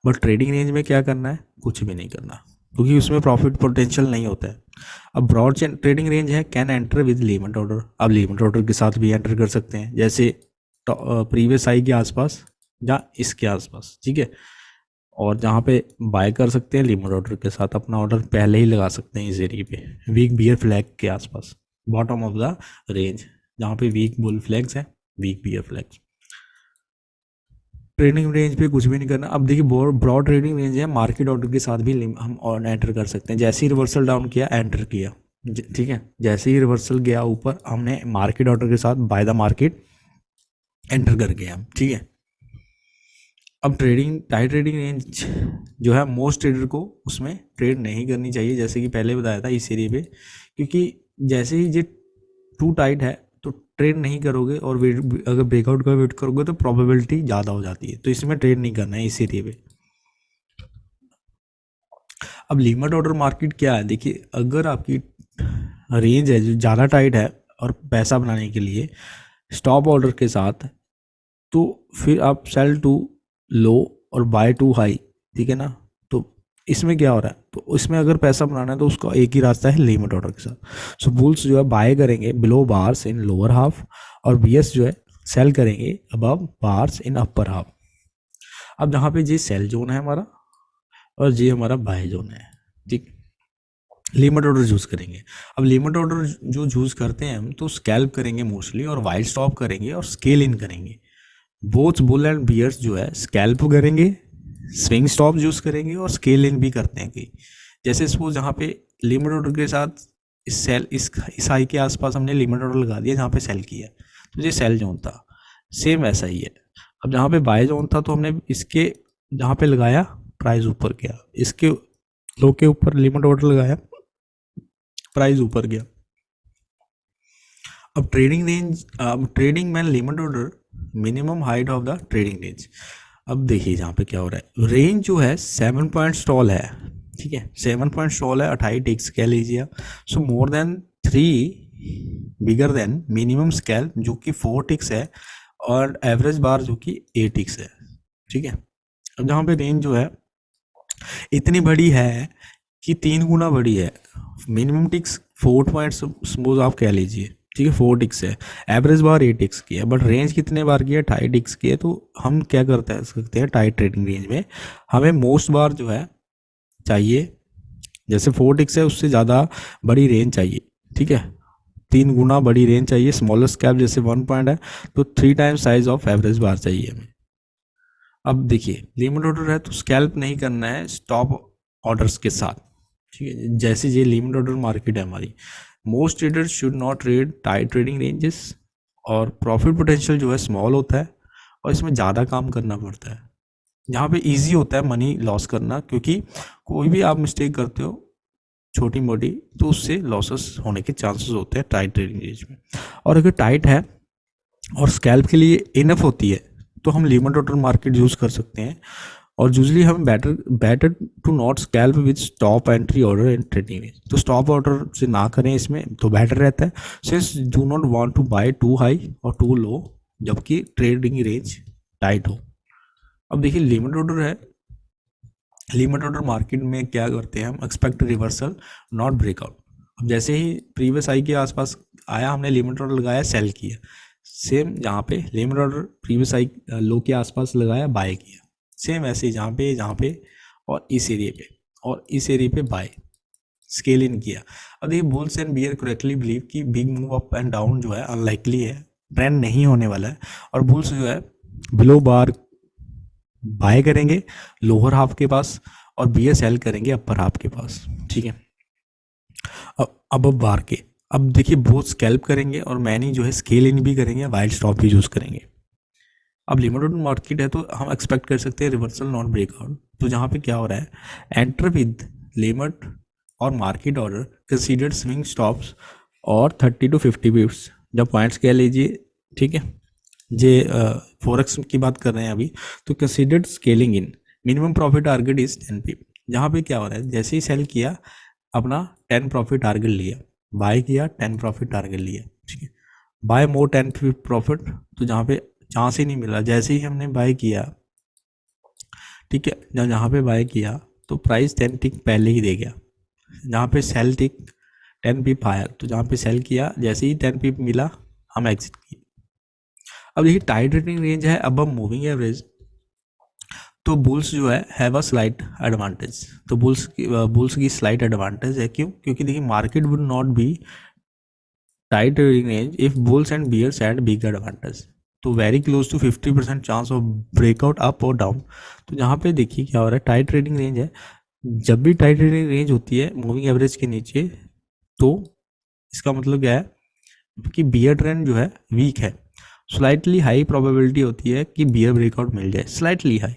बट ट्रेडिंग रेंज में क्या करना है, कुछ भी नहीं करना, क्योंकि उसमें प्रॉफिट पोटेंशियल नहीं होता है। अब ब्रॉड ट्रेडिंग रेंज है can enter with limit order, अब लिमिट ऑर्डर के साथ भी एंटर कर सकते हैं, जैसे प्रीवियस हाई के आसपास या इसके आसपास, ठीक है। और जहाँ पे बाय कर सकते हैं लिमिट ऑर्डर के साथ, अपना ऑर्डर पहले ही लगा सकते हैं इस एरिया पे वीक बियर फ्लैग के आसपास, बॉटम ऑफ द रेंज जहाँ पे वीक बुल फ्लैग्स है, weak bear flags. Trading range पे कुछ भी नहीं करना। अब देखिए ब्रॉड ट्रेडिंग रेंज है, मार्केट ऑर्डर के साथ भी हम और एंटर कर सकते हैं। जैसे ही रिवर्सल डाउन किया एंटर किया, ठीक है, जैसे ही रिवर्सल गया ऊपर हमने मार्केट ऑर्डर के साथ बाय द मार्केट एंटर कर गए हम, ठीक है। अब टाइट ट्रेडिंग रेंज जो है मोस्ट ट्रेडर को उसमें ट्रेड नहीं करनी चाहिए, जैसे कि पहले बताया था इस एरिया पे, क्योंकि जैसे ही ये टू टाइट है तो ट्रेड नहीं करोगे, और अगर ब्रेकआउट का वेट करोगे तो प्रोबेबिलिटी ज़्यादा हो जाती है, तो इसमें ट्रेड नहीं करना है इस एरिया पे। अब लिमिट ऑर्डर मार्केट क्या है, देखिए अगर आपकी रेंज है जो ज़्यादा टाइट है और पैसा बनाने के लिए स्टॉप ऑर्डर के साथ, तो फिर आप सेल टू लो और बाय टू हाई, ठीक है ना। तो इसमें क्या हो रहा है, तो इसमें अगर पैसा बनाना है तो उसका एक ही रास्ता है लिमिट ऑर्डर के साथ। सो बुल्स जो है बाय करेंगे below bars in lower half, और बीएस जो है सेल करेंगे above bars in upper half. अब जहाँ पे ये सेल जोन है हमारा और ये हमारा बाय जोन है, ठीक। लिमिट ऑर्डर चूज़ करेंगे। अब लिमिट ऑर्डर जो चूज़ करते हैं हम, तो स्कैल्प करेंगे मोस्टली, और वाइड स्टॉप करेंगे और स्केल इन करेंगे। बोथ बुल एंड बियर्स जो है स्कैल्प करेंगे, स्विंग स्टॉप यूज़ करेंगे और स्केल इन भी करते हैं कि जैसे सपोज जहाँ पे लिमिट ऑर्डर के साथ इस हाई के आसपास हमने लिमिट ऑर्डर लगा दिया जहाँ पे सेल किया, तो ये सेल जोन था, सेम वैसा ही है। अब जहाँ पे बाय जोन था तो हमने इसके जहाँ पे लगाया प्राइस ऊपर गया, इसके लो के ऊपर लिमिट ऑर्डर लगाया, प्राइस ऊपर गया। अब trading man limit order minimum height of the trading range. अब देखिए यहाँ पे क्या हो रहा है, रेंज जो है 7 पॉइंट स्टॉल है, ठीक है, 7 पॉइंट स्टॉल है, 28 टिक्स कह लीजिए। So more than 3 bigger than minimum scale जो कि 4 टिक्स है, और एवरेज बार जो कि 8 टिक्स है, ठीक है। अब जहाँ पे रेंज जो है इतनी बड़ी है कि 3 गुना बड़ी है, मिनिमम टिक्स 4 पॉइंट सपोज आप कह लीजिए, ठीक है, 4 टिक्स है, एवरेज बार 8 टिक्स की है, बट रेंज कितने बार की है, 28 टिक्स की है। तो हम क्या करते सकते हैं टाइट ट्रेडिंग रेंज में, हमें मोस्ट बार जो है चाहिए, जैसे 4 टिक्स है उससे ज़्यादा बड़ी रेंज चाहिए, ठीक है, 3 गुना बड़ी रेंज चाहिए। स्मॉलेस्ट कैप जैसे 1 पॉइंट है तो 3 टाइम्स साइज ऑफ एवरेज बार चाहिए हमें। अब देखिए लिमिट ऑर्डर है तो स्कैल्प नहीं करना है स्टॉप ऑर्डर्स के साथ, ठीक है। जैसे ये लिमिट ऑर्डर मार्केट है हमारी, most traders should not trade tight trading ranges, और प्रॉफिट पोटेंशियल जो है स्मॉल होता है, और इसमें ज़्यादा काम करना पड़ता है। यहाँ पे इजी होता है मनी लॉस करना, क्योंकि कोई भी आप मिस्टेक करते हो छोटी मोटी तो उससे लॉसेस होने के चांसेस होते हैं टाइट ट्रेडिंग रेंज में। और अगर टाइट है और स्कैल्प के लिए इनफ होती है तो हम लिमिट ऑर्डर मार्केट यूज़ कर सकते हैं। और यूजली हमें better to not scalp with stop entry order and trading range, तो स्टॉप ऑर्डर से ना करें इसमें तो बेटर रहता है, since do not want to buy too high और टू लो जबकि ट्रेडिंग रेंज टाइट हो। अब देखिए लिमिट ऑर्डर है, लिमिट ऑर्डर मार्केट में क्या करते हैं हम, एक्सपेक्ट रिवर्सल नॉट ब्रेकआउट। अब जैसे ही प्रीवियस हाई के आसपास आया हमने लिमिट ऑर्डर लगाया, सेल किया, सेम यहाँ पे limit order previous high low के आसपास लगाया, बाय किया, सेम ऐसे ही जहाँ पे और इस एरिया पे और इस एरिया पे बाय, स्केल इन किया। अब देखिए bulls and bear correctly believe कि big move up and down जो है अनलाइकली है, ट्रेंड नहीं होने वाला है, और बुल्स जो है बिलो बार बाय करेंगे लोअर हाफ के पास, और बियर सेल करेंगे अपर हाफ के पास, ठीक है। अब बार के, अब देखिए बोथ स्कैल्प करेंगे और मैनी जो है स्केल इन भी करेंगे, वाइल्ड स्टॉप भी यूज करेंगे। अब लिमिटेड मार्केट है तो हम एक्सपेक्ट कर सकते हैं रिवर्सल नॉट ब्रेकआउट। तो जहाँ पे क्या हो रहा है, एंटर विद लिमिट और market order considered swing stops और 30 to 50 पिप्स, जब पॉइंट्स कह लीजिए, ठीक है। जे फॉरेक्स की बात कर रहे हैं अभी, तो considered scaling in, minimum profit target is 10 पिप। जहाँ पे क्या हो रहा है, जैसे ही सेल किया अपना 10 प्रॉफिट टारगेट लिया, बाय किया 10 प्रॉफिट टारगेट लिया, ठीक है। बाय मोर 10 पिप प्रॉफिट, तो जहाँ पे चांस ही नहीं मिला, जैसे ही हमने बाय किया, ठीक है, जहाँ पे बाय किया तो प्राइस 10 टिक पहले ही दे गया। जहाँ पे सेल टिक 10 पिप हायर, तो जहाँ पे सेल किया जैसे ही 10 पिप मिला हम एग्जिट किए। अब देखिए टाइट रेटिंग रेंज है अब मूविंग एवरेज, तो बुल्स जो है हैव अ स्लाइट एडवांटेज। तो बुल्स की स्लाइट एडवांटेज है, क्यों? क्योंकि देखिए market would not be tight trading range if bulls and bears had big advantage. तो very close to 50% chance of breakout up और डाउन। तो यहाँ पे देखिए क्या हो रहा है, टाइट ट्रेडिंग रेंज है, जब भी टाइट ट्रेडिंग रेंज होती है मूविंग एवरेज के नीचे, तो इसका मतलब क्या है कि बियर ट्रेंड जो है वीक है। स्लाइटली हाई प्रोबेबिलिटी होती है कि बियर ब्रेकआउट मिल जाए, स्लाइटली हाई,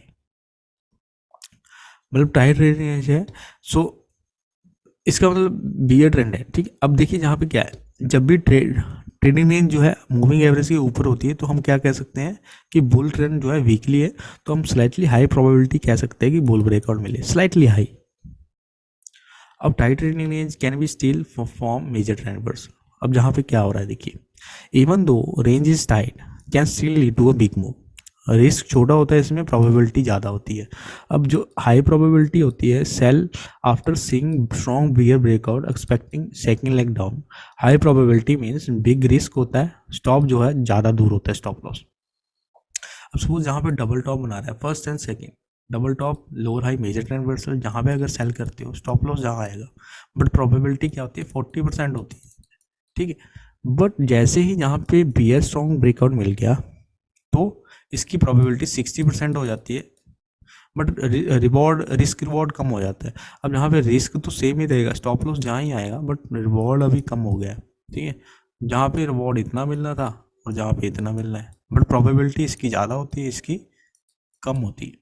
मतलब टाइट ट्रेडिंग रेंज है, सो इसका मतलब बियर ट्रेंड है। ठीक, अब देखिए यहाँ पे क्या है, जब भी ट्रेडिंग रेंज जो है मूविंग एवरेज के ऊपर होती है तो हम क्या कह सकते हैं कि बुल ट्रेंड जो है वीकली है, तो हम स्लाइटली हाई प्रोबेबिलिटी कह सकते हैं कि बुल ब्रेकआउट मिले, स्लाइटली हाई। अब tight trading range can be still form major trend reversal. अब जहाँ पे क्या हो रहा है देखिए, even though range is tight can still lead to a big move. Risk छोटा होता है, इसमें प्रोबेबिलिटी ज़्यादा होती है। अब जो हाई प्रोबेबिलिटी होती है, sell after seeing strong bear breakout expecting second leg down. High probability means big risk होता है, स्टॉप जो है ज़्यादा दूर होता है, स्टॉप लॉस। अब सपोज जहाँ पे डबल टॉप बना रहा है, first and second double top lower high major trend reversal, जहाँ पे अगर सेल करते हो स्टॉप लॉस जहाँ आएगा, बट प्रोबेबिलिटी क्या होती है 40% होती है। ठीक है, बट जैसे ही जहाँ पे बियर स्ट्रॉन्ग ब्रेकआउट मिल गया तो इसकी प्रोबेबिलिटी 60% हो जाती है, बट रिस्क रिवॉर्ड कम हो जाता है। अब यहाँ पे रिस्क तो सेम ही रहेगा, स्टॉप लॉस जहाँ ही आएगा, बट रिवॉर्ड अभी कम हो गया है। ठीक है, जहाँ पे रिवॉर्ड इतना मिलना था और जहाँ पे इतना मिलना है, बट प्रोबेबिलिटी इसकी ज़्यादा होती है, इसकी कम होती है।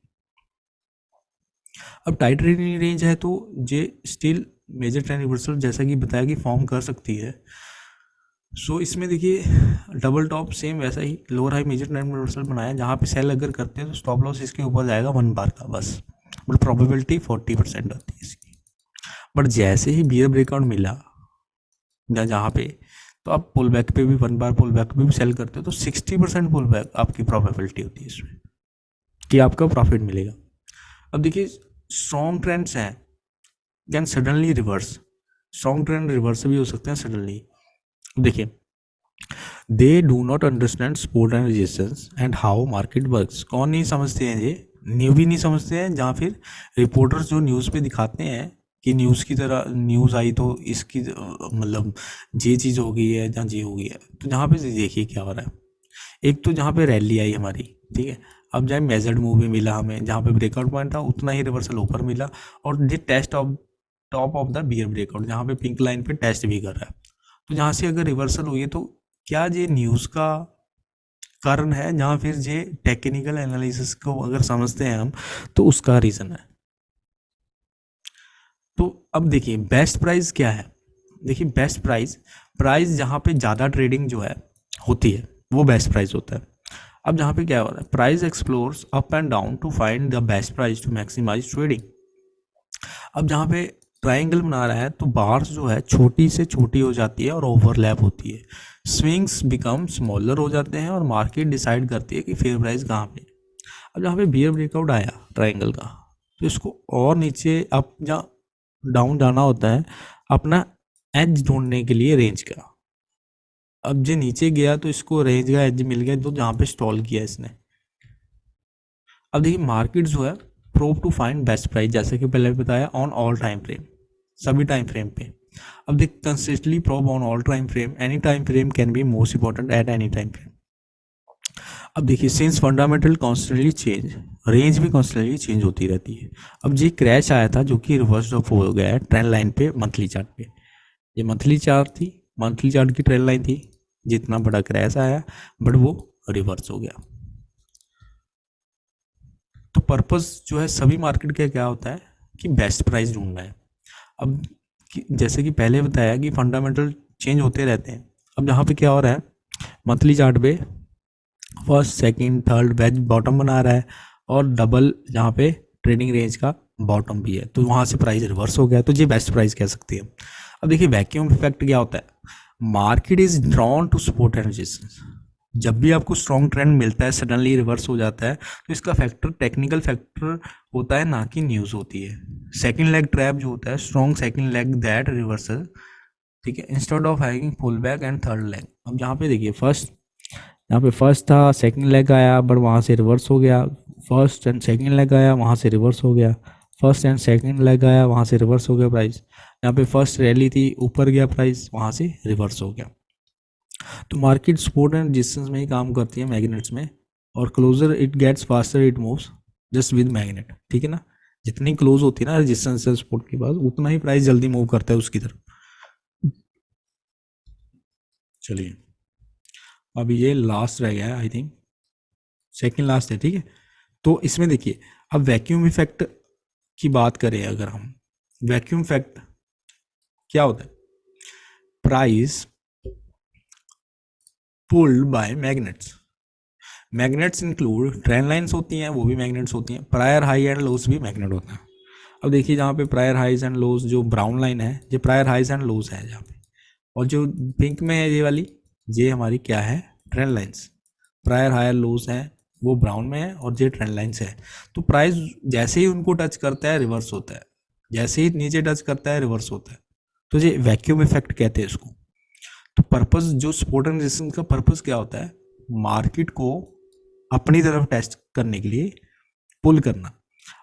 अब टाइट रेंज है तो ये स्टिल मेजर ट्रेंड रिवर्सल जैसा कि बताया कि फॉर्म कर सकती है। सो इसमें देखिए डबल टॉप सेम वैसा ही lower high major trend reversal बनाया, जहाँ पे सेल अगर करते हैं तो स्टॉप लॉस इसके ऊपर जाएगा 1 बार का बस, बट प्रोबेबिलिटी 40% आती है इसकी। बट जैसे ही बियर ब्रेकआउट मिला जहाँ पे, तो आप पुल बैक पे भी 1 बार पुल बैक पे भी सेल करते हो तो 60% पुल बैक आपकी प्रोबेबिलिटी होती है इसमें कि आपका प्रॉफिट मिलेगा। अब देखिए स्ट्रॉन्ग ट्रेंड्स हैं can suddenly reverse, strong trend reverse भी हो सकते हैं सडनली। देखिए they do not understand support and resistance and how market works. कौन नहीं समझते हैं ये? न्यू भी नहीं समझते हैं, जहाँ फिर रिपोर्टर्स जो न्यूज़ पे दिखाते हैं कि न्यूज़ की तरह न्यूज़ आई तो इसकी मतलब ये चीज़ हो गई है जहाँ ये हो गई है। तो जहाँ पे देखिए क्या हो रहा है, एक तो जहाँ पे रैली आई हमारी, ठीक है, अब जहाँ मेजर्ड मूव भी मिला हमें, जहाँ पे ब्रेकआउट पॉइंट था उतना ही रिवर्सल ऊपर मिला, और ये test of top of the bear breakout जहाँ पे पिंक लाइन पे टेस्ट भी कर रहा है। तो जहाँ से अगर रिवर्सल हुई है तो क्या ये न्यूज़ का कारण है, जहाँ फिर ये टेक्निकल एनालिसिस को अगर समझते हैं हम तो उसका रीज़न है। तो अब देखिए बेस्ट प्राइस क्या है, देखिए बेस्ट प्राइस जहाँ पे ज़्यादा ट्रेडिंग जो है होती है वो बेस्ट प्राइस होता है। अब जहाँ पे क्या हो रहा है, price explores up and down to find the best price to maximize trading. अब जहाँ पे ट्राइंगल बना रहा है तो बार्स जो है छोटी से छोटी हो जाती है और ओवरलैप होती है, स्विंग्स बिकम स्मॉलर हो जाते हैं और मार्केट डिसाइड करती है कि फेयर प्राइस कहाँ पे। अब जहाँ पे बियर ब्रेकआउट आया ट्राइंगल का, तो इसको और नीचे अप या डाउन जाना होता है अपना एज ढूंढने के लिए रेंज का। अब जो नीचे गया तो इसको रेंज का एज मिल गया, तो जहाँ पे स्टॉल किया इसने। अब देखिए मार्केट जो है probe to find best price, जैसे कि पहले बताया ऑन ऑल टाइम फ्रेम, सभी टाइम फ्रेम पे। अब देख consistently probe on all time frame, any time frame can be most important at any time frame. अब देखिए since fundamental constantly change, range भी कॉन्स्टेंटली चेंज होती रहती है। अब ये क्रैश आया था जो कि रिवर्स ऑफ हो गया है ट्रेंड लाइन पे, मंथली चार्ट पे। ये मंथली चार्ट थी, मंथली चार्ट की ट्रेंड लाइन थी, जितना बड़ा क्रैश आया बट वो रिवर्स हो गया। तो पर्पस जो है सभी मार्केट का क्या होता है कि बेस्ट प्राइस ढूंढना है। अब जैसे कि पहले बताया कि फंडामेंटल चेंज होते रहते हैं। अब यहाँ पे क्या हो रहा है, मंथली चार्ट पे first second third wedge bottom बना रहा है और डबल जहाँ पे ट्रेडिंग रेंज का बॉटम भी है, तो वहाँ से प्राइस रिवर्स हो गया, तो ये बेस्ट प्राइस कह सकते हैं। अब देखिए वैक्यूम इफेक्ट क्या होता है, market is drawn to support and resistance. जब भी आपको स्ट्रॉन्ग ट्रेंड मिलता है, सडनली रिवर्स हो जाता है, तो इसका फैक्टर टेक्निकल फैक्टर होता है, ना कि न्यूज़ होती है। सेकंड लेग ट्रैप जो होता है, strong second leg that reversal, ठीक है, instead of having pull back and third leg. अब यहाँ पे देखिए फर्स्ट, यहाँ पे फर्स्ट था, सेकंड लेग आया बट वहाँ से रिवर्स हो गया, फर्स्ट एंड सेकंड लेग आया वहाँ से रिवर्स हो गया, फर्स्ट एंड सेकंड लेग आया वहाँ से रिवर्स हो गया प्राइस। यहाँ पे फर्स्ट रैली थी, ऊपर गया प्राइस, वहाँ से रिवर्स हो गया। तो मार्केट सपोर्ट एंड रेजिस्टेंस में ही काम करती है मैग्नेट्स में, और closer it gets faster it moves just with magnet, ठीक है ना। जितनी क्लोज होती है ना रेजिस्टेंस से सपोर्ट के पास, उतना ही प्राइस जल्दी मूव करता है उसकी तरफ। चलिए अभी ये लास्ट रह गया है, आई थिंक सेकंड लास्ट है, ठीक है। तो इसमें देखिए, अब वैक्यूम इफेक्ट की बात करें अगर हम, वैक्यूम इफेक्ट क्या होता है? Price pulled bye magnets. Magnets include trend lines होती हैं, वो भी मैग्नेट्स होती हैं, प्रायर हाई एंड लोज भी मैग्नेट होता है। अब देखिए जहाँ पे प्रायर हाइज एंड लोज, जो ब्राउन लाइन है ये प्रायर हाइज एंड लोज है जहाँ पे, और जो पिंक में है ये वाली, ये हमारी क्या है? Trend lines. Prior higher lows है वो ब्राउन में है, और ये ट्रेंड लाइंस है। तो प्राइस जैसे ही उनको टच करता है रिवर्स होता है, जैसे ही नीचे टच करता है रिवर्स होता है। तो ये वैक्यूम इफेक्ट कहते हैं इसको। तो पर्पस, जो सपोर्ट एंड रेजिस्टेंस का पर्पस क्या होता है? मार्केट को अपनी तरफ टेस्ट करने के लिए पुल करना।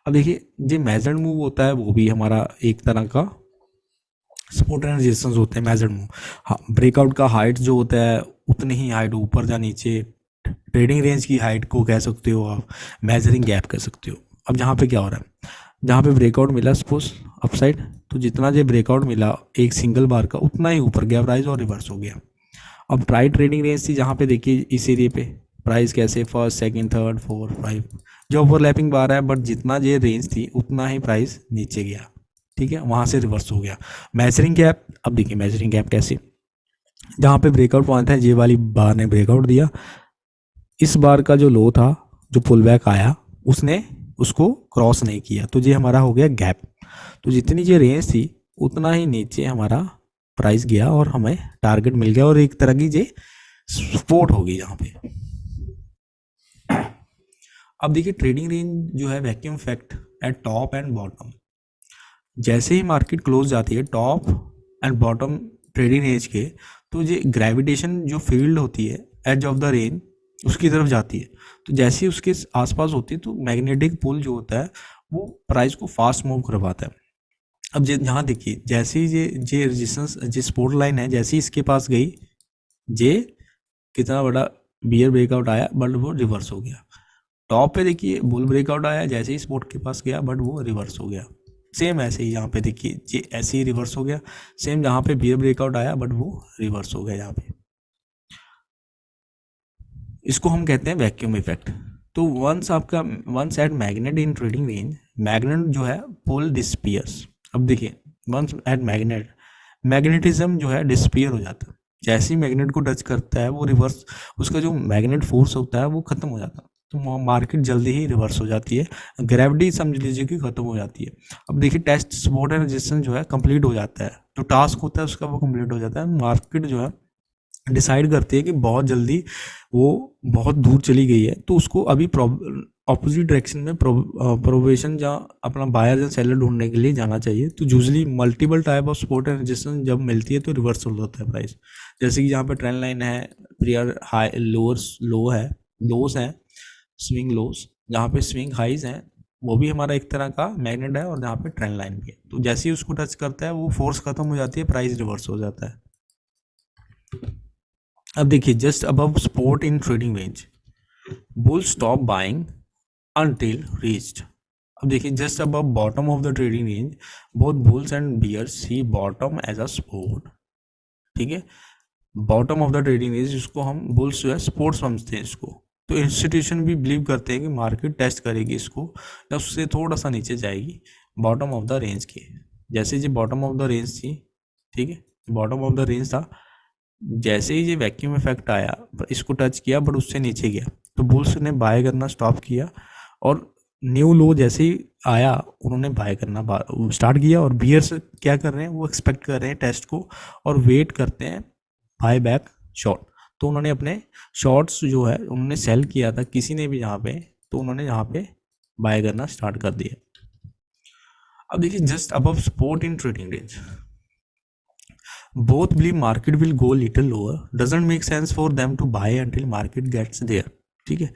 अब देखिए जो मेजर्ड मूव होता है वो भी हमारा एक तरह का सपोर्ट एंड रेजिस्टेंस होते हैं, मेजर्ड मूव। हाँ, ब्रेकआउट का हाइट जो होता है उतनी ही हाइट ऊपर या नीचे, ट्रेडिंग रेंज की हाइट को कह सकते हो आप, मेजरिंग गैप कह सकते हो। अब यहाँ पे क्या हो रहा है, जहाँ पे ब्रेकआउट मिला सपोज अपसाइड, तो जितना जो ब्रेकआउट मिला एक सिंगल बार का, उतना ही ऊपर गया प्राइस और रिवर्स हो गया। अब प्राइस ट्रेडिंग रेंज थी जहाँ पे देखिए इस एरिया पे प्राइस कैसे first second third four five, जो ओवरलैपिंग बार है, बट जितना ये रेंज थी उतना ही प्राइस नीचे गया, ठीक है, वहाँ से रिवर्स हो गया। मेजरिंग गैप, अब देखिए मेजरिंग गैप कैसे, जहाँ पे ब्रेकआउट पॉइंट है, ये वाली बार ने ब्रेकआउट दिया, इस बार का जो लो था, जो पुल बैक आया, उसने उसको क्रॉस नहीं किया, तो ये हमारा हो गया गैप। तो जितनी ये रेंज थी उतना ही नीचे हमारा प्राइस गया और हमें टारगेट मिल गया, और एक तरह की ये सपोर्ट होगी यहाँ पे। अब देखिए ट्रेडिंग रेंज जो है, vacuum effect at top and bottom. जैसे ही मार्केट क्लोज जाती है top and bottom trading range के, तो ये ग्रेविटेशन जो फील्ड होती है एज ऑफ द रेंज उसकी तरफ जाती है। तो जैसे ही उसके आसपास होती है, तो मैग्नेटिक पुल जो होता है वो प्राइस को फास्ट मूव करवाता है। अब यहाँ देखिए, जैसे ही ये रेजिस्टेंस, ये सपोर्ट लाइन है, जैसे ही इसके पास गई, ये कितना बड़ा बियर ब्रेकआउट आया, बट वो रिवर्स हो गया। टॉप पे देखिए बुल ब्रेकआउट आया, जैसे ही सपोर्ट के पास गया, बट वो रिवर्स हो गया। सेम ऐसे ही यहाँ पे देखिए ये ऐसे ही रिवर्स हो गया। सेम जहाँ पे बियर ब्रेकआउट आया, बट वो रिवर्स हो गया यहाँ पे। इसको हम कहते हैं वैक्यूम इफेक्ट। तो once at magnet in trading range, magnet जो है पुल डिस्पियर्स। अब देखिए वंस एट मैग्नेट, मैग्नेटिज्म जो है डिस्पियर हो जाता है। जैसे ही मैग्नेट को टच करता है वो रिवर्स, उसका जो मैग्नेट फोर्स होता है वो खत्म हो जाता है, तो मार्केट जल्दी ही रिवर्स हो जाती है। ग्रेविटी समझ लीजिए कि खत्म हो जाती है। अब देखिए टेस्ट सपोर्ट एंड रेजिस्टेंस जो है कंप्लीट हो जाता है, जो टास्क होता है उसका वो कंप्लीट हो जाता है। मार्केट जो है डिसाइड करती है कि बहुत जल्दी वो बहुत दूर चली गई है, तो उसको अभी ऑपोजिट डायरेक्शन में प्रोबेशन या अपना बायर या सेलर ढूंढने के लिए जाना चाहिए। तो usually multiple type of support and resistance जब मिलती है तो रिवर्सल होता है प्राइस। जैसे कि यहाँ पे ट्रेंड लाइन है, प्रियर हाई लोअर्स लो है, लोस है, स्विंग लोस, जहाँ पे स्विंग हाइज हैं, वो भी हमारा एक तरह का मैग्नेट है, और जहाँ पे ट्रेंड लाइन भी है। तो जैसे ही उसको टच करता है वो फोर्स खत्म हो जाती है, प्राइस रिवर्स हो जाता है। अब देखिए just above support in trading range, bull stop buying until reached. अब देखिए just above bottom of the trading range, both bulls and bears see bottom as a support, ठीक है। Bottom of the trading range, जिसको हम बुल्स जो है सपोर्ट समझते हैं इसको। तो इंस्टीट्यूशन भी बिलीव करते हैं कि मार्केट टेस्ट करेगी इसको, या उससे थोड़ा सा नीचे जाएगी बॉटम ऑफ द रेंज के। जैसे ये बॉटम ऑफ द रेंज थी, ठीक है, बॉटम ऑफ द रेंज था, जैसे ही ये वैक्यूम इफेक्ट आया इसको टच किया, बट उससे नीचे गया, तो बुल्स ने बाय करना स्टॉप किया, और न्यू लो जैसे ही आया उन्होंने बाय करना स्टार्ट किया। और बियर्स क्या कर रहे हैं, वो एक्सपेक्ट कर रहे हैं टेस्ट को, और वेट करते हैं बाय बैक शॉर्ट, तो उन्होंने अपने शॉर्ट्स जो है उन्होंने सेल किया था किसी ने भी यहाँ पे, तो उन्होंने यहाँ पे बाय करना स्टार्ट कर दिया। अब देखिए just above support in trading range, both believe market will go little lower, doesn't make sense for them to buy until market gets there। ठीक है,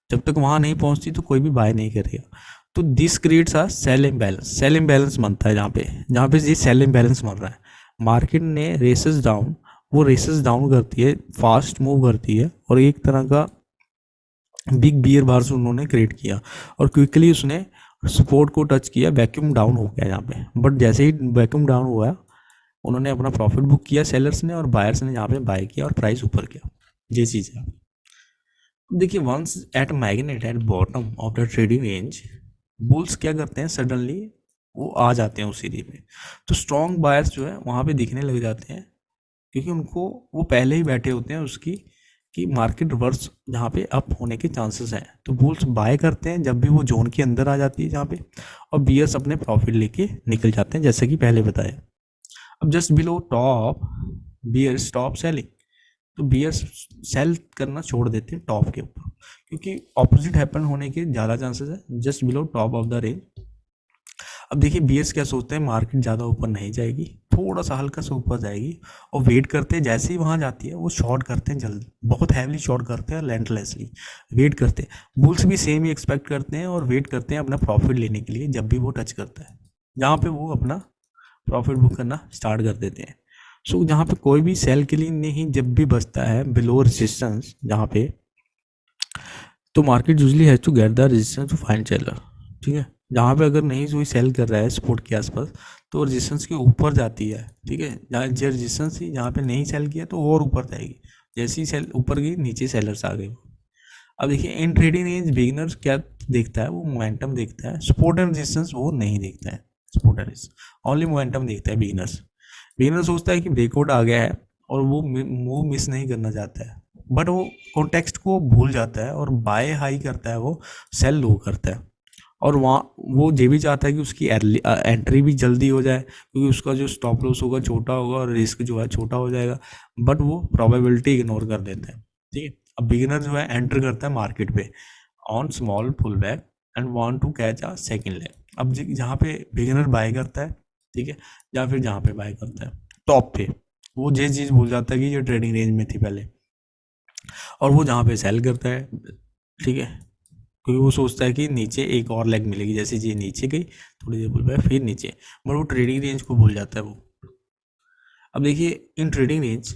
जब तक वहां नहीं पहुंचती तो कोई भी बाय नहीं करेगा। तो this creates a sell imbalance, sell imbalance बनता है जहाँ पे ये सेल इम्बैलेंस बन रहा है। मार्केट ने रेसेस डाउन, वो रेसेस डाउन करती है, फास्ट मूव करती है, और एक तरह का बिग बियर बार्स उन्होंने क्रिएट किया और क्विकली उसने सपोर्ट को टच किया, वैक्यूम डाउन हो गया यहाँ पे। बट जैसे ही वैक्यूम डाउन हुआ उन्होंने अपना प्रॉफिट बुक किया सेलर्स ने, और बायर्स ने यहाँ पे बाय किया और प्राइस ऊपर किया। ये चीज़ है। देखिए once at magnet at bottom of the trading range, bulls क्या करते हैं, सडनली वो आ जाते हैं उस एरिया में, तो स्ट्रॉन्ग बायर्स जो है वहाँ पे दिखने लग जाते हैं, क्योंकि उनको वो पहले ही बैठे होते हैं उसकी कि मार्केट रिवर्स जहाँ पे अप होने के चांसेस हैं, तो बुल्स बाय करते हैं जब भी वो जोन के अंदर आ जाती है जहाँ पे, और बियर्स अपने प्रॉफिट लेके निकल जाते हैं, जैसे कि पहले बताया। अब just below top bear stop selling, तो बियर्स सेल करना छोड़ देते हैं टॉप के ऊपर, क्योंकि ऑपोजिट हैपन होने के ज़्यादा चांसेस है just below top of the range. अब देखिए बियर्स क्या सोचते हैं, मार्केट ज़्यादा ऊपर नहीं जाएगी, थोड़ा सा हल्का सा ऊपर जाएगी, और वेट करते हैं, जैसे ही वहाँ जाती है वो शॉर्ट करते हैं, जल्दी बहुत हैवली शॉर्ट करते हैं, लेंथलेसली वेट करते हैं। बुल्स भी सेम ही एक्सपेक्ट करते हैं और वेट करते हैं अपना प्रॉफिट लेने के लिए, जब भी वो टच करता है जहाँ पे वो अपना प्रॉफिट बुक करना स्टार्ट कर देते हैं। सो जहाँ पे कोई भी सेल के लिए नहीं, जब भी बचता है बिलो रेजिस्टेंस जहाँ पे, तो market usually has to get the resistance to find seller. ठीक है, जहाँ पे अगर नहीं कोई सेल कर रहा है सपोर्ट के आसपास, तो रेजिस्टेंस के ऊपर जाती है। ठीक है, जहाँ जो रेजिस्टेंस थी जहाँ पे नहीं सेल किया तो और ऊपर जाएगी, जैसे ही सेल ऊपर गई नीचे सेलर्स आ गए। अब देखिए इन ट्रेडिंग रेंज बिगिनर्स क्या देखता है, वो मोमेंटम देखता है, सपोर्ट एंड रेजिस्टेंस वो नहीं देखता है, सपोर्ट एंड ओनली मोमेंटम देखता है बिगिनर्स। बिगिनर सोचता है कि ब्रेकआउट आ गया है और वो मूव मिस नहीं करना चाहता है, बट वो कॉन्टेक्स्ट को भूल जाता है और बाय हाई करता है, वो सेल लो करता है, और वहाँ वो ये भी चाहता है कि उसकी एंट्री भी जल्दी हो जाए, क्योंकि उसका जो स्टॉप लॉस होगा छोटा होगा और रिस्क जो है छोटा हो जाएगा, बट वो प्रोबेबिलिटी इग्नोर कर देते हैं। ठीक है, अब बिगिनर जो है एंटर करता है मार्केट पे on small pull back and want to catch a second leg. अब जहाँ पे बिगिनर बाय करता है, ठीक है, या फिर जहाँ पे बाय करता है टॉप पे, वो ये चीज़ भूल जाता है कि ये ट्रेडिंग रेंज में थी पहले, और वो जहाँ पे सेल करता है, ठीक है, क्योंकि वो सोचता है कि नीचे एक और लेग मिलेगी, जैसे ये नीचे गई थोड़ी देर बोल फिर नीचे, बट वो ट्रेडिंग रेंज को भूल जाता है वो। अब देखिए इन ट्रेडिंग रेंज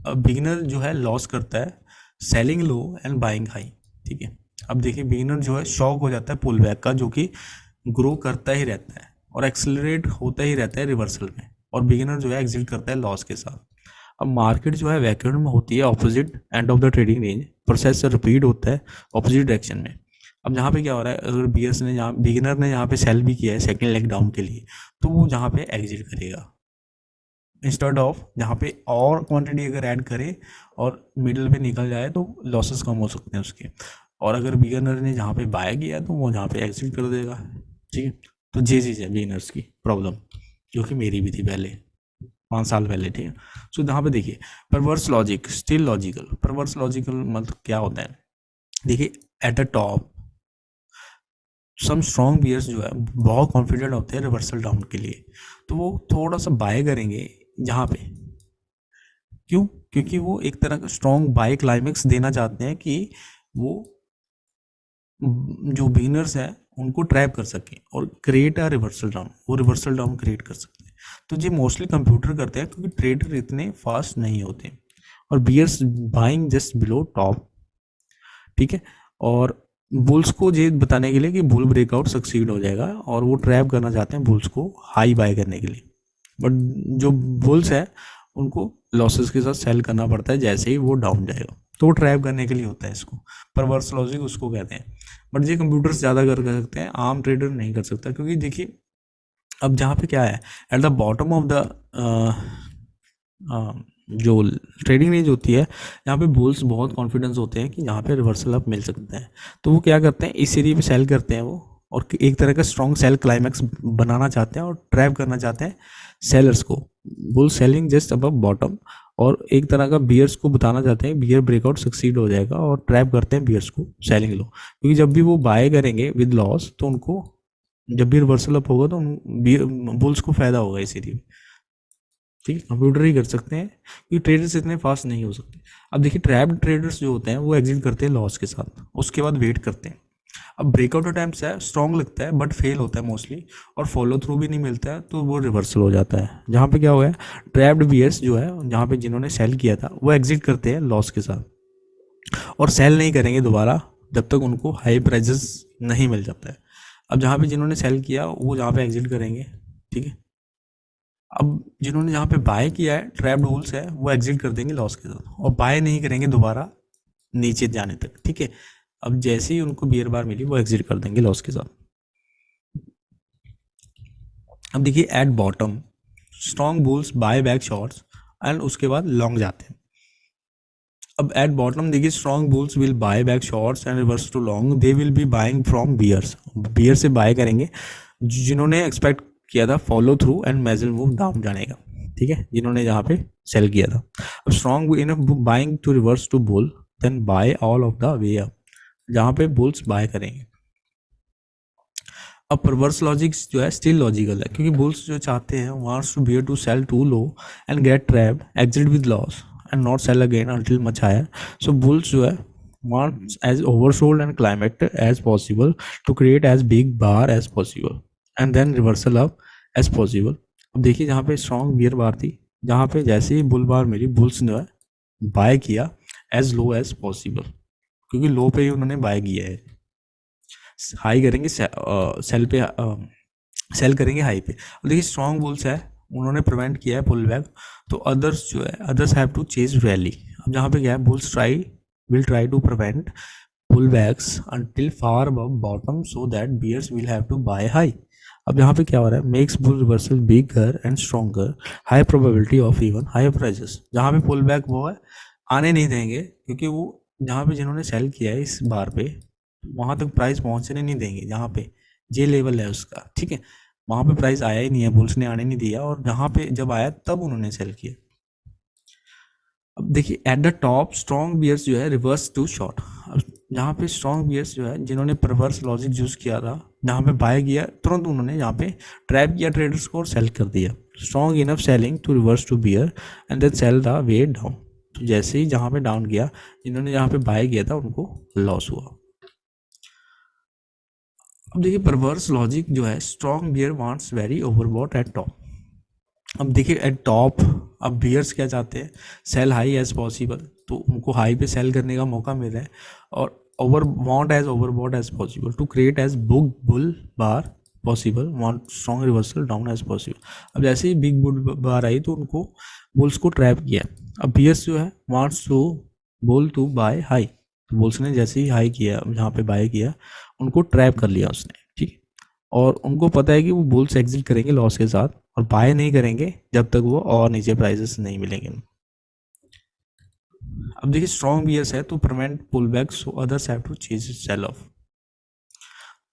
बिगिनर जो है लॉस करता है selling low and buying high. ठीक है, अब देखिए बिगिनर जो है शॉक हो जाता है पुल बैक का, जो कि ग्रो करता ही रहता है और एक्सेलरेट होता ही रहता है रिवर्सल में, और बिगिनर जो है एग्जिट करता है लॉस के साथ। अब मार्केट जो है वैक्यूम में होती है opposite and of the trading range, process repeat होता है ऑपोजिट डायरेक्शन में। अब जहाँ पे क्या हो रहा है, अगर बिगिनर ने यहाँ पे सेल भी किया है सेकेंड लेग डाउन के लिए, तो वो जहाँ पे एग्जिट करेगा इंस्टेड ऑफ जहाँ पे और क्वांटिटी अगर ऐड करे और मिडल पे निकल जाए तो लॉसेस कम हो सकते हैं उसके, और अगर बिगिनर ने जहाँ पे बाय किया तो वो जहाँ पे एग्जिट कर देगा। ठीक है, तो ये चीज़ है बिगिनर्स की प्रॉब्लम, जो कि मेरी भी थी पहले 5 साल पहले। ठीक है, सो यहाँ पे देखिए perverse logic still logical. Perverse logical मतलब क्या होता है, देखिए at the top some strong bears जो है बहुत कॉन्फिडेंट होते हैं रिवर्सल डाउन के लिए, तो वो थोड़ा सा बाय करेंगे जहाँ पे, क्यों, क्योंकि वो एक तरह का स्ट्रॉन्ग बाय क्लाइमेक्स देना चाहते हैं कि वो जो बिगिनर्स हैं उनको ट्रैप कर सकें और क्रिएट अ रिवर्सल डाउन, वो रिवर्सल डाउन क्रिएट कर सकते हैं। तो ये मोस्टली कंप्यूटर करते हैं, क्योंकि ट्रेडर इतने फास्ट नहीं होते, और bears buying just below top. ठीक है, और बुल्स को ये बताने के लिए कि बुल ब्रेकआउट सक्सीड हो जाएगा, और वो ट्रैप करना चाहते हैं बुल्स को हाई बाय करने के लिए, बट जो बुल्स है उनको लॉसेस के साथ सेल करना पड़ता है जैसे ही वो डाउन जाएगा, तो वो ट्रैप करने के लिए होता है, इसको परवर्स लॉजिक उसको कहते हैं। बट ये कंप्यूटर्स ज़्यादा कर सकते हैं, आम ट्रेडर नहीं कर सकता, क्योंकि देखिए अब जहाँ पे क्या है at the bottom of the जो ट्रेडिंग रेंज होती है, यहाँ पे बुल्स बहुत कॉन्फिडेंस होते हैं कि यहाँ पे रिवर्सल अप मिल सकता है, तो वो क्या करते हैं इस एरिया पे सेल करते हैं वो, और एक तरह का स्ट्रॉन्ग सेल क्लाइमैक्स बनाना चाहते हैं और ट्रैप करना चाहते हैं सेलर्स को। Bull selling just above bottom और एक तरह का बियर्स को बताना चाहते हैं बियर ब्रेकआउट सक्सीड हो जाएगा और ट्रैप करते हैं बियर्स को सेलिंग लो, क्योंकि जब भी वो बाय करेंगे विद लॉस तो उनको जब भी रिवर्सल अप होगा तो बुल्स को फायदा होगा इसीलिए। ठीक है, कंप्यूटर ही कर सकते हैं क्योंकि ट्रेडर्स इतने फास्ट नहीं हो सकते। अब देखिए ट्रैप्ड ट्रेडर्स जो होते हैं वो एग्जिट करते हैं लॉस के साथ, उसके बाद वेट करते हैं। अब ब्रेकआउट अटेम्प्ट्स है स्ट्रॉन्ग लगता है बट फेल होता है मोस्टली, और फॉलो थ्रू भी नहीं मिलता है तो वो रिवर्सल हो जाता है। जहाँ पे क्या हुआ है, ट्रैप्ड बियर्स जो है जहाँ पे जिन्होंने सेल किया था वो एग्जिट करते हैं लॉस के साथ और सेल नहीं करेंगे दोबारा जब तक उनको हाई प्राइजेस नहीं मिल जाता है। अब जहाँ पे जिन्होंने सेल किया वो जहाँ पे एग्जिट करेंगे, ठीक है। अब जिन्होंने जहाँ पे बाय किया है ट्रैप्ड होल्स है वो एग्जिट कर देंगे लॉस के साथ और बाय नहीं करेंगे दोबारा नीचे जाने तक, ठीक है। अब जैसे ही उनको बियर बार मिली वो एग्जिट कर देंगे लॉस के साथ। अब देखिए at bottom strong bulls buy back shorts and उसके बाद लॉन्ग जाते हैं। अब एट बॉटम देखिए strong bulls will buy back shorts and reverse to long, they will be buying from bears, bear से बाय करेंगे जिन्होंने एक्सपेक्ट किया था follow through and measured move down जाने का, ठीक है, जिन्होंने जहाँ पे सेल किया था। अब strong in buying to reverse to bull then buy all of the way up, जहाँ पे बुल्स बाय करेंगे। अब परवर्स लॉजिक जो है स्टिल लॉजिकल है क्योंकि बुल्स जो चाहते हैं wants to bear to sell too low and get trapped exit with loss and not sell again until much higher. So bulls जो है wants as oversold and climate as possible to create as big bar as possible and then reversal up as possible. अब देखिए जहाँ पे स्ट्रॉन्ग बियर बार थी, जहाँ पे जैसे ही बुल बार मिली बुल्स ने बाय किया एज लो एज पॉसिबल, क्योंकि लो पे ही उन्होंने बाय किया है। हाई करेंगे सेल पे सेल करेंगे हाई पे। अब देखिए स्ट्रॉन्ग बुल्स है उन्होंने प्रिवेंट किया है पुल बैक, तो अदर्स जो है others have to chase rally. अब जहाँ पे क्या है bulls will try to prevent pull backs until far above bottom so that bears will have to buy high. अब यहाँ पे क्या हो रहा है makes bull reversal bigger and stronger, high probability of even high prices. जहाँ पे पुल बैक वो है आने नहीं देंगे क्योंकि वो जहाँ पे जिन्होंने सेल किया है इस बार पे वहाँ तक प्राइस पहुँचने नहीं देंगे, जहाँ पे जे लेवल है उसका, ठीक है, वहाँ पे प्राइस आया ही नहीं है, बुल्स ने आने नहीं दिया और जहाँ पे जब आया तब उन्होंने सेल किया। अब देखिए at the top strong bears जो है रिवर्स टू शॉर्ट। अब जहाँ पे स्ट्रॉन्ग बियर्स जो है जिन्होंने परवर्स लॉजिक यूज किया था जहाँ पे बाय किया तुरंत उन्होंने यहाँ पे ट्रैप किया ट्रेडर्स को और सेल कर दिया। Strong enough selling to reverse to bear and then sell the way down. तो जैसे ही जहाँ पे डाउन किया जिन्होंने जहाँ पे बाय किया था उनको लॉस हुआ। अब देखिए परवर्स लॉजिक जो है strong bear wants very overbought at top. अब देखिए एट टॉप अब बियर्स क्या चाहते हैं सेल हाई एज पॉसिबल, तो उनको हाई पे सेल करने का मौका मिल रहा है और overbought as possible to create as book bull bar possible want strong reversal down as possible. अब जैसे ही बिग बुल बार आई तो उनको बुल्स को ट्रैप किया। अब बियर्स जो है wants to bull to buy high, bulls ने जैसे ही हाई किया जहाँ पे बाय किया उनको ट्रैप कर लिया उसने, ठीक, और उनको पता है कि वो बुल्स एग्जिट करेंगे लॉस के साथ और बाय नहीं करेंगे जब तक वो और नीचे प्राइसेस नहीं मिलेंगे। अब देखिए स्ट्रॉन्ग बियर्स है तो prevent pull back so others have to chase sell off.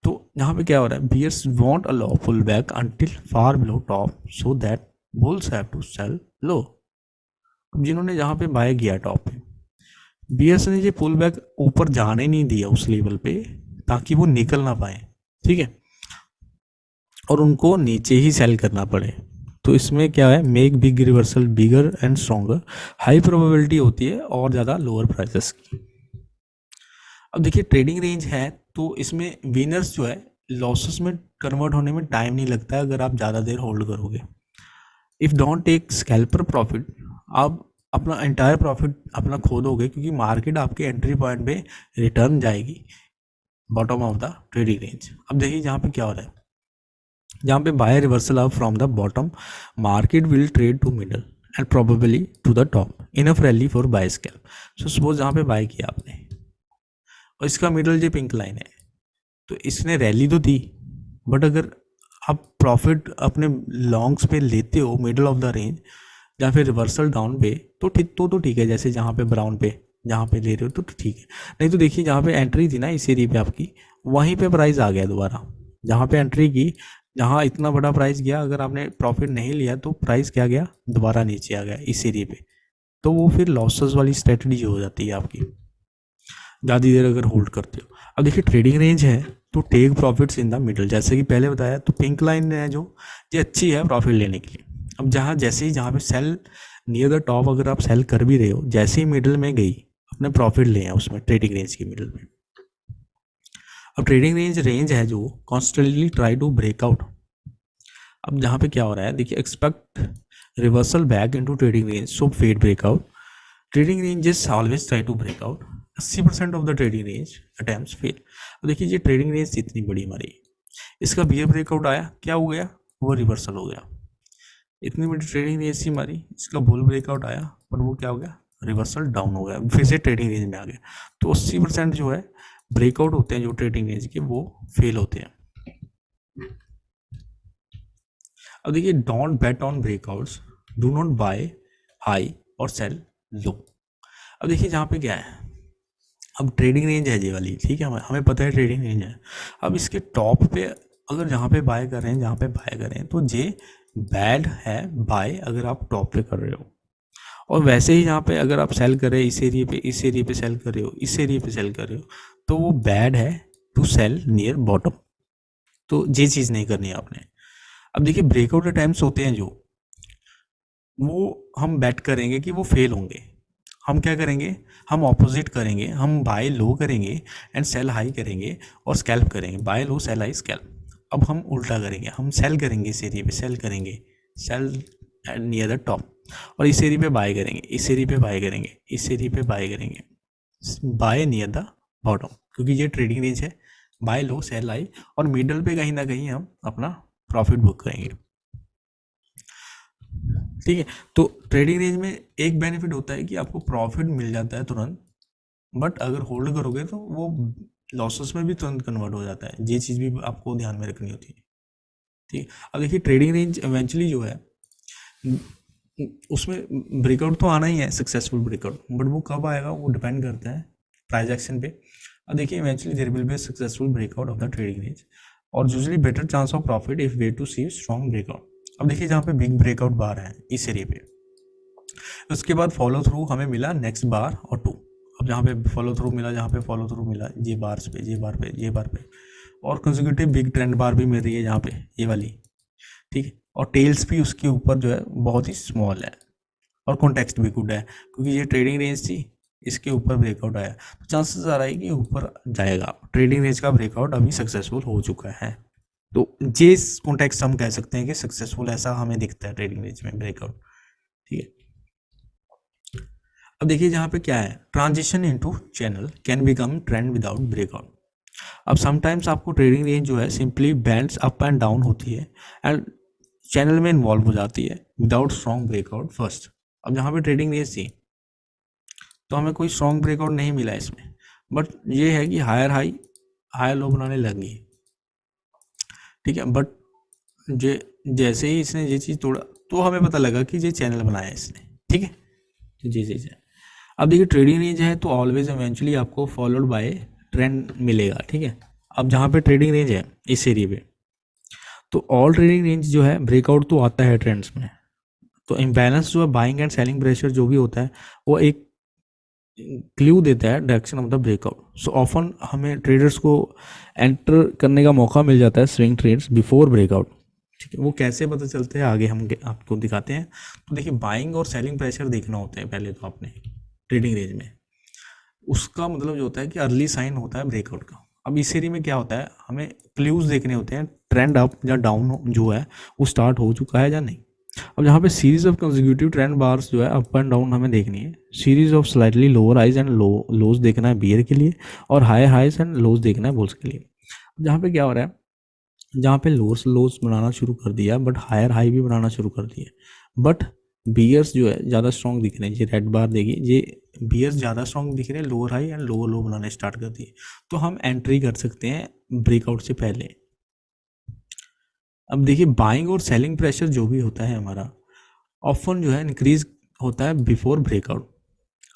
तो यहाँ पे क्या हो रहा है bears won't allow pull back until far below top so that bulls have to sell low. अब जिन्होंने जहाँ पे बाय किया टॉप पे बियर्स ने ये पुल बैक ऊपर जाने नहीं दिया उस लेवल पे ताकि वो निकल ना पाए, ठीक है, और उनको नीचे ही सेल करना पड़े। तो इसमें क्या है make big reversal bigger and stronger, high probability होती है और ज़्यादा लोअर प्राइसेस की। अब देखिए ट्रेडिंग रेंज है तो इसमें विनर्स जो है लॉसेस में कन्वर्ट होने में टाइम नहीं लगता है अगर आप ज़्यादा देर होल्ड करोगे। If don't take scalper profit, आप अपना एंटायर प्रॉफिट अपना खो दोगे क्योंकि मार्केट आपके एंट्री पॉइंट पे रिटर्न जाएगी bottom of the trading range. अब देखिए जहाँ पे क्या हो रहा है जहाँ पे buy reversal up from the bottom market will trade to middle and probably to the top enough rally for buy scalp. So suppose जहाँ पे बाय किया आपने और इसका मिडल जो पिंक लाइन है तो इसने रैली तो दी बट अगर आप प्रॉफिट अपने लॉन्ग्स पे लेते हो मिडल ऑफ द रेंज या फिर रिवर्सल डाउन पे तो ठीक है, जैसे जहाँ पे ब्राउन पे जहाँ पे ले रहे हो तो ठीक है। नहीं तो देखिए जहाँ पे एंट्री थी ना इस एरिया पे आपकी वहीं पे प्राइस आ गया दोबारा, जहाँ पे एंट्री की जहाँ इतना बड़ा प्राइस गया अगर आपने प्रॉफिट नहीं लिया तो प्राइस क्या गया दोबारा नीचे आ गया इस एरिया पे। तो वो फिर लॉसेस वाली स्ट्रेटजी हो जाती है आपकी, ज़्यादा देर अगर होल्ड करते हो। अब देखिए ट्रेडिंग रेंज है तो take profits in the middle, जैसे कि पहले बताया, तो पिंक लाइन है जो ये अच्छी है प्रॉफिट लेने के लिए। अब जैसे ही जहाँ पे सेल नियर द टॉप अगर आप सेल कर भी रहे हो, जैसे ही मिडल में गई अपने प्रॉफिट ले हैं उसमें ट्रेडिंग रेंज की मिडल में। अब ट्रेडिंग रेंज है जो कॉन्स्टेंटली ट्राई टू ब्रेकआउट। अब जहाँ पे क्या हो रहा है देखिए, expect reversal back into trading range so fade breakout. Trading ranges always try to breakout, 80% of the trading range attempts fail. अब देखिए ये ट्रेडिंग रेंज इतनी बड़ी हमारी, इसका बियर ब्रेकआउट आया, क्या हो गया, वो रिवर्सल हो गया। इतनी बड़ी ट्रेडिंग रेंज थी हमारी, इसका बुल ब्रेकआउट आया पर वो क्या हो गया, रिवर्सल डाउन हो गया, फिर से ट्रेडिंग रेंज में आ गया। तो 80% जो है ब्रेकआउट होते हैं जो ट्रेडिंग रेंज के, वो फेल होते हैं। अब देखिए, don't bet on breakouts, do not buy high और सेल लो। अब देखिए जहाँ पे क्या है, अब ट्रेडिंग रेंज है ये वाली, ठीक है, हमें पता है ट्रेडिंग रेंज है। अब इसके टॉप पे अगर जहाँ पे बाय कर रहे हैं, जहाँ पे बाय कर रहे हैं, तो ये बैड है बाय अगर आप टॉप पे कर रहे हो। और वैसे ही यहाँ पे अगर आप सेल कर रहे हैं इस एरिया पे, इस एरिया पे सेल कर रहे हो, इस एरिया पे सेल कर रहे हो, तो वो बैड है टू सेल नियर बॉटम। तो ये चीज़ नहीं करनी है आपने। अब देखिए ब्रेकआउट अटेम्प्ट्स होते हैं जो, वो हम बेट करेंगे कि वो फेल होंगे। हम क्या करेंगे, हम ऑपोजिट करेंगे, हम बाय लो करेंगे एंड सेल हाई करेंगे और स्कैल्प करेंगे, bye low sell high scalp. अब हम उल्टा करेंगे, हम सेल करेंगे इस एरिया पे, सेल करेंगे, सेल नियर द टॉप, और इस एरिया पे बाय करेंगे, इस एरिया पे बाय करेंगे, इस एरिया पे बाय करेंगे, बाय नियर द बॉटम, क्योंकि ये ट्रेडिंग रेंज है, बाय लो सेल हाई, और मिडल पे कहीं ना कहीं हम अपना प्रॉफिट बुक करेंगे। ठीक है, तो ट्रेडिंग रेंज में एक बेनिफिट होता है कि आपको प्रॉफिट मिल जाता है तुरंत, बट अगर होल्ड करोगे तो वो लॉसेस में भी तुरंत कन्वर्ट हो जाता है। ये चीज़ भी आपको ध्यान में रखनी होती है। ठीक, अब देखिए ट्रेडिंग रेंज इवेंचुअली जो है उसमें ब्रेकआउट तो आना ही है, सक्सेसफुल ब्रेकआउट, बट वो कब आएगा वो डिपेंड करता है प्राइस एक्शन पे। अब देखिए eventually there will be successful breakout of the trading range और usually better chance of profit if way to see strong breakout. अब देखिए जहाँ पे बिग ब्रेकआउट बार है इस एरिया पे, उसके बाद फॉलो थ्रू हमें मिला नेक्स्ट बार और 2। अब जहाँ पे फॉलो थ्रू मिला, जहाँ पे फॉलो थ्रू मिला, ये बार्स पे, ये बार पे, ये बार पे, और कंसेक्यूटिव बिग ट्रेंड बार भी मिल रही है यहाँ पे, ये वाली, ठीक है, और टेल्स भी उसके ऊपर जो है बहुत ही स्मॉल है, और कॉन्टेक्स्ट भी गुड है क्योंकि ये ट्रेडिंग रेंज थी, इसके ऊपर ब्रेकआउट आया, तो चांसेस आ रहा है कि ऊपर जाएगा। ट्रेडिंग रेंज का ब्रेकआउट अभी सक्सेसफुल हो चुका है, तो ये कॉन्टेक्स्ट हम कह सकते हैं कि सक्सेसफुल, ऐसा हमें दिखता है ट्रेडिंग रेंज में ब्रेकआउट। ठीक है, अब देखिए जहाँ पे क्या है, transition into channel can become trend without breakout. अब समटाइम्स आपको ट्रेडिंग रेंज जो है simply bands up and down होती है एंड चैनल में इन्वॉल्व हो जाती है विदाउट स्ट्रॉन्ग ब्रेकआउट फर्स्ट। अब जहाँ पे ट्रेडिंग रेंज थी तो हमें कोई स्ट्रॉन्ग ब्रेकआउट नहीं मिला इसमें, बट ये है कि हायर हाई हायर लो बनाने लगी, ठीक है, बट जैसे ही इसने ये चीज़ तोड़ा तो हमें पता लगा कि ये चैनल बनाया है इसने, ठीक है, जी जी जी। अब देखिए ट्रेडिंग रेंज है तो ऑलवेज इवेंचुअली आपको फॉलोड बाय ट्रेंड मिलेगा, ठीक है। अब जहाँ पे ट्रेडिंग रेंज है इस एरिया पे, तो ऑल ट्रेडिंग रेंज जो है ब्रेकआउट तो आता है ट्रेंड्स में, तो इम्बैलेंस जो है बाइंग एंड सेलिंग प्रेशर जो भी होता है वो एक क्ल्यू देता है direction of the breakout. So often हमें ट्रेडर्स को एंटर करने का मौका मिल जाता है स्विंग ट्रेड्स बिफोर ब्रेकआउट, ठीक है। वो कैसे पता चलते हैं आगे हम आपको दिखाते हैं। तो देखिए बाइंग और सेलिंग प्रेशर देखना होता है पहले तो आपने ट्रेडिंग रेंज में, उसका मतलब जो होता है कि अर्ली साइन होता है ब्रेकआउट का। अब इस एरिया में क्या होता है, हमें क्ल्यूज देखने होते हैं, ट्रेंड अप या डाउन जो है वो स्टार्ट हो चुका है या नहीं। अब यहाँ पे series of consecutive trend bars जो है अप एंड डाउन हमें देखनी है, series of slightly lower highs and lows देखना है बियर के लिए, और हाई हाइज एंड लोज देखना है बुल्स के लिए। जहाँ पे क्या हो रहा है, जहाँ पे लोज बनाना शुरू कर दिया बट हायर हाई भी बनाना शुरू कर दिया, बट बियर्स जो है ज़्यादा स्ट्रॉन्ग दिख रहे हैं, ये रेड बार देखिए, ये बियर्स ज़्यादा स्ट्रॉन्ग दिख रहे हैं, लोअर हाई एंड लोअर लो बनाने स्टार्ट कर दिए, तो हम एंट्री कर सकते हैं ब्रेकआउट से पहले। अब देखिए बाइंग और सेलिंग प्रेशर जो भी होता है हमारा ऑफन जो है इंक्रीज होता है बिफोर ब्रेकआउट।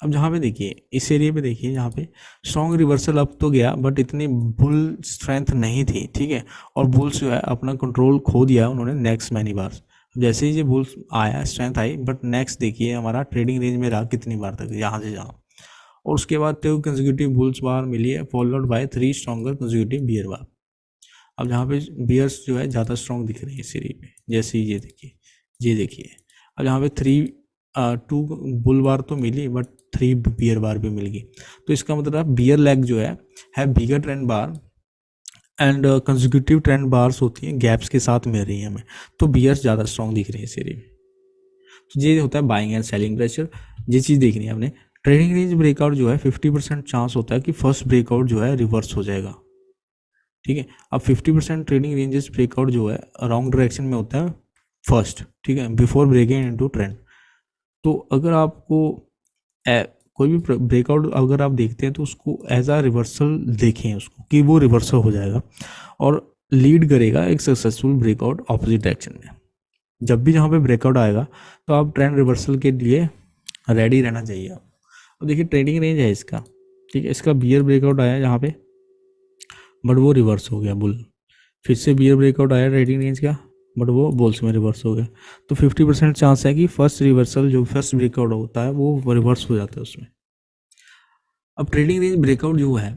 अब जहाँ पे देखिए इस एरिया पे देखिए, यहाँ पे स्ट्रॉन्ग रिवर्सल अप तो गया बट इतनी बुल स्ट्रेंथ नहीं थी, ठीक है, और बुल्स जो है अपना कंट्रोल खो दिया उन्होंने नेक्स्ट मैनी बार्स, जैसे ही ये बुल्स आया स्ट्रेंथ आई, बट नेक्स्ट देखिए हमारा ट्रेडिंग रेंज में रहा कितनी बार तक, यहाँ से यहाँ, और उसके बाद 2 कंसेक्यूटिव बुल्स बार मिली है followed by 3 stronger consecutive bear bar. अब यहाँ पे बियर्स जो है ज़्यादा स्ट्रॉन्ग दिख रही है सीरीज में, जैसे ये देखिए, ये देखिए। अब यहाँ पे 2 बुल बार तो मिली, बट 3 बियर बार भी मिल गई। तो इसका मतलब बियर लेग जो है bigger trend bar and consecutive trend bars होती हैं, गैप्स के साथ मिल रही है हमें, तो बियर्स ज़्यादा स्ट्रॉन्ग दिख रही है सीरीज में। तो ये होता है बाइंग एंड सेलिंग प्रेशर, ये चीज़ देखनी है हमने। ट्रेडिंग रेंज ब्रेकआउट जो है 50% चांस होता है कि फर्स्ट ब्रेकआउट जो है रिवर्स हो जाएगा, ठीक है। अब 50% ट्रेडिंग रेंजेस ब्रेकआउट जो है रॉन्ग डायरेक्शन में होता है फर्स्ट, ठीक है, बिफोर ब्रेकिंग इनटू ट्रेंड। तो अगर आपको कोई भी ब्रेकआउट अगर आप देखते हैं तो उसको एज अ रिवर्सल देखें उसको, कि वो रिवर्सल हो जाएगा और लीड करेगा एक सक्सेसफुल ब्रेकआउट ऑपोजिट डायरेक्शन में। जब भी जहाँ पे ब्रेकआउट आएगा तो आप ट्रेंड रिवर्सल के लिए रेडी रहना चाहिए आप। अब देखिए ट्रेडिंग रेंज है इसका, ठीक है, इसका बियर ब्रेकआउट आया यहाँ पे, बट वो रिवर्स हो गया बुल। फिर से बियर ब्रेकआउट आया ट्रेडिंग रेंज का, बट वो बुल्स में रिवर्स हो गया। तो 50% चांस है कि फर्स्ट रिवर्सल जो फर्स्ट ब्रेकआउट होता है वो रिवर्स हो जाता है उसमें। अब ट्रेडिंग रेंज ब्रेकआउट जो है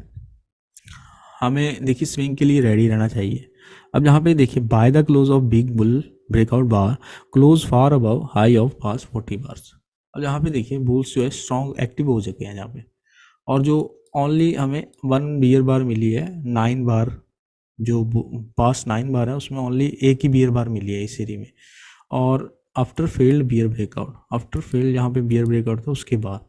हमें देखिए स्विंग के लिए रेडी रहना चाहिए। अब यहाँ पे देखिए by the close of big bull breakout bar close far above high of pass 40 bars. अब यहाँ पे देखिए बुल्स जो है स्ट्रॉन्ग एक्टिव हो चुके हैं यहाँ पे, और जो ओनली हमें 1 बियर बार मिली है 9 बार, जो पास 9 बार है उसमें ओनली एक ही बियर बार मिली है इस सीरीज में। और after failed bear breakout, after failed यहाँ पे बियर ब्रेकआउट था उसके बाद,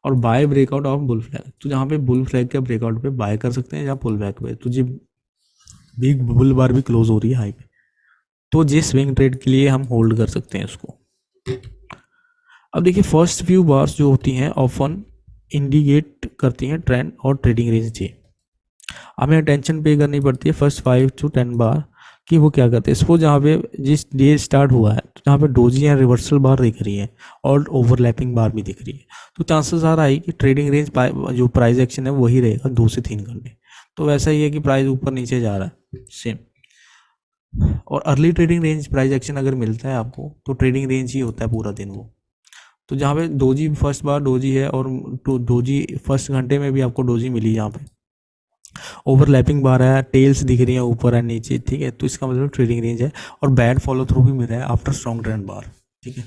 और buy breakout of bull flag, तो जहाँ पे बुल फ्लैग के ब्रेकआउट पे बाय कर सकते हैं या पुल बैक पे, तो जी बिग बुल बार भी क्लोज हो रही है हाई पे, तो जी स्विंग ट्रेड के लिए हम होल्ड कर सकते हैं उसको। अब देखिए फर्स्ट फ्यू बार्स जो होती हैं ऑफन इंडिकेट करती हैं ट्रेंड और ट्रेडिंग रेंज जी। हमें अटेंशन पे करनी पड़ती है फर्स्ट 5 to 10 बार कि वो क्या करते हैं। सपोज जहाँ पे जिस डे स्टार्ट हुआ है तो जहाँ पे डोजी या रिवर्सल बार दिख रही है और ओवरलैपिंग बार भी दिख रही है, तो चांसेस आ रहा है कि ट्रेडिंग रेंज जो प्राइस एक्शन है वही रहेगा 2 से 3 घंटे। तो वैसा ही है कि प्राइस ऊपर नीचे जा रहा है सेम। और early trading range price action अगर मिलता है आपको तो ट्रेडिंग रेंज ही होता है पूरा दिन वो। तो जहाँ पे डोजी फर्स्ट बार डोजी है और डोजी फर्स्ट घंटे में भी आपको डोजी मिली, यहाँ पे ओवरलैपिंग बार है, टेल्स दिख रही है ऊपर एंड नीचे, ठीक है, तो इसका मतलब ट्रेडिंग रेंज है। और बैड फॉलो थ्रू भी मिल रहा है आफ्टर स्ट्रॉन्ग ट्रेंड बार, ठीक है,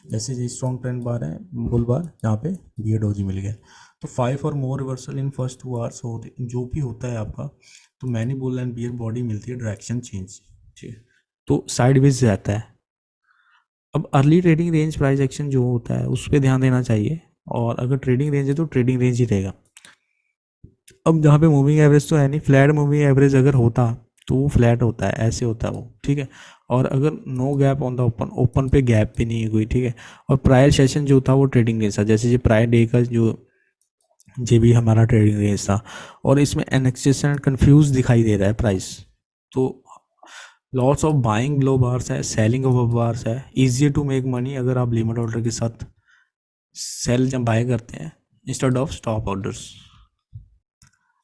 जैसे ये स्ट्रॉन्ग ट्रेंड बार है बुल बार, यहाँ पे बियर डोजी मिल गया। तो 5 और more reversal in first 2 hours होते जो भी होता है आपका, तो many bull and bear body मिलती है डायरेक्शन चेंज, ठीक है, तो साइडवेज रहता है। अब early trading range price action जो होता है उस पर ध्यान देना चाहिए, और अगर ट्रेडिंग रेंज है तो ट्रेडिंग रेंज ही रहेगा। अब जहाँ पे मूविंग एवरेज तो है नहीं, फ्लैट मूविंग एवरेज अगर होता तो वो फ्लैट होता है, ऐसे होता है वो, ठीक है। और अगर no gap on the open, open पे गैप भी नहीं है कोई, ठीक है। और प्रायर सेशन जो था वो ट्रेडिंग रेंज था, जैसे ये प्रायर डे का जो ये भी हमारा ट्रेडिंग रेंज था, और इसमें एनेक्सेस एंड कन्फ्यूज दिखाई दे रहा है प्राइस। तो lots of buying low bars है, सेलिंग ऑफ बार्स है, ईजियर टू मेक मनी अगर आप लिमिट ऑर्डर के साथ सेल जब बाय करते हैं इंस्टेड ऑफ स्टॉप ऑर्डर्स।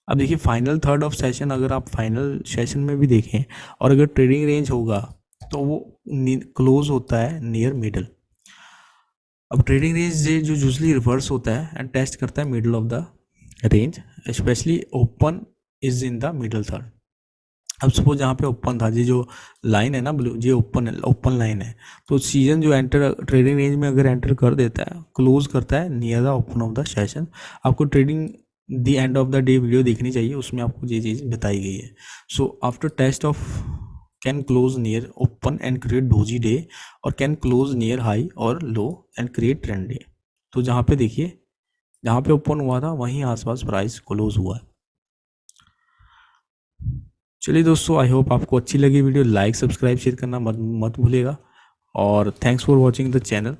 अब देखिए फाइनल थर्ड ऑफ सेशन, अगर आप फाइनल सेशन में भी देखें और अगर ट्रेडिंग रेंज होगा तो वो क्लोज होता है नियर मिडल। अब ट्रेडिंग रेंज जो यूजली रिवर्स होता है एंड टेस्ट करता है middle of the range, specially open is in the middle third. अब सपोज यहाँ पे ओपन था, ये जो लाइन है ना ब्लू, ये ओपन लाइन है, तो सीजन जो एंटर ट्रेडिंग रेंज में अगर एंटर कर देता है क्लोज करता है near the open of the session. आपको trading the end of the day video देखनी चाहिए, उसमें आपको ये चीज़ बताई गई है। So after test of can close near open and create doji day, और कैन क्लोज नियर हाई और low and create trend day. तो जहाँ पे देखिए जहाँ पे ओपन हुआ था वहीं आसपास प्राइस क्लोज हुआ है। चलिए दोस्तों, आई होप आपको अच्छी लगी वीडियो, लाइक सब्सक्राइब शेयर करना मत भूलिएगा, और thanks for watching the channel.